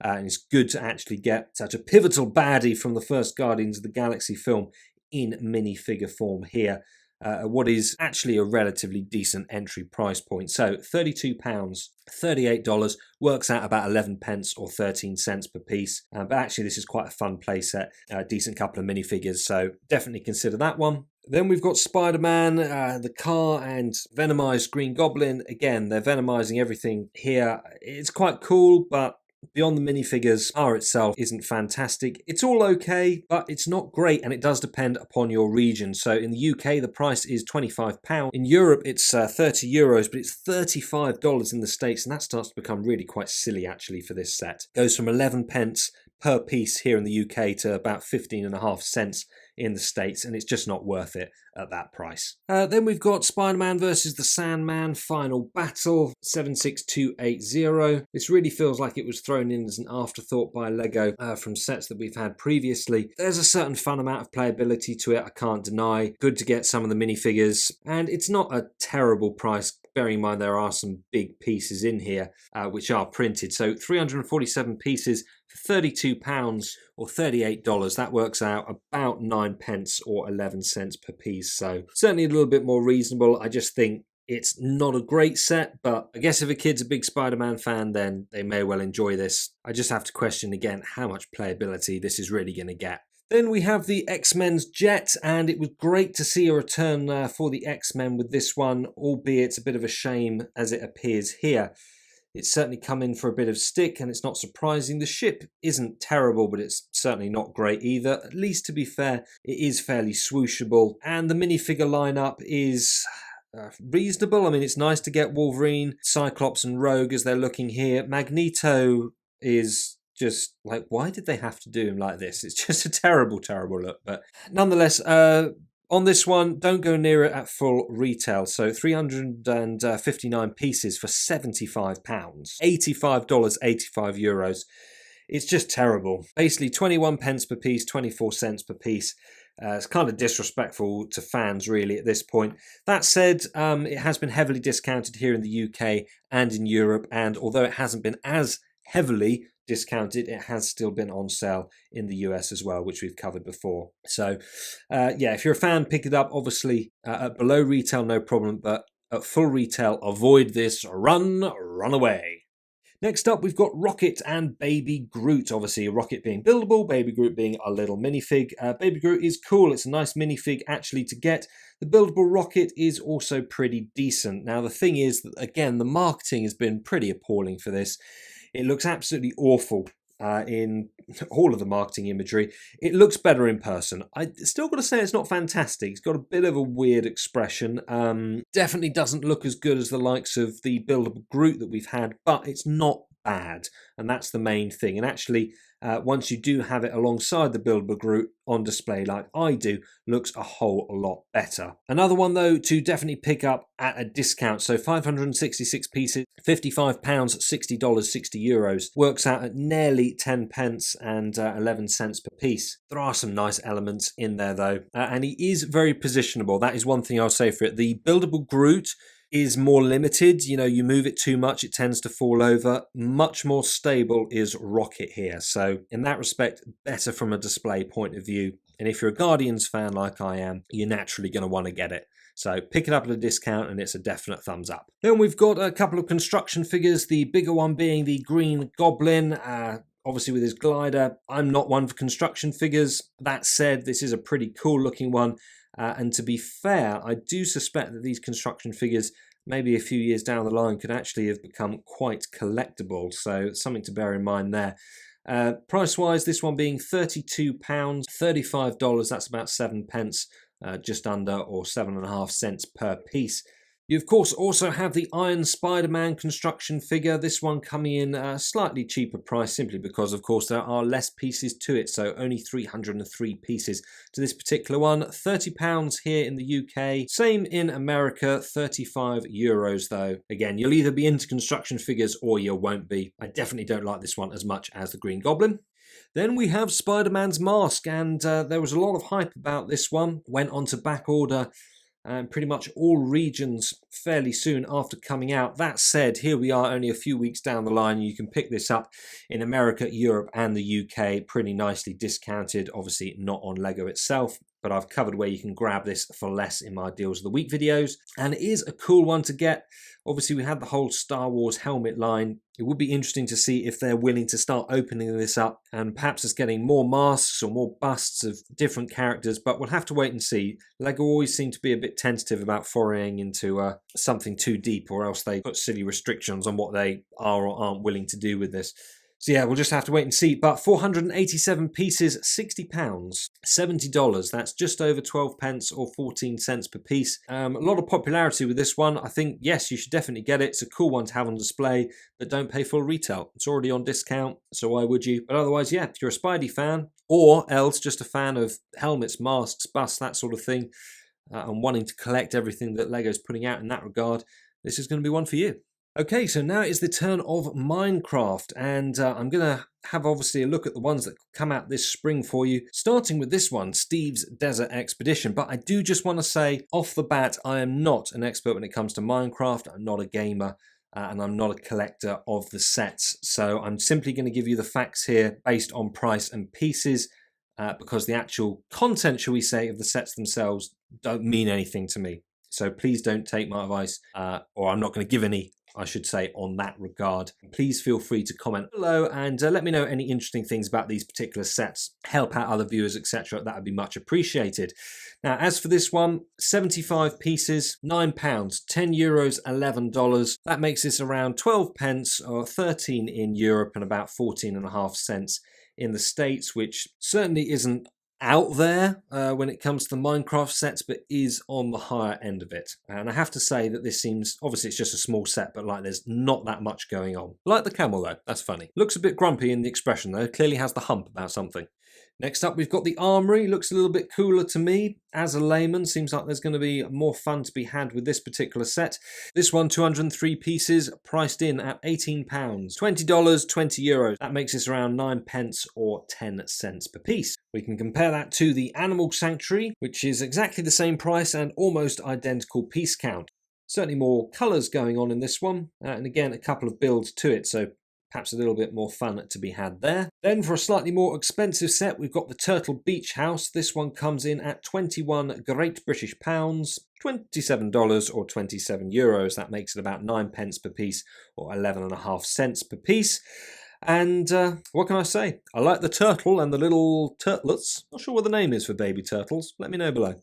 And it's good to actually get such a pivotal baddie from the first Guardians of the Galaxy film in minifigure form here. What is actually a relatively decent entry price point. So £32, $38, works out about 11 pence or 13 cents per piece. But actually this is quite a fun play set, a decent couple of minifigures, so definitely consider that one. Then we've got Spider-Man, the car, and venomized Green Goblin. Again, they're venomizing everything here. It's quite cool, but beyond the minifigures, art itself isn't fantastic. It's all okay, but it's not great, and it does depend upon your region. So in the UK, the price is £25. In Europe, it's €30, but it's $35 in the States, and that starts to become really quite silly, actually, for this set. Goes from 11 pence per piece here in the UK to about 15.5 cents in the States, and it's just not worth it at that price. Then we've got Spider-Man versus the Sandman Final Battle, 76280. This really feels like it was thrown in as an afterthought by Lego from sets that we've had previously. There's a certain fun amount of playability to it, I can't deny. Good to get some of the minifigures, and it's not a terrible price. Bearing in mind there are some big pieces in here which are printed. So 347 pieces for £32 or $38. That works out about 9 pence or 11 cents per piece. So certainly a little bit more reasonable. I just think it's not a great set, but I guess if a kid's a big Spider-Man fan, then they may well enjoy this. I just have to question again how much playability this is really going to get. Then we have the X-Men's Jet, and it was great to see a return for the X-Men with this one, albeit it's a bit of a shame as it appears here. It's certainly come in for a bit of stick, and it's not surprising. The ship isn't terrible, but it's certainly not great either. At least, to be fair, it is fairly swooshable, and the minifigure lineup is reasonable. I mean, it's nice to get Wolverine, Cyclops, and Rogue as they're looking here. Magneto is just like, why did they have to do him like this? It's just a terrible, terrible look. But nonetheless, on this one, don't go near it at full retail. So 359 pieces for £75, $85, 85 euros. It's just terrible. Basically 21 pence per piece, 24 cents per piece. It's kind of disrespectful to fans, really, at this point. That said, it has been heavily discounted here in the UK and in Europe, and although it hasn't been as heavily discounted, it has still been on sale in the US as well, which we've covered before. So, yeah, if you're a fan, pick it up. Obviously, at below retail, no problem, but at full retail, avoid this. Run away. Next up, we've got Rocket and Baby Groot. Obviously, Rocket being buildable, Baby Groot being a little minifig. Baby Groot is cool. It's a nice minifig actually to get. The buildable Rocket is also pretty decent. Now, the thing is that, again, the marketing has been pretty appalling for this. It looks absolutely awful in all of the marketing imagery. It looks better in person. I still got to say it's not fantastic. It's got a bit of a weird expression. Definitely doesn't look as good as the likes of the buildable Groot that we've had, but it's not bad, and that's the main thing. And actually, once you do have it alongside the buildable Groot on display like I do, looks a whole lot better. Another one though to definitely pick up at a discount, so 566 pieces, £55, $60, 60 euros, works out at nearly 10 pence and 11 cents per piece. There are some nice elements in there though, and he is very positionable. That is one thing I'll say for it. The buildable Groot is more limited. You know, you move it too much, it tends to fall over. Much more stable is Rocket here. So in that respect, better from a display point of view. And if you're a Guardians fan like I am, you're naturally going to want to get it. So pick it up at a discount and it's a definite thumbs up. Then we've got a couple of construction figures, the bigger one being the Green Goblin, obviously with his glider. I'm not one for construction figures. That said, this is a pretty cool looking one. And to be fair, I do suspect that these construction figures, maybe a few years down the line, could actually have become quite collectible. So something to bear in mind there. Price-wise, this one being £32, $35, that's about 7 pence, just under, or 7.5 cents per piece. You, of course, also have the Iron Spider-Man construction figure. This one coming in a slightly cheaper price simply because, of course, there are less pieces to it. So only 303 pieces to this particular one. £30 here in the UK. Same in America, 35 euros though. Again, you'll either be into construction figures or you won't be. I definitely don't like this one as much as the Green Goblin. Then we have Spider-Man's mask, and there was a lot of hype about this one. Went on to back order and pretty much all regions fairly soon after coming out. That said, here we are only a few weeks down the line. You can pick this up in America, Europe and the UK pretty nicely discounted. Obviously not on Lego itself, but I've covered where you can grab this for less in my Deals of the Week videos. And it is a cool one to get. Obviously, we had the whole Star Wars helmet line. It would be interesting to see if they're willing to start opening this up and perhaps it's getting more masks or more busts of different characters, but we'll have to wait and see. Lego always seem to be a bit tentative about foraying into something too deep, or else they put silly restrictions on what they are or aren't willing to do with this. So yeah, we'll just have to wait and see. But 487 pieces, £60, $70. That's just over 12 pence or 14 cents per piece. A lot of popularity with this one. I think, yes, you should definitely get it. It's a cool one to have on display, but don't pay full retail. It's already on discount, so why would you? But otherwise, yeah, if you're a Spidey fan, or else just a fan of helmets, masks, busts, that sort of thing, and wanting to collect everything that Lego's putting out in that regard, this is going to be one for you. Okay, so now is the turn of Minecraft, and I'm going to have obviously a look at the ones that come out this spring for you, starting with this one, Steve's Desert Expedition. But I do just want to say off the bat, I am not an expert when it comes to Minecraft. I'm not a gamer, and I'm not a collector of the sets. So I'm simply going to give you the facts here based on price and pieces, because the actual content, shall we say, of the sets themselves don't mean anything to me. So please don't take my advice, or I'm not going to give any, I should say, on that regard. Please feel free to comment below and let me know any interesting things about these particular sets. Help out other viewers, etc. That would be much appreciated. Now, as for this one, 75 pieces, £9, €10, $11. That makes this around 12 pence or 13 in Europe and about 14.5 cents in the States, which certainly isn't out there when it comes to the Minecraft sets, but is on the higher end of it. And I have to say that this seems, obviously it's just a small set, but like there's not that much going on. Like the camel though, that's funny. Looks a bit grumpy in the expression though, clearly has the hump about something. Next up, we've got the armory. Looks a little bit cooler to me. As a layman, seems like there's going to be more fun to be had with this particular set. This one, 203 pieces, priced in at £18. $20, €20. That makes this around 9 pence or 10 cents per piece. We can compare that to the Animal Sanctuary, which is exactly the same price and almost identical piece count. Certainly more colours going on in this one, and again, a couple of builds to it, so perhaps a little bit more fun to be had there. Then for a slightly more expensive set, we've got the Turtle Beach House. This one comes in at 21 Great British Pounds, $27 or €27. That makes it about 9 pence per piece or 11.5 cents per piece. And what can I say? I like the turtle and the little turtlets. Not sure what the name is for baby turtles. Let me know below.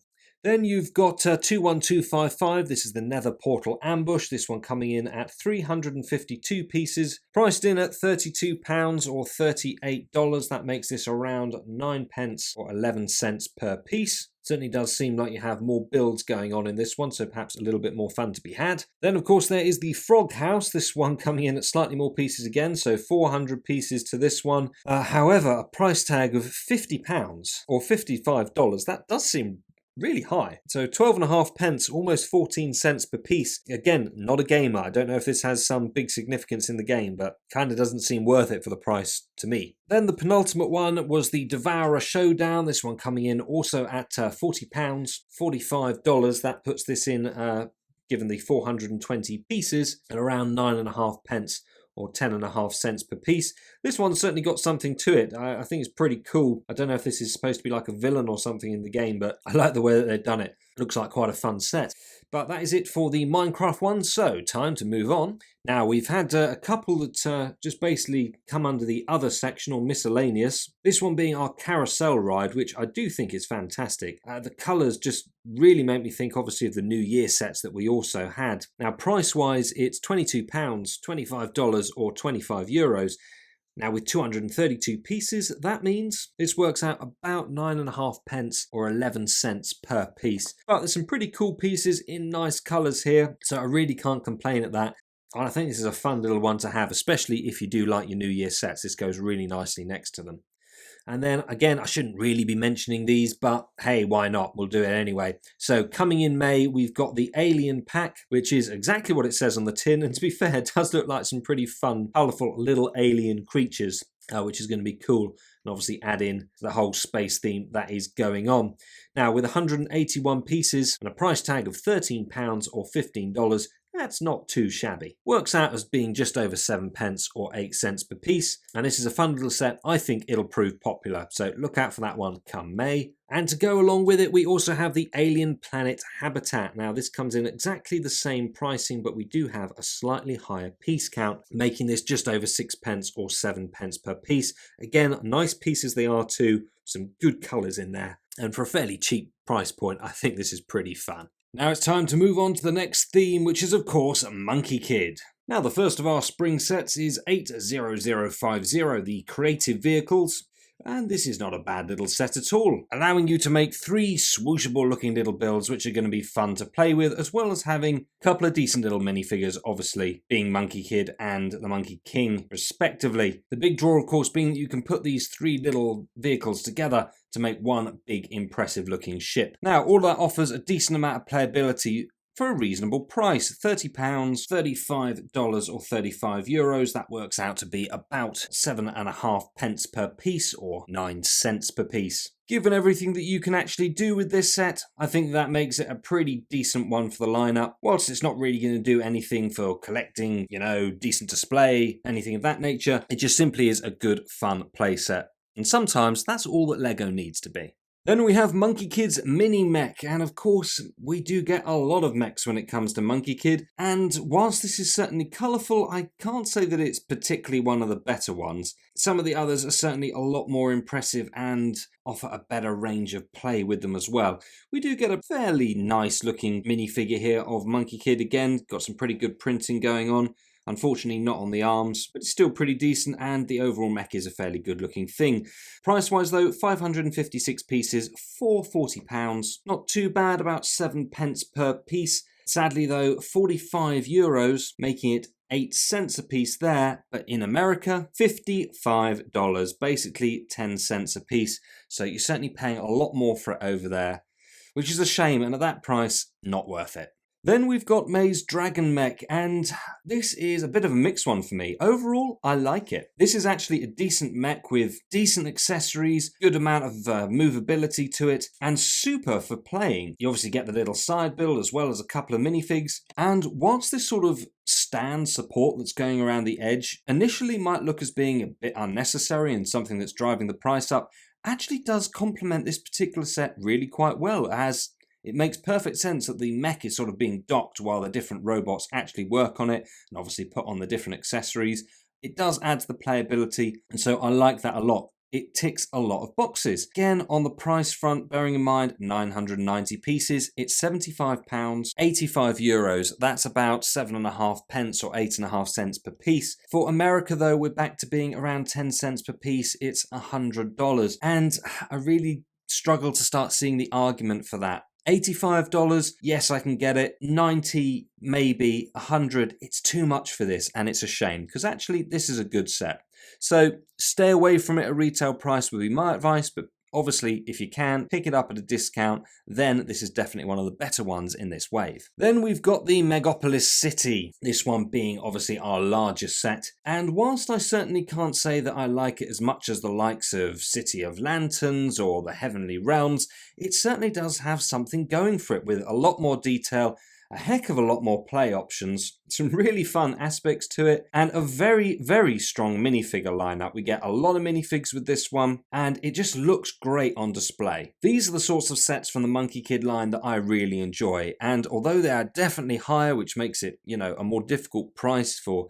Then you've got 21255. This is the Nether Portal Ambush. This one coming in at 352 pieces, priced in at £32 or $38. That makes this around 9 pence or 11 cents per piece. Certainly does seem like you have more builds going on in this one, so perhaps a little bit more fun to be had. Then, of course, there is the Frog House. This one coming in at slightly more pieces again, so 400 pieces to this one. However, a price tag of £50 or $55. That does seem really high. So 12.5 pence, almost 14 cents per piece. Again, not a gamer. I don't know if this has some big significance in the game, but kind of doesn't seem worth it for the price to me. Then the penultimate one was the Devourer Showdown. This one coming in also at £40, $45. That puts this in, given the 420 pieces, at around 9.5 pence or 10.5 cents per piece. This one's certainly got something to it. I think it's pretty cool. I don't know if this is supposed to be like a villain or something in the game, but I like the way that they've done it. Looks like quite a fun set. But that is it for the Minecraft one, so time to move on. Now, we've had a couple that just basically come under the other section, or miscellaneous. This one being our carousel ride, which I do think is fantastic. The colours just really make me think, obviously, of the New Year sets that we also had. Now, price-wise, it's £22, $25 or €25. Now, with 232 pieces, that means this works out about 9.5 pence or 11 cents per piece. But there's some pretty cool pieces in nice colours here, so I really can't complain at that. And I think this is a fun little one to have, especially if you do like your New Year sets. This goes really nicely next to them. And then, again, I shouldn't really be mentioning these, but hey, why not? We'll do it anyway. So coming in May, we've got the Alien Pack, which is exactly what it says on the tin. And to be fair, it does look like some pretty fun, colourful little alien creatures, which is going to be cool. And obviously add in the whole space theme that is going on. Now, with 181 pieces and a price tag of £13 or $15, that's not too shabby. Works out as being just over 7 pence or 8 cents per piece. And this is a fun little set. I think it'll prove popular. So look out for that one come May. And to go along with it, we also have the Alien Planet Habitat. Now, this comes in exactly the same pricing, but we do have a slightly higher piece count, making this just over 6 pence or 7 pence per piece. Again, nice pieces they are too. Some good colours in there. And for a fairly cheap price point, I think this is pretty fun. Now it's time to move on to the next theme, which is, of course, Monkie Kid. Now, the first of our spring sets is 80050, the Creative Vehicles. And this is not a bad little set at all, allowing you to make 3 swooshable looking little builds which are going to be fun to play with, as well as having a couple of decent little minifigures, obviously being Monkie Kid and the Monkey King respectively. The big draw, of course, being that you can put these 3 little vehicles together to make one big impressive looking ship. Now, all that offers a decent amount of playability for a reasonable price, £30, $35 or €35. That works out to be about 7.5 pence per piece or 9 cents per piece. Given everything that you can actually do with this set, I think that makes it a pretty decent one for the lineup. Whilst it's not really going to do anything for collecting, decent display, anything of that nature, it just simply is a good, fun play set. And sometimes that's all that LEGO needs to be. Then we have Monkie Kid's mini mech, and of course we do get a lot of mechs when it comes to Monkie Kid, and whilst this is certainly colourful, I can't say that it's particularly one of the better ones. Some of the others are certainly a lot more impressive and offer a better range of play with them as well. We do get a fairly nice looking minifigure here of Monkie Kid again, got some pretty good printing going on. Unfortunately not on the arms, but it's still pretty decent, and the overall mech is a fairly good looking thing. Price wise though, 556 pieces for £40. Not too bad, about 7 pence per piece. Sadly though, €45, making it 8 cents a piece there, but in America, $55, basically 10 cents a piece. So you're certainly paying a lot more for it over there, which is a shame, and at that price, not worth it. Then we've got May's Dragon Mech, and this is a bit of a mixed one for me. Overall, I like it. This is actually a decent mech with decent accessories, good amount of movability to it, and super for playing. You obviously get the little side build as well as a couple of minifigs, and whilst this sort of stand support that's going around the edge initially might look as being a bit unnecessary and something that's driving the price up, actually does complement this particular set really quite well, as it makes perfect sense that the mech is sort of being docked while the different robots actually work on it and obviously put on the different accessories. It does add to the playability, and so I like that a lot. It ticks a lot of boxes. Again, on the price front, bearing in mind 990 pieces, it's £75, €85. That's about 7.5 pence or 8.5 cents per piece. For America though, we're back to being around 10 cents per piece. It's $100, and I really struggle to start seeing the argument for that. $85, yes, I can get it. 90, maybe. 100, it's too much for this, and it's a shame, because actually this is a good set. So stay away from it at retail price would be my advice, but obviously if you can, pick it up at a discount, then this is definitely one of the better ones in this wave. Then we've got the Megapolis City, this one being obviously our largest set, and whilst I certainly can't say that I like it as much as the likes of City of Lanterns or the Heavenly Realms, it certainly does have something going for it with a lot more detail, a heck of a lot more play options, some really fun aspects to it, and a very, very strong minifigure lineup. We get a lot of minifigs with this one, and it just looks great on display. These are the sorts of sets from the Monkie Kid line that I really enjoy, and although they are definitely higher, which makes it, a more difficult price for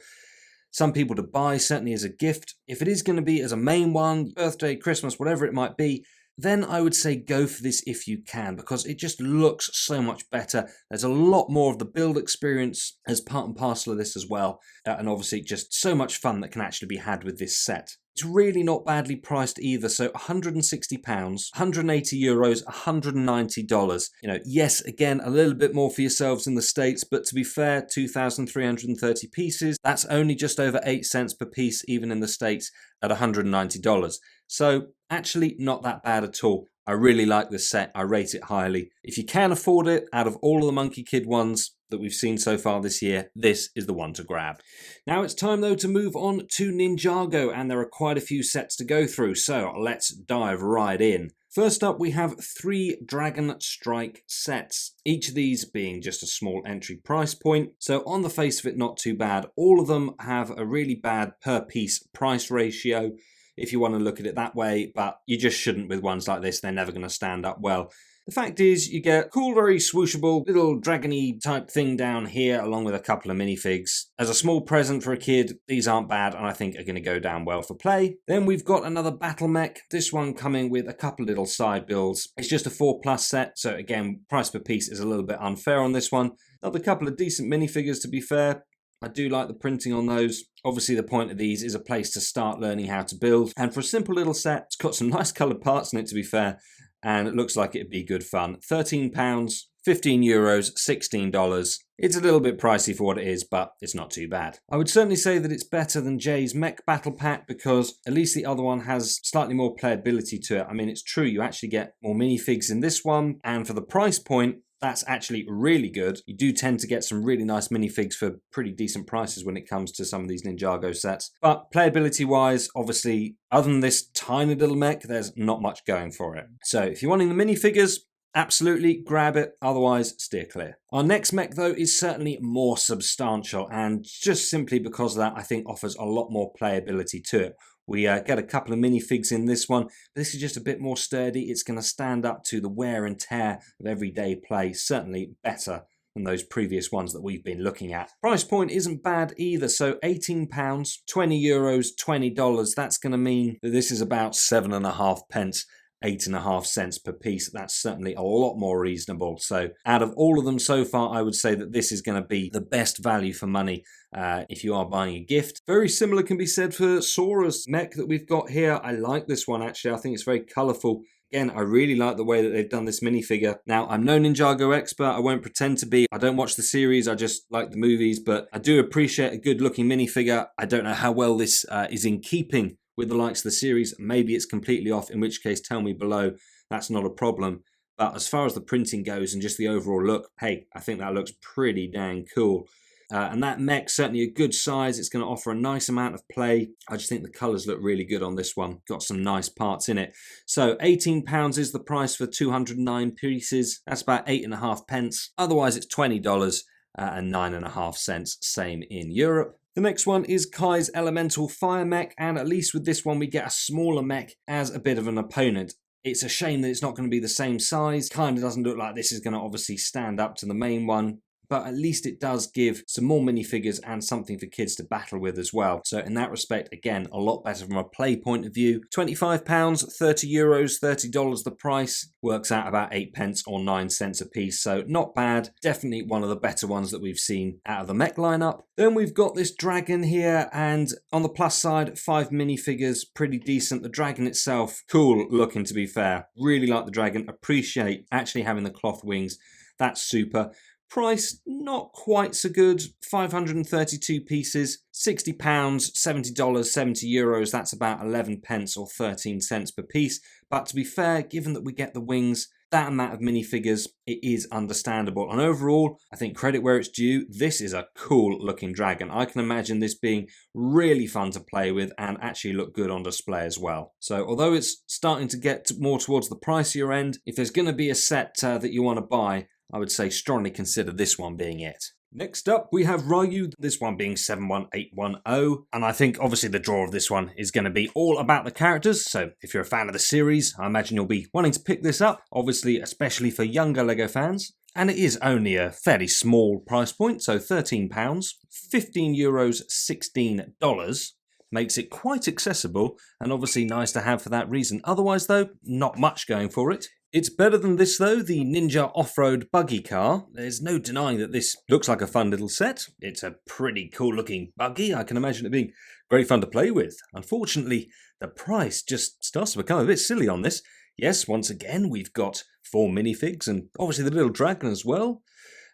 some people to buy, certainly as a gift, if it is going to be as a main one, birthday, Christmas, whatever it might be, then I would say go for this if you can, because it just looks so much better. There's a lot more of the build experience as part and parcel of this as well, and obviously just so much fun that can actually be had with this set. It's really not badly priced either, so £160, €180, $190. Yes, again, a little bit more for yourselves in the States, but to be fair, 2,330 pieces, that's only just over 8 cents per piece, even in the States, at $190. So actually not that bad at all. I really like this set. I rate it highly. If you can afford it, out of all of the Monkie Kid ones that we've seen so far this year, this is the one to grab. Now it's time though to move on to Ninjago, and there are quite a few sets to go through, so let's dive right in. First up, we have 3 Dragon Strike sets, each of these being just a small entry price point, so on the face of it, not too bad. All of them have a really bad per piece price ratio, if you want to look at it that way, but you just shouldn't with ones like this. They're never going to stand up well. The fact is, you get a cool, very swooshable, little dragony type thing down here, along with a couple of minifigs. As a small present for a kid, these aren't bad, and I think are going to go down well for play. Then we've got another battle mech, this one coming with a couple of little side builds. It's just a 4+ set, so again, price per piece is a little bit unfair on this one. Another couple of decent minifigures, to be fair. I do like the printing on those. Obviously the point of these is a place to start learning how to build, and for a simple little set, it's got some nice coloured parts in it, to be fair, and it looks like it'd be good fun. £13, €15, $16. It's a little bit pricey for what it is, but it's not too bad. I would certainly say that it's better than Jay's Mech Battle Pack, because at least the other one has slightly more playability to it. I mean, it's true, you actually get more minifigs in this one, and for the price point, that's actually really good. You do tend to get some really nice minifigs for pretty decent prices when it comes to some of these Ninjago sets. But playability-wise, obviously, other than this tiny little mech, there's not much going for it. So if you're wanting the minifigures, absolutely grab it, otherwise steer clear. Our next mech though is certainly more substantial, and just simply because of that, I think offers a lot more playability to it. We get a couple of minifigs in this one, but this is just a bit more sturdy. It's going to stand up to the wear and tear of everyday play, certainly better than those previous ones that we've been looking at. Price point isn't bad either, so £18, €20, $20. That's going to mean that this is about 7.5 pence. 8.5 cents per piece. That's certainly a lot more reasonable. So out of all of them so far, I would say that this is going to be the best value for money if you are buying a gift. Very similar can be said for Sora's mech that we've got here. I like this one actually. I think it's very colourful. Again, I really like the way that they've done this minifigure. Now, I'm no Ninjago expert. I won't pretend to be. I don't watch the series. I just like the movies. But I do appreciate a good-looking minifigure. I don't know how well this is in keeping with the likes of the series. Maybe it's completely off, in which case tell me below. That's not a problem. But as far as the printing goes and just the overall look, hey, I think that looks pretty dang cool. And that mech's certainly a good size. It's going to offer a nice amount of play. I just think the colours look really good on this one. Got some nice parts in it. So £18 is the price for 209 pieces. That's about 8.5 pence. Otherwise, it's $20 and 9.5 cents. Same in Europe. The next one is Kai's Elemental Fire Mech, and at least with this one, we get a smaller mech as a bit of an opponent. It's a shame that it's not going to be the same size. Kind of doesn't look like this is going to obviously stand up to the main one, but at least it does give some more minifigures and something for kids to battle with as well. So in that respect, again, a lot better from a play point of view. £25, €30, $30 the price. Works out about 8 pence or 9 cents a piece. So not bad. Definitely one of the better ones that we've seen out of the mech lineup. Then we've got this dragon here, and on the plus side, 5 minifigures, pretty decent. The dragon itself, cool looking to be fair. Really like the dragon. Appreciate actually having the cloth wings. That's super. Price, not quite so good. 532 pieces, £60, $70, €70. That's about 11 pence or 13 cents per piece. But to be fair, given that we get the wings, that amount of minifigures, it is understandable. And overall, I think credit where it's due, this is a cool looking dragon. I can imagine this being really fun to play with and actually look good on display as well. So although it's starting to get more towards the pricier end, if there's going to be a set that you want to buy, I would say strongly consider this one being it. Next up, we have Ryu, this one being 71810, and I think obviously the draw of this one is going to be all about the characters, so if you're a fan of the series, I imagine you'll be wanting to pick this up, obviously especially for younger LEGO fans. And it is only a fairly small price point, so £13, €15, $16. Makes it quite accessible, and obviously nice to have for that reason. Otherwise though, not much going for it. It's better than this though, the Ninja Off-Road Buggy Car. There's no denying that this looks like a fun little set. It's a pretty cool looking buggy. I can imagine it being great fun to play with. Unfortunately, the price just starts to become a bit silly on this. Yes, once again, we've got 4 minifigs and obviously the little dragon as well.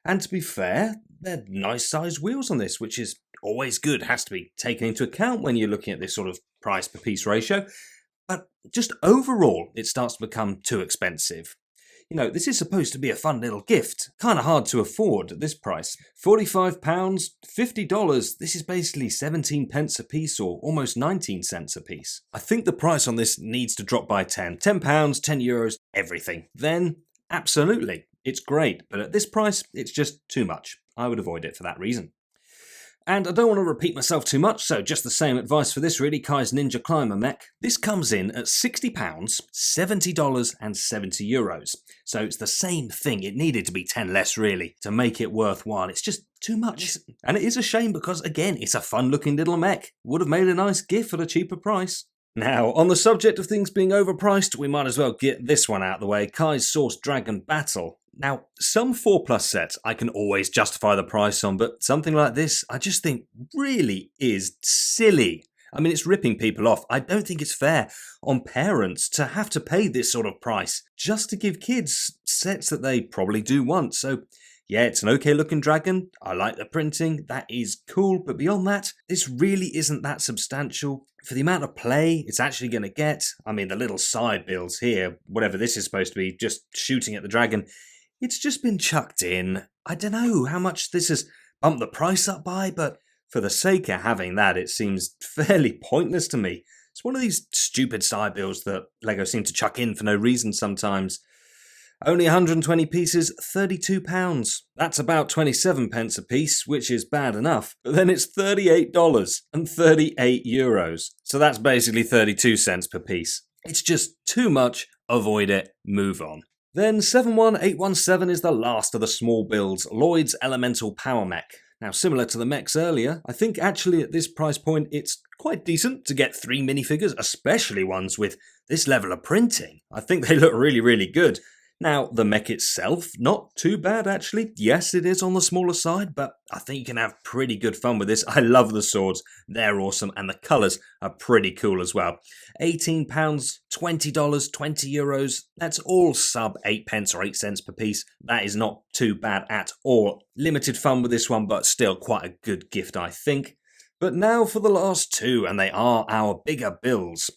And to be fair, they're nice sized wheels on this, which is always good, has to be taken into account when you're looking at this sort of price per piece ratio. But just overall, it starts to become too expensive. You know, this is supposed to be a fun little gift. Kind of hard to afford at this price. £45, $50, this is basically 17 pence a piece or almost 19 cents a piece. I think the price on this needs to drop by 10. £10, €10, everything. Then, absolutely, it's great. But at this price, it's just too much. I would avoid it for that reason. And I don't want to repeat myself too much, so just the same advice for this really, Kai's Ninja Climber mech. This comes in at £60, $70 and €70. So it's the same thing, it needed to be 10 less really, to make it worthwhile. It's just too much. And it is a shame because, again, it's a fun looking little mech. Would have made a nice gift at a cheaper price. Now, on the subject of things being overpriced, we might as well get this one out of the way, Kai's Source Dragon Battle. Now, some 4+ sets I can always justify the price on, but something like this I just think really is silly. I mean, it's ripping people off. I don't think it's fair on parents to have to pay this sort of price just to give kids sets that they probably do want. So, yeah, it's an okay looking dragon. I like the printing. That is cool. But beyond that, this really isn't that substantial. For the amount of play it's actually going to get, I mean, the little side builds here, whatever this is supposed to be, just shooting at the dragon, it's just been chucked in. I don't know how much this has bumped the price up by, but for the sake of having that, it seems fairly pointless to me. It's one of these stupid side builds that LEGO seem to chuck in for no reason sometimes. Only 120 pieces, £32. That's about 27 pence a piece, which is bad enough. But then it's $38 and €38. So that's basically 32 cents per piece. It's just too much. Avoid it. Move on. Then 71817 is the last of the small builds, Lloyd's Elemental Power Mech. Now, similar to the mechs earlier, I think actually at this price point it's quite decent to get 3 minifigures, especially ones with this level of printing. I think they look really, really good. Now, the mech itself, not too bad actually. Yes, it is on the smaller side, but I think you can have pretty good fun with this. I love the swords, they're awesome, and the colours are pretty cool as well. £18, $20, €20, that's all sub 8 pence or 8 cents per piece. That is not too bad at all. Limited fun with this one, but still quite a good gift, I think. But now for the last two, and they are our bigger bills.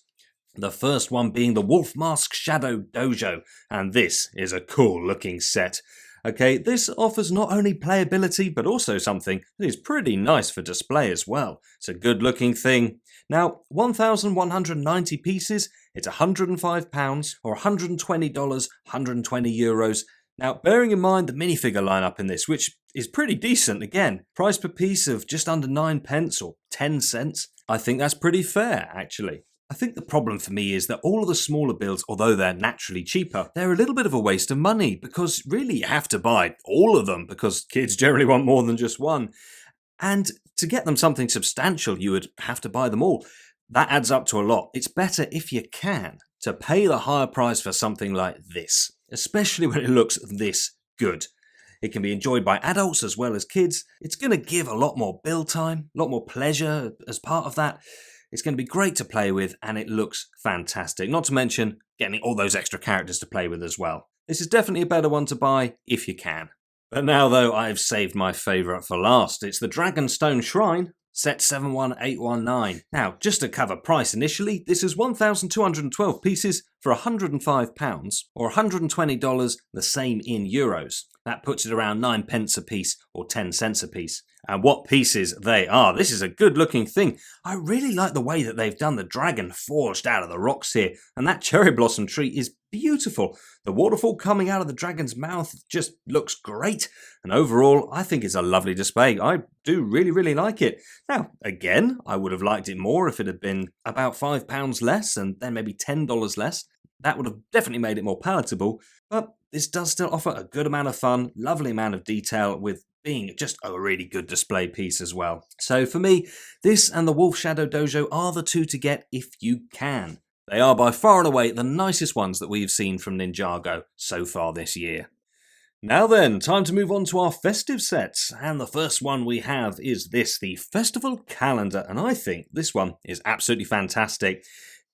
The first one being the Wolf Mask Shadow Dojo, and this is a cool looking set. Okay, this offers not only playability, but also something that is pretty nice for display as well. It's a good looking thing. Now, 1,190 pieces, it's £105 or $120, €120. Now, bearing in mind the minifigure lineup in this, which is pretty decent again, price per piece of just under 9 pence or 10 cents, I think that's pretty fair actually. I think the problem for me is that all of the smaller builds, although they're naturally cheaper, they're a little bit of a waste of money because really you have to buy all of them because kids generally want more than just one. And to get them something substantial, you would have to buy them all. That adds up to a lot. It's better if you can to pay the higher price for something like this, especially when it looks this good. It can be enjoyed by adults as well as kids. It's going to give a lot more build time, a lot more pleasure as part of that. It's going to be great to play with, and it looks fantastic. Not to mention getting all those extra characters to play with as well. This is definitely a better one to buy if you can. But now, though, I've saved my favourite for last. It's the Dragonstone Shrine, set 71819. Now, just to cover price initially, this is 1,212 pieces for £105 or $120, the same in euros. That puts it around 9 pence a piece or 10 cents a piece. And what pieces they are. This is a good looking thing. I really like the way that they've done the dragon forged out of the rocks here. And that cherry blossom tree is beautiful. The waterfall coming out of the dragon's mouth just looks great. And overall, I think it's a lovely display. I do really, really like it. Now, again, I would have liked it more if it had been about £5 less and then maybe $10 less. That would have definitely made it more palatable. But this does still offer a good amount of fun, lovely amount of detail with being just a really good display piece as well. So for me, this and the Wolf Shadow Dojo are the two to get if you can. They are by far and away the nicest ones that we've seen from Ninjago so far this year. Now then, time to move on to our festive sets, and the first one we have is this, the Festival Calendar, and I think this one is absolutely fantastic.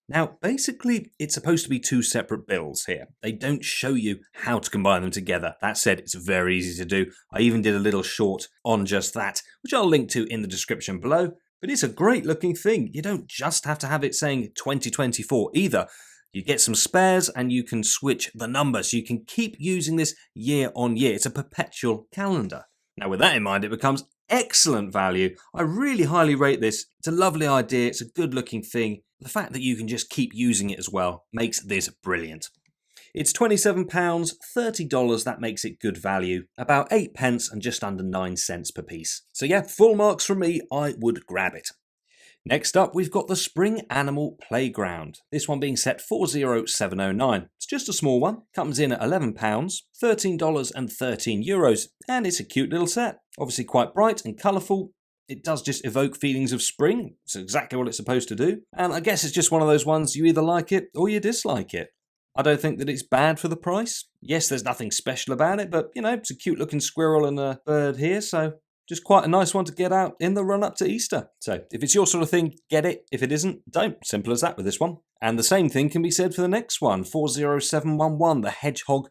Now, basically, it's supposed to be two separate builds here. They don't show you how to combine them together. That said, it's very easy to do. I even did a little short on just that, which I'll link to in the description below. But it's a great looking thing. You don't just have to have it saying 2024 either. You get some spares and you can switch the numbers. You can keep using this year on year. It's a perpetual calendar. Now, with that in mind, it becomes excellent value. I really highly rate this. It's a lovely idea. It's a good looking thing. The fact that you can just keep using it as well makes this brilliant. It's £27, $30, that makes it good value. About 8 pence and just under 9 cents per piece. So yeah, full marks from me, I would grab it. Next up, we've got the Spring Animal Playground. This one being set 40709. It's just a small one. Comes in at £11, $13 and €13. And it's a cute little set. Obviously quite bright and colourful. It does just evoke feelings of spring. It's exactly what it's supposed to do. And I guess it's just one of those ones you either like it or you dislike it. I don't think that it's bad for the price. Yes, there's nothing special about it, but, you know, it's a cute looking squirrel and a bird here, so just quite a nice one to get out in the run up to Easter. So if it's your sort of thing, get it. If it isn't, don't. Simple as that with this one. And the same thing can be said for the next one, 40711, the Hedgehog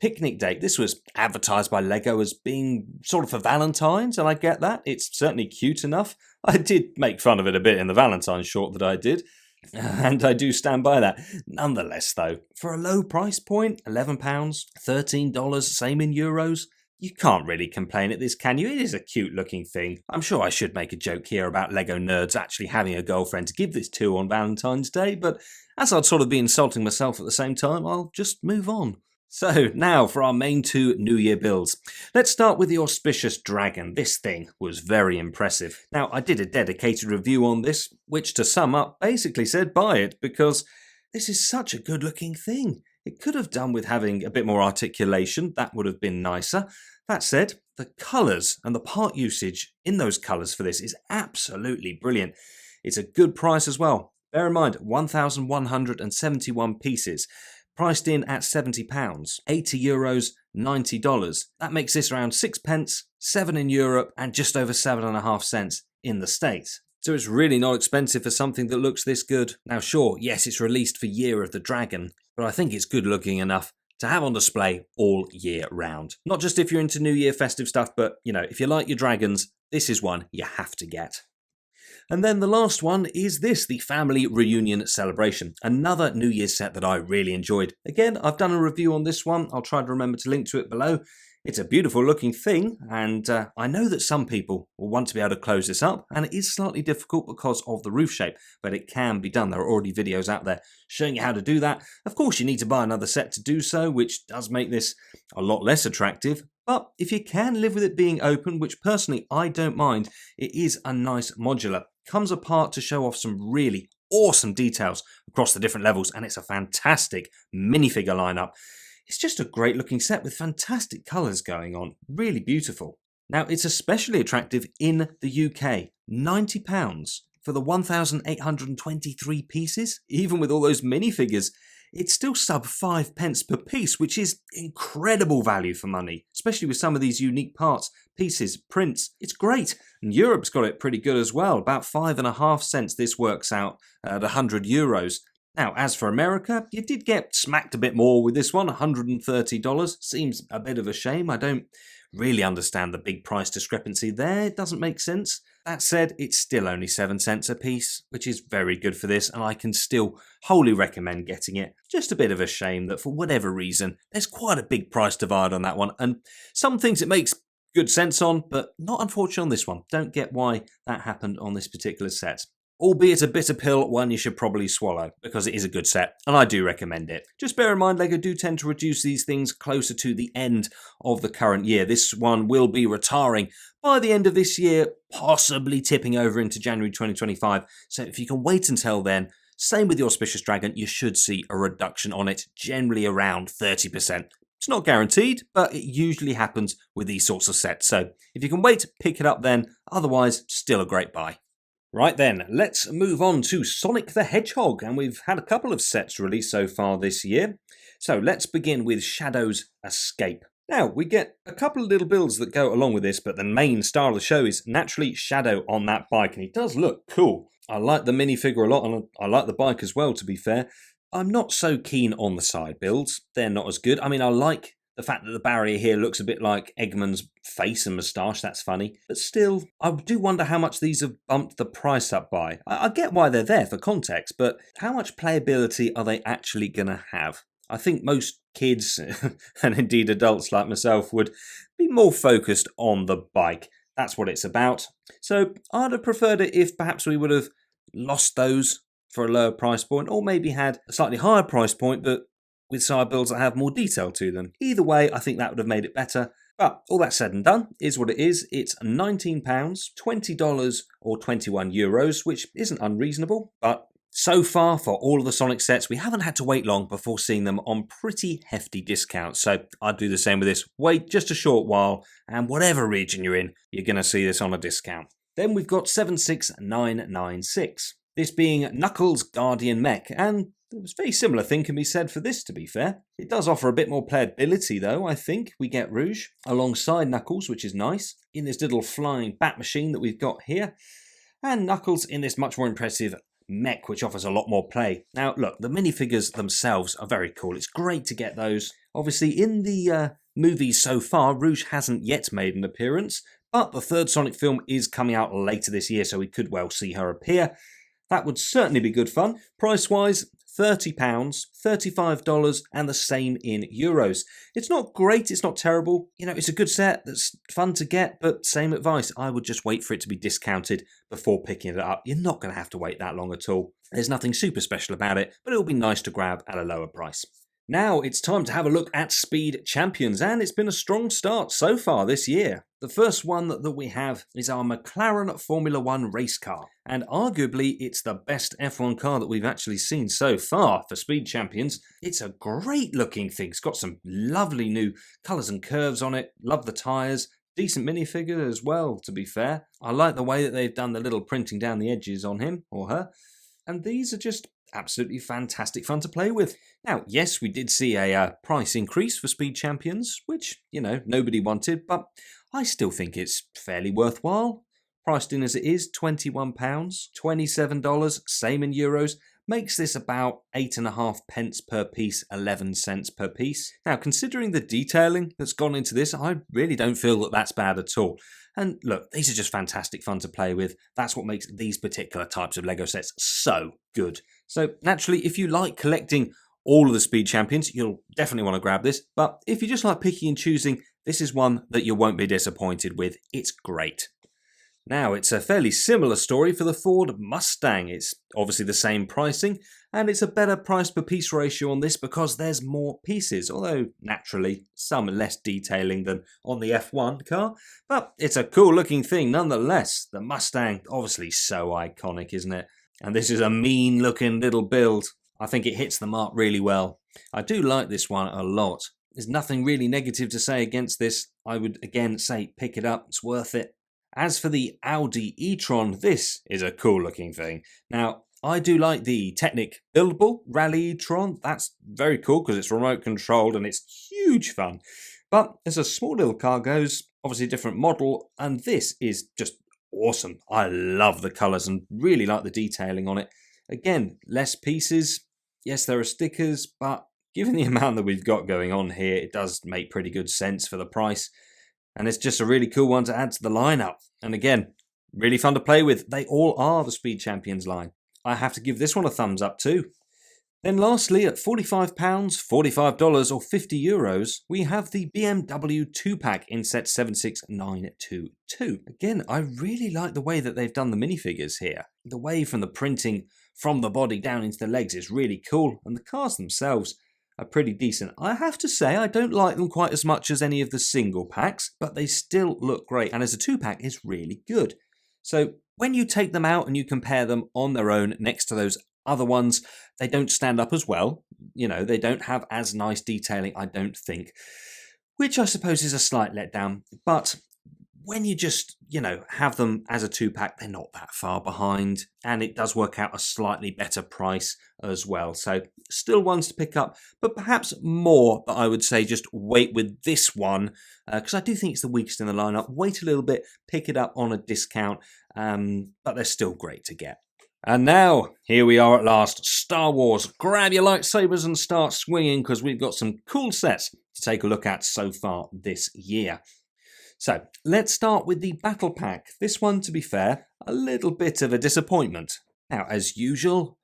Picnic Date. This was advertised by Lego as being sort of for Valentine's, and I get that. It's certainly cute enough. I did make fun of it a bit in the Valentine's short that I did, and I do stand by that. Nonetheless, though, for a low price point, £11, $13, same in euros, you can't really complain at this, can you? It is a cute looking thing. I'm sure I should make a joke here about Lego nerds actually having a girlfriend to give this to on Valentine's Day, but as I'd sort of be insulting myself at the same time, I'll just move on. So now for our main two New Year builds. Let's start with the Auspicious Dragon. This thing was very impressive. Now, I did a dedicated review on this, which to sum up basically said buy it because this is such a good looking thing. It could have done with having a bit more articulation, that would have been nicer. That said, the colours and the part usage in those colours for this is absolutely brilliant. It's a good price as well. Bear in mind, 1,171 pieces, priced in at £70, €80, $90. That makes this around 6 pence, 7 in Europe, and just over 7.5 cents in the States. So it's really not expensive for something that looks this good. Now sure, yes, it's released for Year of the Dragon, but I think it's good looking enough to have on display all year round. Not just if you're into New Year festive stuff, but if you like your dragons, this is one you have to get. And then the last one is this, the Family Reunion Celebration. Another New Year's set that I really enjoyed. Again, I've done a review on this one. I'll try to remember to link to it below. It's a beautiful looking thing, and I know that some people will want to be able to close this up, and it is slightly difficult because of the roof shape, but it can be done. There are already videos out there showing you how to do that. Of course, you need to buy another set to do so, which does make this a lot less attractive. But if you can live with it being open, which personally I don't mind, it is a nice modular. Comes apart to show off some really awesome details across the different levels, and it's a fantastic minifigure lineup. It's just a great looking set with fantastic colours going on, really beautiful. Now it's especially attractive in the UK, £90 for the 1,823 pieces. Even with all those minifigures, it's still sub 5 pence per piece, which is incredible value for money, especially with some of these unique parts, pieces, prints. It's great. And Europe's got it pretty good as well, about 5.5 cents this works out at €100. Now, as for America, you did get smacked a bit more with this one, $130. Seems a bit of a shame. I don't really understand the big price discrepancy there. It doesn't make sense. That said, it's still only 7 cents a piece, which is very good for this, and I can still wholly recommend getting it. Just a bit of a shame that for whatever reason, there's quite a big price divide on that one, and some things it makes good sense on, but not unfortunately on this one. Don't get why that happened on this particular set. Albeit a bitter pill, one you should probably swallow, because it is a good set, and I do recommend it. Just bear in mind, LEGO do tend to reduce these things closer to the end of the current year. This one will be retiring by the end of this year, possibly tipping over into January 2025. So if you can wait until then, same with the Auspicious Dragon, you should see a reduction on it, generally around 30%. It's not guaranteed, but it usually happens with these sorts of sets. So if you can wait, pick it up then, otherwise still a great buy. Right then, let's move on to Sonic the Hedgehog, and we've had a couple of sets released so far this year. So let's begin with Shadow's Escape. Now, we get a couple of little builds that go along with this, but the main star of the show is naturally Shadow on that bike, and he does look cool. I like the minifigure a lot, and I like the bike as well, to be fair. I'm not so keen on the side builds. They're not as good. I mean, I like the fact that the barrier here looks a bit like Eggman's face and moustache, that's funny. But still, I do wonder how much these have bumped the price up by. I get why they're there for context, but how much playability are they actually going to have? I think most kids, and indeed adults like myself, would be more focused on the bike. That's what it's about. So I'd have preferred it if perhaps we would have lost those for a lower price point, or maybe had a slightly higher price point, but with side builds that have more detail to them. Either way, I think that would have made it better. But all that said and done is what it is. It's £19, $20 or €21, which isn't unreasonable. But so far, for all of the Sonic sets, we haven't had to wait long before seeing them on pretty hefty discounts. So I'd do the same with this. Wait just a short while, and whatever region you're in, you're going to see this on a discount. Then we've got 76996. This being Knuckles' Guardian Mech, and a very similar thing can be said for this, to be fair. It does offer a bit more playability, though, I think. We get Rouge alongside Knuckles, which is nice, in this little flying bat machine that we've got here, and Knuckles in this much more impressive mech, which offers a lot more play. Now, look, the minifigures themselves are very cool. It's great to get those. Obviously, in the movies so far, Rouge hasn't yet made an appearance, but the third Sonic film is coming out later this year, so we could well see her appear. That would certainly be good fun. Price-wise, £30, $35, and the same in euros. It's not great, it's not terrible. It's a good set that's fun to get, but same advice. I would just wait for it to be discounted before picking it up. You're not going to have to wait that long at all. There's nothing super special about it, but it'll be nice to grab at a lower price. Now it's time to have a look at Speed Champions, and it's been a strong start so far this year. The first one that we have is our McLaren Formula 1 race car, and arguably it's the best F1 car that we've actually seen so far for Speed Champions. It's a great looking thing, it's got some lovely new colours and curves on it, love the tyres, decent minifigure as well, to be fair. I like the way that they've done the little printing down the edges on him or her, and these are just absolutely fantastic fun to play with. Now, yes, we did see a price increase for Speed Champions, which, nobody wanted, but I still think it's fairly worthwhile. Priced in as it is, £21, $27, same in euros, makes this about 8.5 pence per piece, 11 cents per piece. Now, considering the detailing that's gone into this, I really don't feel that that's bad at all. And look, these are just fantastic fun to play with. That's what makes these particular types of Lego sets so good. So naturally, if you like collecting all of the Speed Champions, you'll definitely want to grab this. But if you just like picking and choosing, this is one that you won't be disappointed with. It's great. Now, it's a fairly similar story for the Ford Mustang. It's obviously the same pricing, and it's a better price per piece ratio on this because there's more pieces, although naturally some less detailing than on the F1 car. But it's a cool looking thing nonetheless. The Mustang, obviously so iconic, isn't it? And this is a mean looking little build. I think it hits the mark really well. I do like this one a lot. There's nothing really negative to say against this. I would again say pick it up, it's worth it. As for the Audi e-tron, this is a cool looking thing. Now, I do like the Technic buildable Rally e-tron. That's very cool because it's remote controlled and it's huge fun. But as a small little car goes, obviously a different model, and this is just awesome. I love the colours and really like the detailing on it. Again, less pieces. Yes, there are stickers, but given the amount that we've got going on here, it does make pretty good sense for the price. And it's just a really cool one to add to the lineup. And again, really fun to play with. They all are the Speed Champions line. I have to give this one a thumbs up too. Then lastly, at £45, $45 or €50, we have the BMW 2-pack in set 76922. Again, I really like the way that they've done the minifigures here. The way from the printing from the body down into the legs is really cool, and the cars themselves are pretty decent. I have to say I don't like them quite as much as any of the single packs, but they still look great, and as a 2-pack it's really good. So when you take them out and you compare them on their own next to those other ones, they don't stand up as well. They don't have as nice detailing, I don't think, which I suppose is a slight letdown. But when you just, have them as a 2-pack, they're not that far behind, and it does work out a slightly better price as well. So still ones to pick up, but perhaps more that I would say just wait with this one, because I do think it's the weakest in the lineup. Wait a little bit, pick it up on a discount, but they're still great to get. And now, here we are at last, Star Wars. Grab your lightsabers and start swinging, because we've got some cool sets to take a look at so far this year. So, let's start with the Battle Pack. This one, to be fair, a little bit of a disappointment. Now, as usual,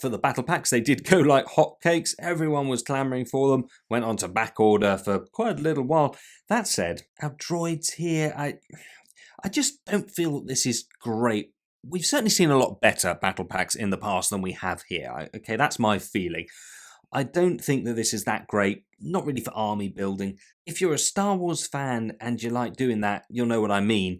for the Battle Packs, they did go like hotcakes. Everyone was clamouring for them, went on to back order for quite a little while. That said, our droids here, I just don't feel that this is great. We've certainly seen a lot better Battle Packs in the past than we have here. Okay, that's my feeling. I don't think that this is that great, not really for army building. If you're a Star Wars fan and you like doing that, you'll know what I mean.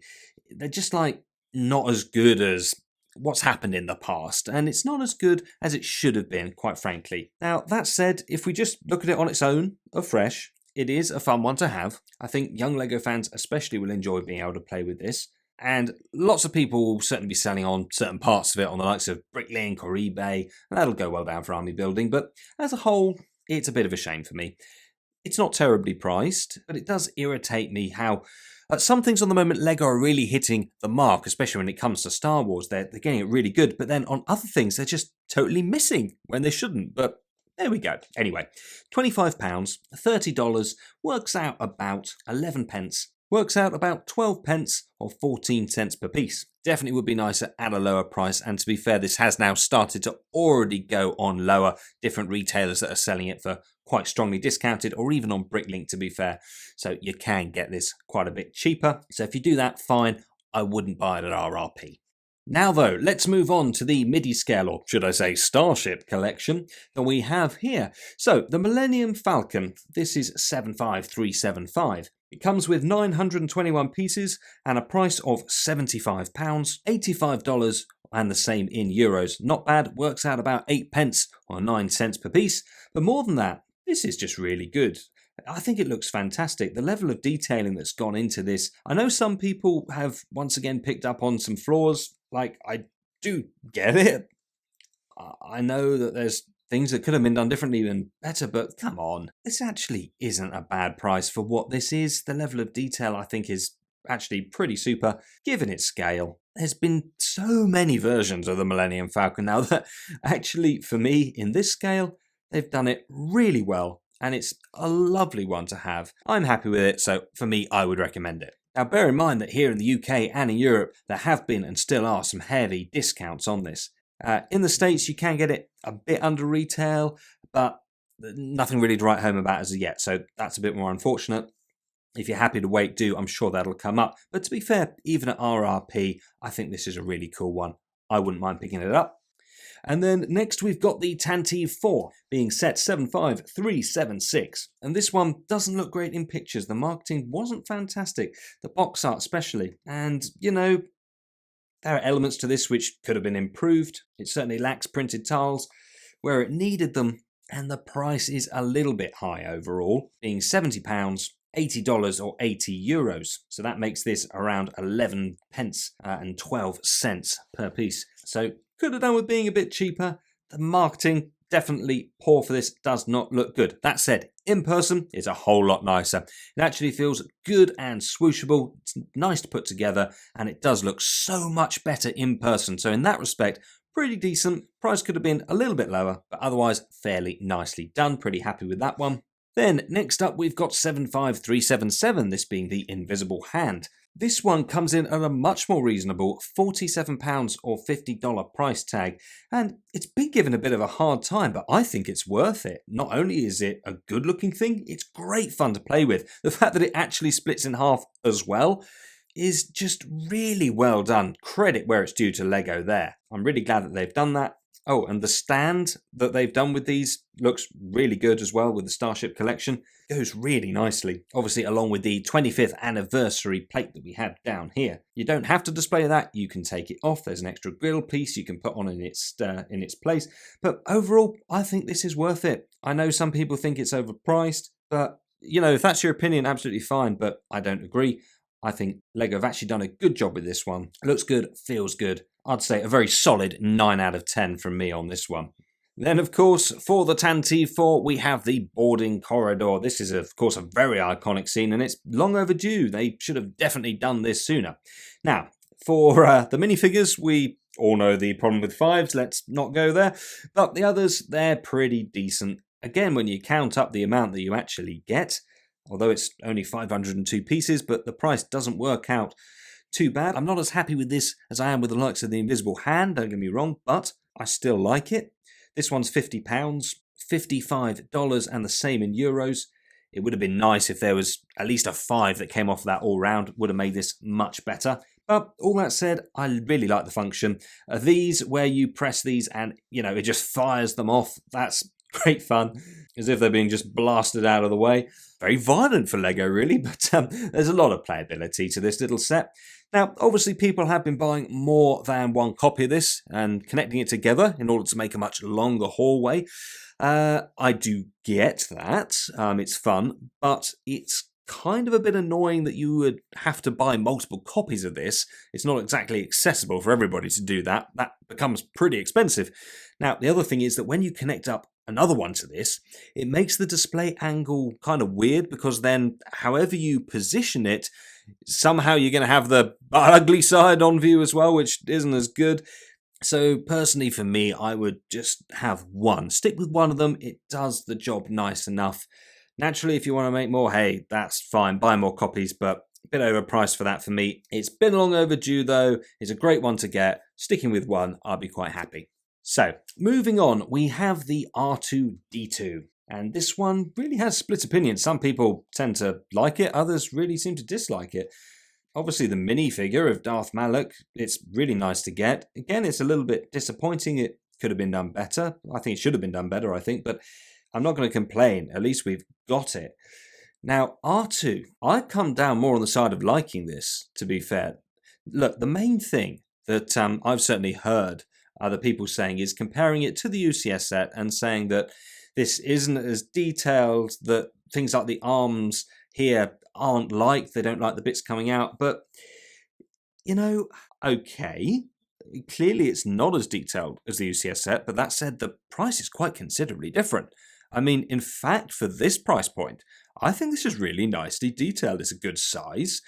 They're just not as good as what's happened in the past, and it's not as good as it should have been, quite frankly. Now, that said, if we just look at it on its own, afresh, it is a fun one to have. I think young LEGO fans especially will enjoy being able to play with this. And lots of people will certainly be selling on certain parts of it on the likes of Bricklink or eBay, and that'll go well down for army building, but as a whole, it's a bit of a shame for me. It's not terribly priced, but it does irritate me how some things on the moment LEGO are really hitting the mark, especially when it comes to Star Wars. They're getting it really good, but then on other things, they're just totally missing when they shouldn't, but there we go. Anyway, £25, $30 works out about 11 pence. Works out about 12 pence or 14 cents per piece. Definitely would be nicer at a lower price, and to be fair, this has now started to already go on lower. Different retailers that are selling it for quite strongly discounted, or even on Bricklink, to be fair. So you can get this quite a bit cheaper. So if you do that, fine. I wouldn't buy it at RRP. Now though, let's move on to the MIDI scale, or should I say Starship collection, that we have here. So, the Millennium Falcon, this is 75375. It comes with 921 pieces and a price of £75, $85 and the same in euros. Not bad, works out about 8 pence or 9 cents per piece, but more than that, this is just really good. I think it looks fantastic. The level of detailing that's gone into this. I know some people have once again picked up on some flaws. Like, I do get it. I know that there's things that could have been done differently and better, but come on. This actually isn't a bad price for what this is. The level of detail I think is actually pretty super, given its scale. There's been so many versions of the Millennium Falcon now that actually, for me, in this scale, they've done it really well. And it's a lovely one to have. I'm happy with it, so for me, I would recommend it. Now bear in mind that here in the UK and in Europe, there have been and still are some heavy discounts on this. In the States, you can get it a bit under retail, but nothing really to write home about as of yet, so that's a bit more unfortunate. If you're happy to wait, I'm sure that'll come up. But to be fair, even at RRP, I think this is a really cool one. I wouldn't mind picking it up. And then next we've got the Tantive 4 being set 75376. And this one doesn't look great in pictures. The marketing wasn't fantastic, the box art especially. And, you know, there are elements to this which could have been improved. It certainly lacks printed tiles where it needed them. And the price is a little bit high overall, being £70, $80 or €80. So that makes this around 11 pence and 12 cents per piece. So could have done with being a bit cheaper. The marketing, definitely poor for this, does not look good. That said, in person, it's a whole lot nicer. It actually feels good and swooshable. It's nice to put together, and it does look so much better in person. So in that respect, pretty decent. Price could have been a little bit lower, but otherwise fairly nicely done. Pretty happy with that one. Then next up we've got 75377, this being the Invisible Hand. This one comes in at a much more reasonable £47 or $50 price tag, and it's been given a bit of a hard time, but I think it's worth it. Not only is it a good looking thing, it's great fun to play with. The fact that it actually splits in half as well is just really well done. Credit where it's due to Lego there. I'm really glad that they've done that. Oh, and the stand that they've done with these looks really good as well with the Starship collection. Goes really nicely. Obviously, along with the 25th anniversary plate that we have down here. You don't have to display that. You can take it off. There's an extra grill piece you can put on in its place. But overall, I think this is worth it. I know some people think it's overpriced, but you know, if that's your opinion, absolutely fine. But I don't agree. I think Lego have actually done a good job with this one. Looks good, feels good. I'd say a very solid 9 out of 10 from me on this one. Then, of course, for the Tantive 4, we have the boarding corridor. This is, of course, a very iconic scene, and it's long overdue. They should have definitely done this sooner. Now, for the minifigures, we all know the problem with fives. Let's not go there. But the others, they're pretty decent. Again, when you count up the amount that you actually get, although it's only 502 pieces, but the price doesn't work out too bad. I'm not as happy with this as I am with the likes of the Invisible Hand, don't get me wrong, but I still like it. This one's £50, $55 and the same in euros. It would have been nice if there was at least a 5 that came off that all round. Would have made this much better. But all that said, I really like the function. These, where you press these and, you know, it just fires them off. That's great fun. As if they're being just blasted out of the way. Very violent for Lego, really, but there's a lot of playability to this little set. Now, obviously, people have been buying more than one copy of this and connecting it together in order to make a much longer hallway. I do get that. It's fun, but it's kind of a bit annoying that you would have to buy multiple copies of this. It's not exactly accessible for everybody to do that. That becomes pretty expensive. Now, the other thing is that when you connect up another one to this, it makes the display angle kind of weird, because then however you position it, somehow you're going to have the ugly side on view as well, which isn't as good. So personally for me, I would just have one. Stick with one of them. It does the job nice enough. Naturally, if you want to make more, hey, that's fine. Buy more copies, but a bit overpriced for that for me. It's been long overdue though. It's a great one to get. Sticking with one, I'll be quite happy. So, moving on, we have the R2-D2. And this one really has split opinions. Some people tend to like it, others really seem to dislike it. Obviously, the minifigure of Darth Malak, it's really nice to get. Again, it's a little bit disappointing. It could have been done better. I think it should have been done better, I think, but I'm not going to complain. At least we've got it. Now, R2, I'd come down more on the side of liking this, to be fair. Look, the main thing that I've certainly heard other people saying is comparing it to the UCS set and saying that this isn't as detailed, that things like the arms here aren't like, they don't like the bits coming out, but, you know, okay, clearly it's not as detailed as the UCS set, but that said, the price is quite considerably different. I mean, in fact, for this price point, I think this is really nicely detailed. It's a good size.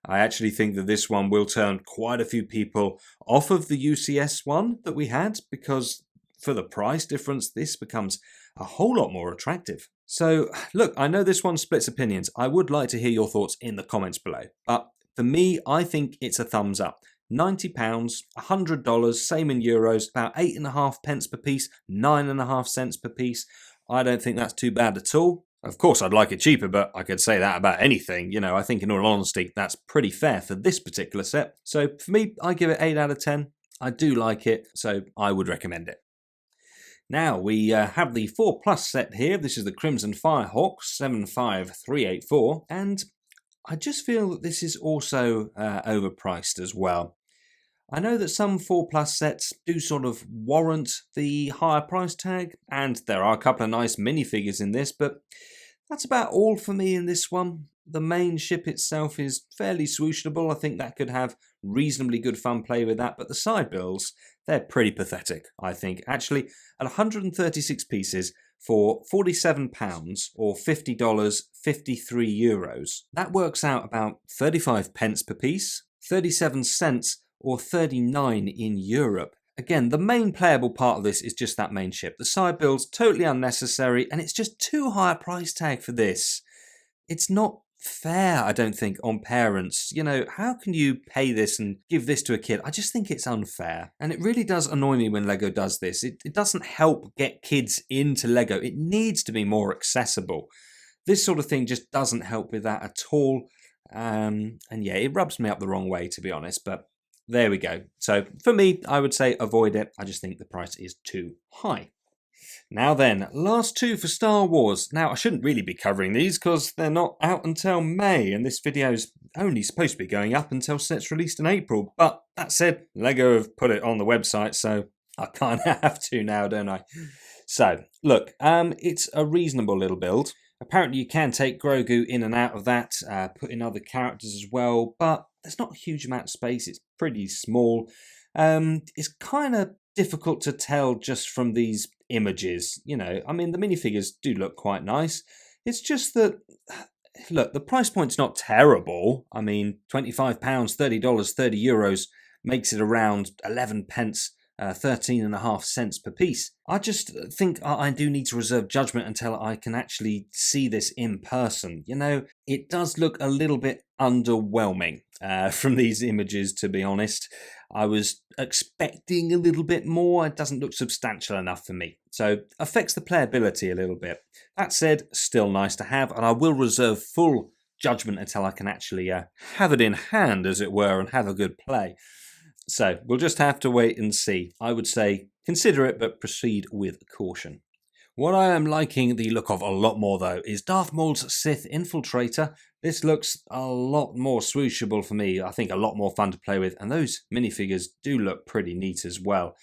I actually think that this one will turn quite a few people off of the UCS one that we had, because for the price difference, this becomes a whole lot more attractive. So, look, I know this one splits opinions. I would like to hear your thoughts in the comments below. But for me, I think it's a thumbs up. £90, $100, same in euros, about 8.5 pence per piece, 9.5 cents per piece. I don't think that's too bad at all. Of course, I'd like it cheaper, but I could say that about anything. You know, I think in all honesty, that's pretty fair for this particular set. So for me, I give it 8 out of 10. I do like it, so I would recommend it. Now, we have the 4+ set here. This is the Crimson Firehawk 75384, and I just feel that this is also overpriced as well. I know that some 4+ sets do sort of warrant the higher price tag, and there are a couple of nice minifigures in this, but that's about all for me in this one. The main ship itself is fairly swooshable. I think that could have reasonably good fun play with that, but the side builds, they're pretty pathetic, I think. Actually, at 136 pieces for £47 or $50, 53 euros, that works out about 35 pence per piece, 37 cents or 39 in Europe. Again, the main playable part of this is just that main ship. The side build's totally unnecessary, and it's just too high a price tag for this. It's not fair, I don't think, on parents. You know, how can you pay this and give this to a kid? I just think it's unfair. And it really does annoy me when LEGO does this. It doesn't help get kids into LEGO. It needs to be more accessible. This sort of thing just doesn't help with that at all. And yeah, it rubs me up the wrong way, to be honest, but there we go. So for me, I would say avoid it. I just think the price is too high. Now then, last two for Star Wars. Now, I shouldn't really be covering these because they're not out until May, and this video's only supposed to be going up until sets released in April. But that said, LEGO have put it on the website, so I kind of have to now, don't I? So, look, it's a reasonable little build. Apparently you can take Grogu in and out of that, put in other characters as well, but there's not a huge amount of space. It's pretty small. It's kind of difficult to tell just from these images. You know, I mean, the minifigures do look quite nice. It's just that, look, the price point's not terrible. I mean, £25, $30, 30 euros makes it around 11 pence. 13.5 cents per piece. I just think I do need to reserve judgment until I can actually see this in person. You know, it does look a little bit underwhelming from these images, to be honest. I was expecting a little bit more. It doesn't look substantial enough for me. So affects the playability a little bit. That said, still nice to have, and I will reserve full judgment until I can actually have it in hand, as it were, and have a good play. So we'll just have to wait and see. I would say consider it, but proceed with caution. What I am liking the look of a lot more, though, is Darth Maul's Sith Infiltrator. This looks a lot more swooshable for me. I think a lot more fun to play with, and those minifigures do look pretty neat as well.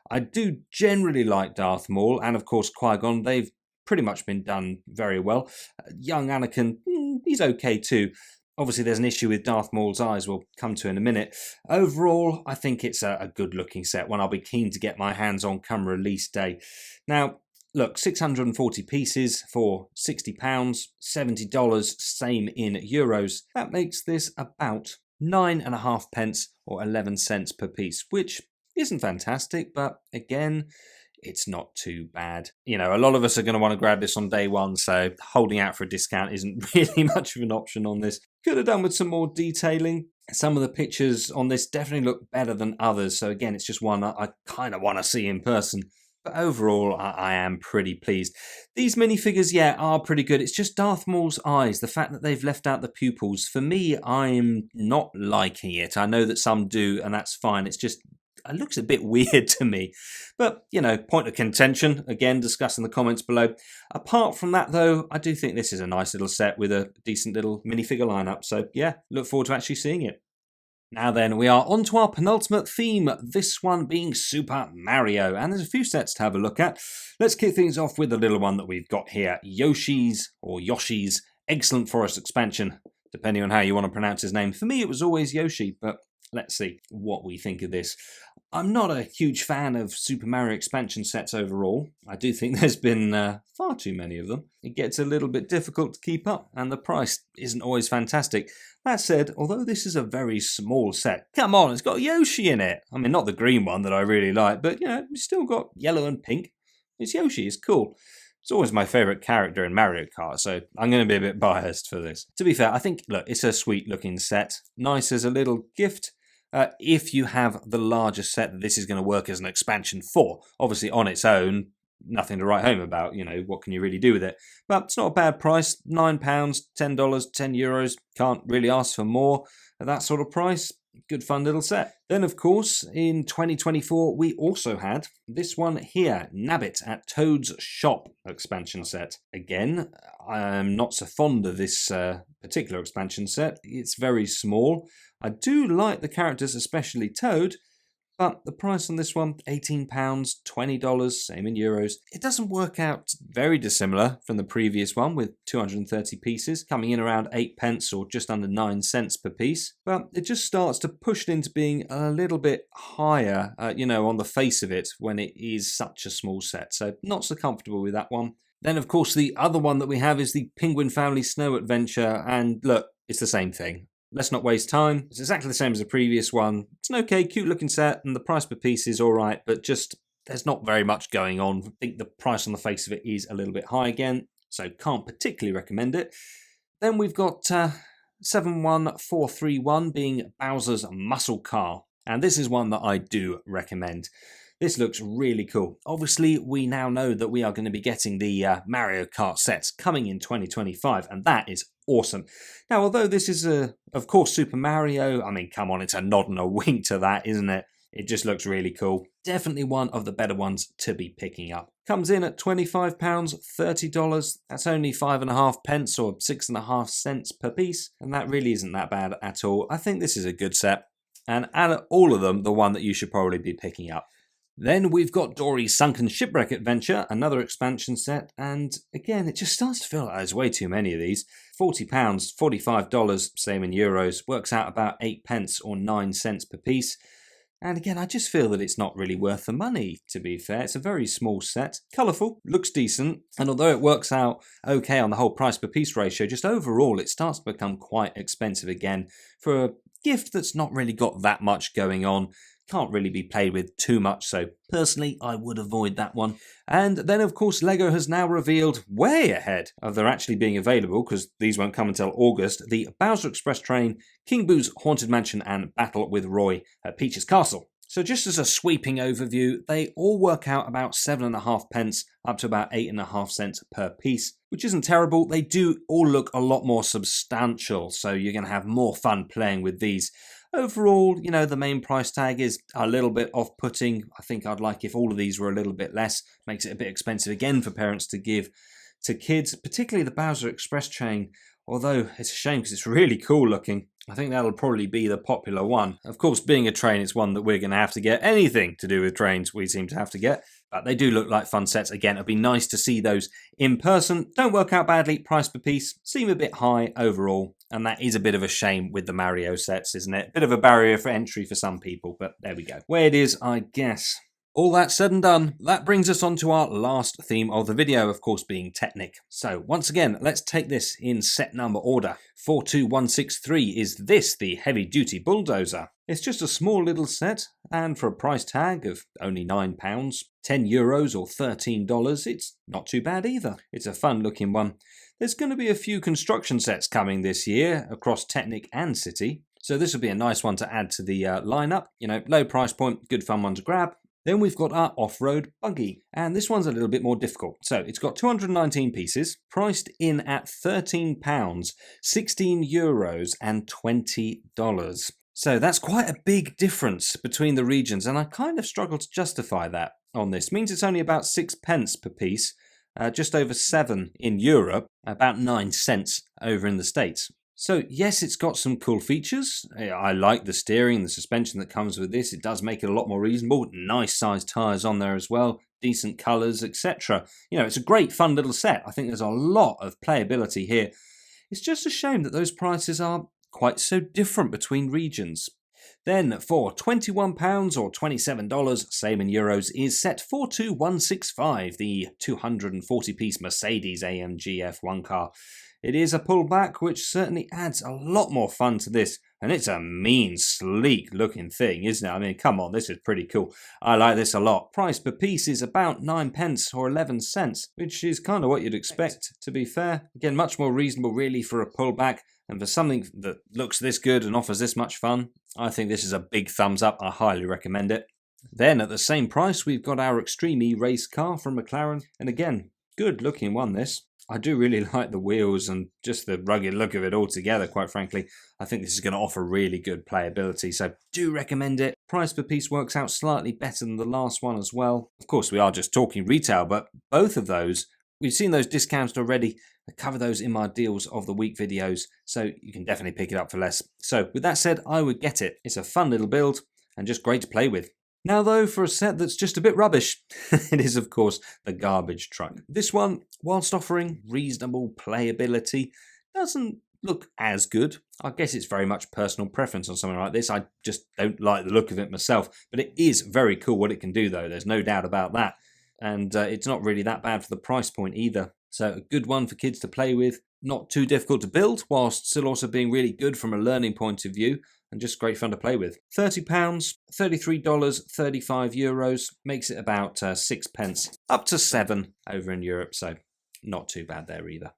I do generally like Darth Maul, and of course Qui-Gon. They've pretty much been done very well. Young Anakin, he's okay too. Obviously, there's an issue with Darth Maul's eyes we'll come to in a minute. Overall, I think it's a good-looking set, one I'll be keen to get my hands on come release day. Now, look, 640 pieces for £60, $70, same in euros. That makes this about 9.5 pence or 11 cents per piece, which isn't fantastic, but again, it's not too bad. You know, a lot of us are going to want to grab this on day one, so holding out for a discount isn't really much of an option on this. Could have done with some more detailing. Some of the pictures on this definitely look better than others, so again, it's just one I kind of want to see in person. But overall, I am pretty pleased. These minifigures, yeah, are pretty good. It's just Darth Maul's eyes, the fact that they've left out the pupils. For me, I'm not liking it. I know that some do, and that's fine. It's just, it looks a bit weird to me. But, you know, point of contention, again, discuss in the comments below. Apart from that, though, I do think this is a nice little set with a decent little minifigure lineup. So, yeah, look forward to actually seeing it. Now then, we are on to our penultimate theme, this one being Super Mario, and there's a few sets to have a look at. Let's kick things off with the little one that we've got here, Yoshi's Excellent Forest Expansion, depending on how you want to pronounce his name. For me, it was always Yoshi, but let's see what we think of this. I'm not a huge fan of Super Mario expansion sets overall. I do think there's been far too many of them. It gets a little bit difficult to keep up, and the price isn't always fantastic. That said, although this is a very small set, come on, it's got Yoshi in it. I mean, not the green one that I really like, but, you know, it's still got yellow and pink. It's Yoshi, it's cool. It's always my favourite character in Mario Kart, so I'm going to be a bit biased for this. To be fair, I think, look, it's a sweet looking set. Nice as a little gift. If you have the larger set that this is going to work as an expansion for, obviously on its own, nothing to write home about, you know, what can you really do with it? But it's not a bad price, £9, $10, €10, can't really ask for more at that sort of price. Good fun little set. Then of course, in 2024, we also had this one here, Nabbit at Toad's Shop expansion set. Again, I'm not so fond of this particular expansion set. It's very small. I do like the characters, especially Toad, but the price on this one, £18, $20, same in euros. It doesn't work out very dissimilar from the previous one with 230 pieces, coming in around 8 pence or just under 9 cents per piece. But it just starts to push it into being a little bit higher, you know, on the face of it when it is such a small set. So not so comfortable with that one. Then, of course, the other one that we have is the Penguin Family Snow Adventure. And look, it's the same thing. Let's not waste time. It's exactly the same as the previous one. It's an okay, cute looking set, and the price per piece is alright, but just there's not very much going on. I think the price on the face of it is a little bit high again, so can't particularly recommend it. Then we've got 71431 being Bowser's Muscle Car, and this is one that I do recommend. This looks really cool. Obviously, we now know that we are going to be getting the Mario Kart sets coming in 2025, and that is awesome. Now, although this is, of course, Super Mario, I mean, come on, it's a nod and a wink to that, isn't it? It just looks really cool. Definitely one of the better ones to be picking up. Comes in at £25, $30. That's only 5.5 pence or 6.5 cents per piece, and that really isn't that bad at all. I think this is a good set, and out of all of them, the one that you should probably be picking up. Then we've got Dory's Sunken Shipwreck Adventure, another expansion set, and again, it just starts to feel like there's way too many of these. £40, $45, same in euros, works out about 8 pence or 9 cents per piece. And again, I just feel that it's not really worth the money, to be fair. It's a very small set, colourful, looks decent, and although it works out okay on the whole price per piece ratio, just overall it starts to become quite expensive again for a gift that's not really got that much going on. Can't really be played with too much, so personally I would avoid that one. And then of course LEGO has now revealed, way ahead of their actually being available, because these won't come until August, the Bowser Express Train, King Boo's Haunted Mansion and Battle with Roy at Peach's Castle. So just as a sweeping overview, they all work out about 7.5 pence up to about 8.5 cents per piece, which isn't terrible. They do all look a lot more substantial, so you're going to have more fun playing with these. Overall, you know, the main price tag is a little bit off-putting. I think I'd like if all of these were a little bit less. Makes it a bit expensive again for parents to give to kids, particularly the Bowser Express Train, although it's a shame because it's really cool looking. I think that'll probably be the popular one. Of course, being a train, it's one that we're going to have to get. Anything to do with trains, we seem to have to get. But they do look like fun sets. Again, it'd be nice to see those in person. Don't work out badly. Price per piece seem a bit high overall. And that is a bit of a shame with the Mario sets, isn't it? Bit of a barrier for entry for some people, but there we go. Way it is, I guess. All that said and done, that brings us on to our last theme of the video, of course being Technic. So once again, let's take this in set number order. 42163 is this, the heavy duty bulldozer. It's just a small little set, and for a price tag of only £9, €10 or $13, it's not too bad either. It's a fun looking one. There's going to be a few construction sets coming this year across Technic and City, so this will be a nice one to add to the lineup. You know, low price point, good fun one to grab. Then we've got our off-road buggy, and this one's a little bit more difficult. So it's got 219 pieces, priced in at £13, €16 and $20. So that's quite a big difference between the regions, and I kind of struggle to justify that on this. It means it's only about 6p per piece, just over 7 in Europe, about 9 cents over in the States. So yes, it's got some cool features. I like the steering, the suspension that comes with this. It does make it a lot more reasonable. Nice sized tyres on there as well, decent colours, etc. You know, it's a great fun little set. I think there's a lot of playability here. It's just a shame that those prices are quite so different between regions. Then for £21 or $27, same in euros, is set 42165, the 240-piece Mercedes AMG F1 car. It is a pullback, which certainly adds a lot more fun to this, and it's a mean, sleek looking thing, isn't it? I mean, come on, this is pretty cool. I like this a lot. Price per piece is about 9p or 11 cents, which is kind of what you'd expect, to be fair. Again, much more reasonable really for a pullback, and for something that looks this good and offers this much fun, I think this is a big thumbs up. I highly recommend it. Then at the same price, we've got our Extreme E race car from McLaren, and again, good looking one this. I do really like the wheels and just the rugged look of it all together, quite frankly. I think this is going to offer really good playability, so do recommend it. Price per piece works out slightly better than the last one as well. Of course, we are just talking retail, but both of those, we've seen those discounted already. I cover those in my deals of the week videos, so you can definitely pick it up for less. So with that said, I would get it. It's a fun little build and just great to play with. Now though, for a set that's just a bit rubbish, it is of course the garbage truck. This one, whilst offering reasonable playability, doesn't look as good. I guess it's very much personal preference on something like this. I just don't like the look of it myself, but it is very cool what it can do though, there's no doubt about that. And it's not really that bad for the price point either. So a good one for kids to play with, not too difficult to build, whilst still also being really good from a learning point of view, and just great fun to play with. £30, $33, €35, makes it about 6p, up to 7 over in Europe, so not too bad there either.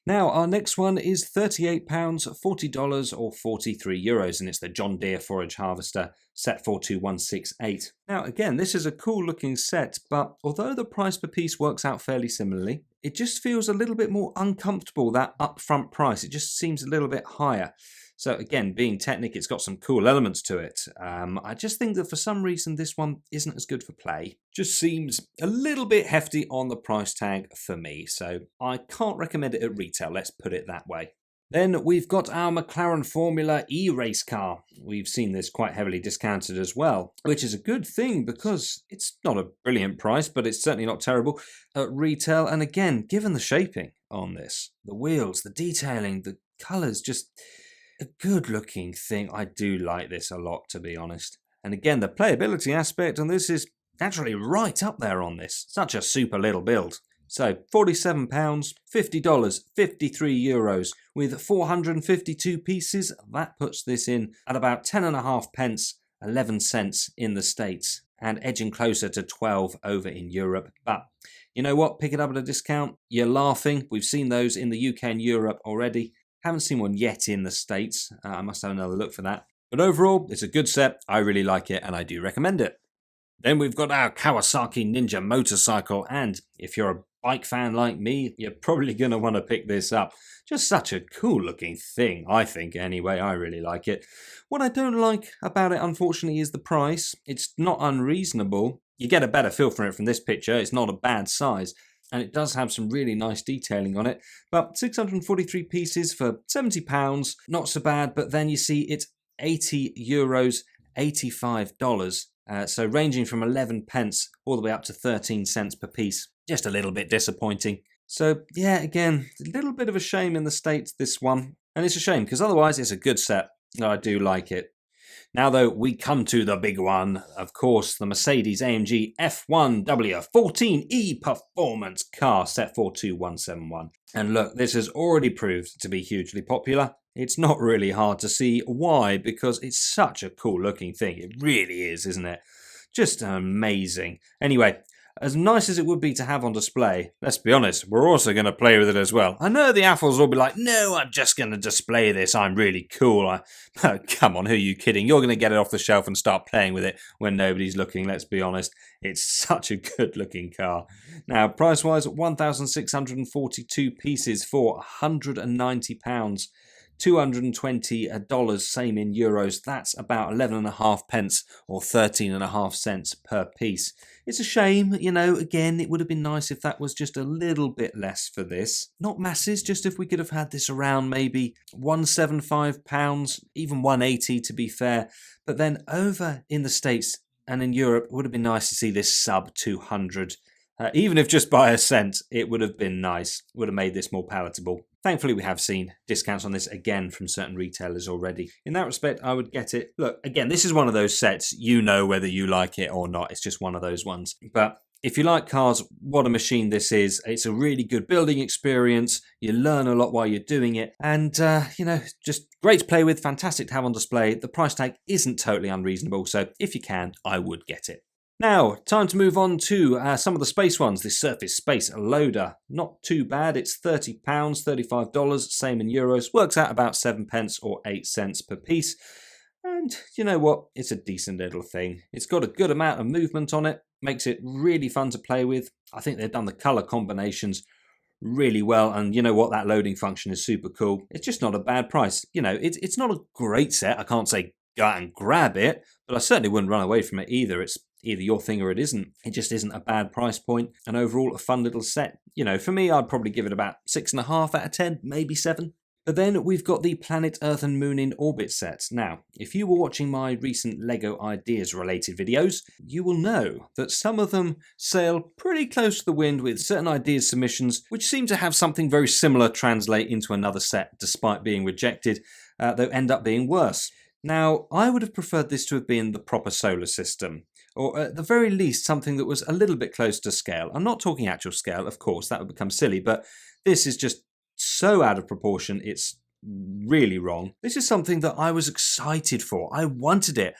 Now, our next one is £38, $40 or €43, and it's the John Deere Forage Harvester, set 42168. Now, again, this is a cool looking set, but although the price per piece works out fairly similarly, it just feels a little bit more uncomfortable, that upfront price. It just seems a little bit higher. So again, being Technic, it's got some cool elements to it. I just think that for some reason this one isn't as good for play. Just seems a little bit hefty on the price tag for me, so I can't recommend it at retail, let's put it that way. Then we've got our McLaren Formula E race car. We've seen this quite heavily discounted as well, which is a good thing because it's not a brilliant price, but it's certainly not terrible at retail. And again, given the shaping on this, the wheels, the detailing, the colours, just a good looking thing. I do like this a lot, to be honest. And again, the playability aspect on this is naturally right up there on this. Such a super little build. So £47, $50, €53 with 452 pieces. That puts this in at about 10.5p, 11 cents in the States, and edging closer to 12 over in Europe. But you know what? Pick it up at a discount. You're laughing. We've seen those in the UK and Europe already. Haven't seen one yet in the States. I must have another look for that. But overall, it's a good set. I really like it and I do recommend it. Then we've got our Kawasaki Ninja motorcycle, and if you're a bike fan like me, you're probably going to want to pick this up. Just such a cool looking thing, I think anyway. I really like it. What I don't like about it, unfortunately, is the price. It's not unreasonable. You get a better feel for it from this picture. It's not a bad size. And it does have some really nice detailing on it. But 643 pieces for £70, not so bad. But then you see it's €80, $85. So ranging from 11p all the way up to 13 cents per piece. Just a little bit disappointing. So yeah, again, a little bit of a shame in the States, this one. And it's a shame because otherwise it's a good set. I do like it. Now though, we come to the big one. Of course, the Mercedes AMG F1W 14E performance car, set 42171. And look, this has already proved to be hugely popular. It's not really hard to see why, because it's such a cool looking thing. It really is, isn't it? Just amazing. Anyway, as nice as it would be to have on display, let's be honest, we're also going to play with it as well. I know the Affles will be like, no, I'm just going to display this, I'm really cool. Come on, who are you kidding? You're going to get it off the shelf and start playing with it when nobody's looking, let's be honest. It's such a good looking car. Now, price-wise, 1,642 pieces for £190. $220, same in euros. That's about 11.5 pence or 13.5 cents per piece. It's a shame, you know, again, it would have been nice if that was just a little bit less for this. Not masses, just if we could have had this around maybe £175, even £180 to be fair. But then over in the States and in Europe, it would have been nice to see this sub 200. Even if just by a cent, it would have been nice. Would have made this more palatable. Thankfully, we have seen discounts on this again from certain retailers already. In that respect, I would get it. Look, again, this is one of those sets, you know whether you like it or not. It's just one of those ones. But if you like cars, what a machine this is. It's a really good building experience. You learn a lot while you're doing it. And, you know, just great to play with, fantastic to have on display. The price tag isn't totally unreasonable. So if you can, I would get it. Now, time to move on to some of the space ones. This Surface Space Loader. Not too bad. It's £30, $35, same in euros. Works out about 7 pence or 8 cents per piece. And you know what? It's a decent little thing. It's got a good amount of movement on it. Makes it really fun to play with. I think they've done the colour combinations really well. And you know what? That loading function is super cool. It's just not a bad price. You know, it's not a great set. I can't say go out and grab it. But I certainly wouldn't run away from it either. It's either your thing or it isn't. It just isn't a bad price point, and overall a fun little set. You know, for me, I'd probably give it about 6.5 out of 10, maybe 7. But then we've got the Planet Earth and Moon in Orbit set. Now, if you were watching my recent LEGO ideas related videos, you will know that some of them sail pretty close to the wind with certain ideas submissions, which seem to have something very similar translate into another set despite being rejected, though end up being worse. Now, I would have preferred this to have been the proper solar system, or at the very least something that was a little bit close to scale. I'm not talking actual scale, of course, that would become silly, but this is just so out of proportion, it's really wrong. This is something that I was excited for. I wanted it,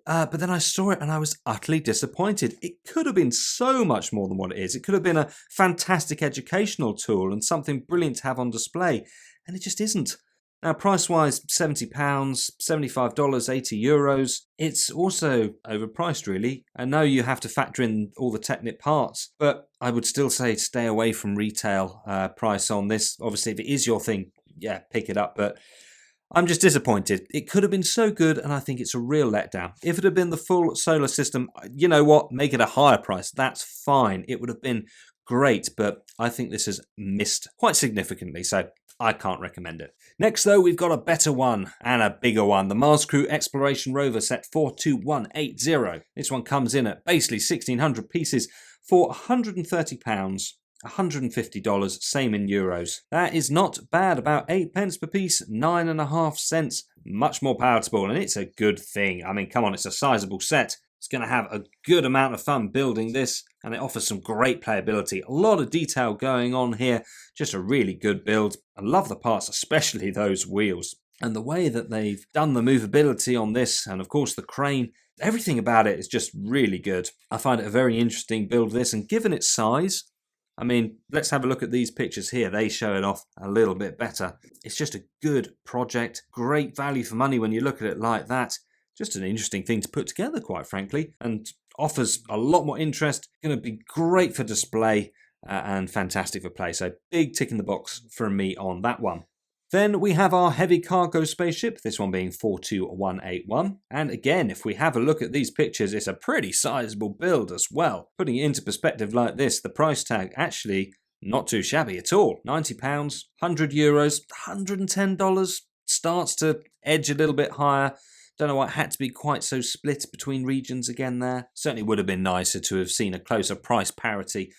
but then I saw it and I was utterly disappointed. It could have been so much more than what it is. It could have been a fantastic educational tool and something brilliant to have on display, and it just isn't. Now, price-wise, £70, $75, 80 euros. It's also overpriced, really. I know you have to factor in all the Technic parts, but I would still say stay away from retail price on this. Obviously, if it is your thing, yeah, pick it up, but I'm just disappointed. It could have been so good, and I think it's a real letdown. If it had been the full solar system, you know what? Make it a higher price. That's fine. It would have been great, but I think this has missed quite significantly, so I can't recommend it. Next, though, we've got a better one and a bigger one. The Mars Crew Exploration Rover Set 42180. This one comes in at basically 1,600 pieces for £130, $150, same in euros. That is not bad, about 8 pence per piece, 9.5 cents. Much more palatable, and it's a good thing. I mean, come on, it's a sizable set. It's going to have a good amount of fun building this, and it offers some great playability. A lot of detail going on here, just a really good build. I love the parts, especially those wheels. And the way that they've done the movability on this, and of course the crane, everything about it is just really good. I find it a very interesting build, this, and given its size, I mean, let's have a look at these pictures here. They show it off a little bit better. It's just a good project, great value for money when you look at it like that. Just an interesting thing to put together, quite frankly, and offers a lot more interest. Going to be great for display and fantastic for play. So big tick in the box from me on that one. Then we have our heavy cargo spaceship, this one being 42181. And again, if we have a look at these pictures, it's a pretty sizable build as well. Putting it into perspective like this, the price tag actually not too shabby at all. £90, 100 euros, $110. Starts to edge a little bit higher. Don't know why it had to be quite so split between regions again there. Certainly would have been nicer to have seen a closer price parity.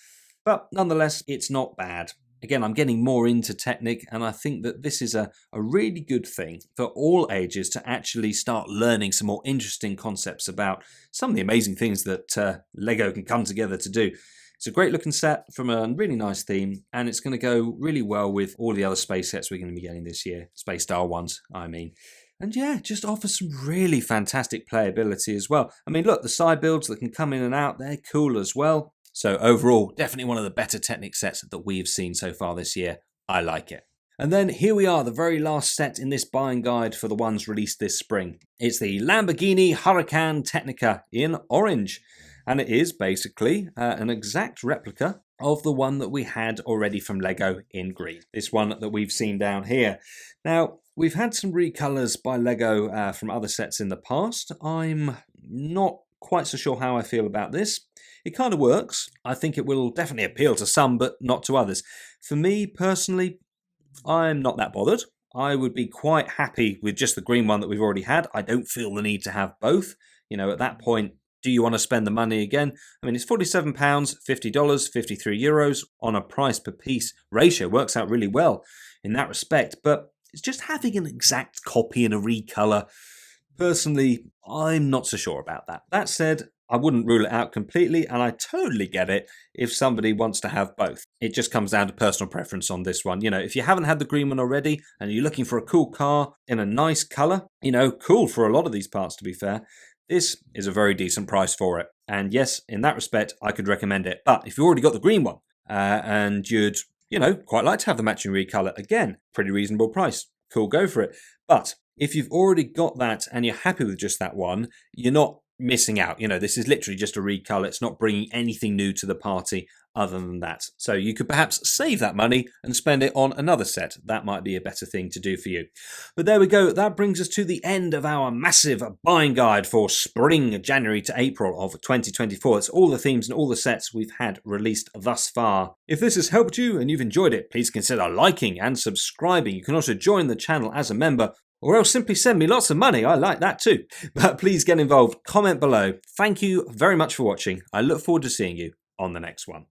But nonetheless, it's not bad. Again, I'm getting more into Technic, and I think that this is a really good thing for all ages to actually start learning some more interesting concepts about some of the amazing things that LEGO can come together to do. It's a great looking set from a really nice theme, and it's going to go really well with all the other space sets we're going to be getting this year. Space style ones, I mean. And yeah, just offers some really fantastic playability as well. I mean, look, the side builds that can come in and out, they're cool as well. So overall, definitely one of the better Technic sets that we've seen so far this year. I like it. And then here we are, the very last set in this buying guide for the ones released this spring. It's the Lamborghini Huracan Technica in orange. And it is basically an exact replica of the one that we had already from Lego in green. This one that we've seen down here. Now, we've had some recolors by Lego from other sets in the past. I'm not quite so sure how I feel about this. It kind of works. I think it will definitely appeal to some, but not to others. For me, personally, I'm not that bothered. I would be quite happy with just the green one that we've already had. I don't feel the need to have both. You know, at that point, do you want to spend the money again? I mean, it's £47, $50, 53 euros on a price per piece ratio. Works out really well in that respect, but it's just having an exact copy and a recolor. Personally, I'm not so sure about that. That said, I wouldn't rule it out completely, and I totally get it if somebody wants to have both. It just comes down to personal preference on this one. You know, if you haven't had the green one already and you're looking for a cool car in a nice colour, you know, cool for a lot of these parts to be fair, this is a very decent price for it. And yes, in that respect, I could recommend it. But if you've already got the green one and you'd, you know, quite like to have the matching recolor, again, pretty reasonable price. Cool, go for it. But if you've already got that and you're happy with just that one, you're not missing out. You know, this is literally just a recolor. It's not bringing anything new to the party other than that. So you could perhaps save that money and spend it on another set. That might be a better thing to do for you. But there we go. That brings us to the end of our massive buying guide for spring, January to April of 2024. It's all the themes and all the sets we've had released thus far. If this has helped you and you've enjoyed it, please consider liking and subscribing. You can also join the channel as a member, or else simply send me lots of money. I like that too. But please get involved. Comment below. Thank you very much for watching. I look forward to seeing you on the next one.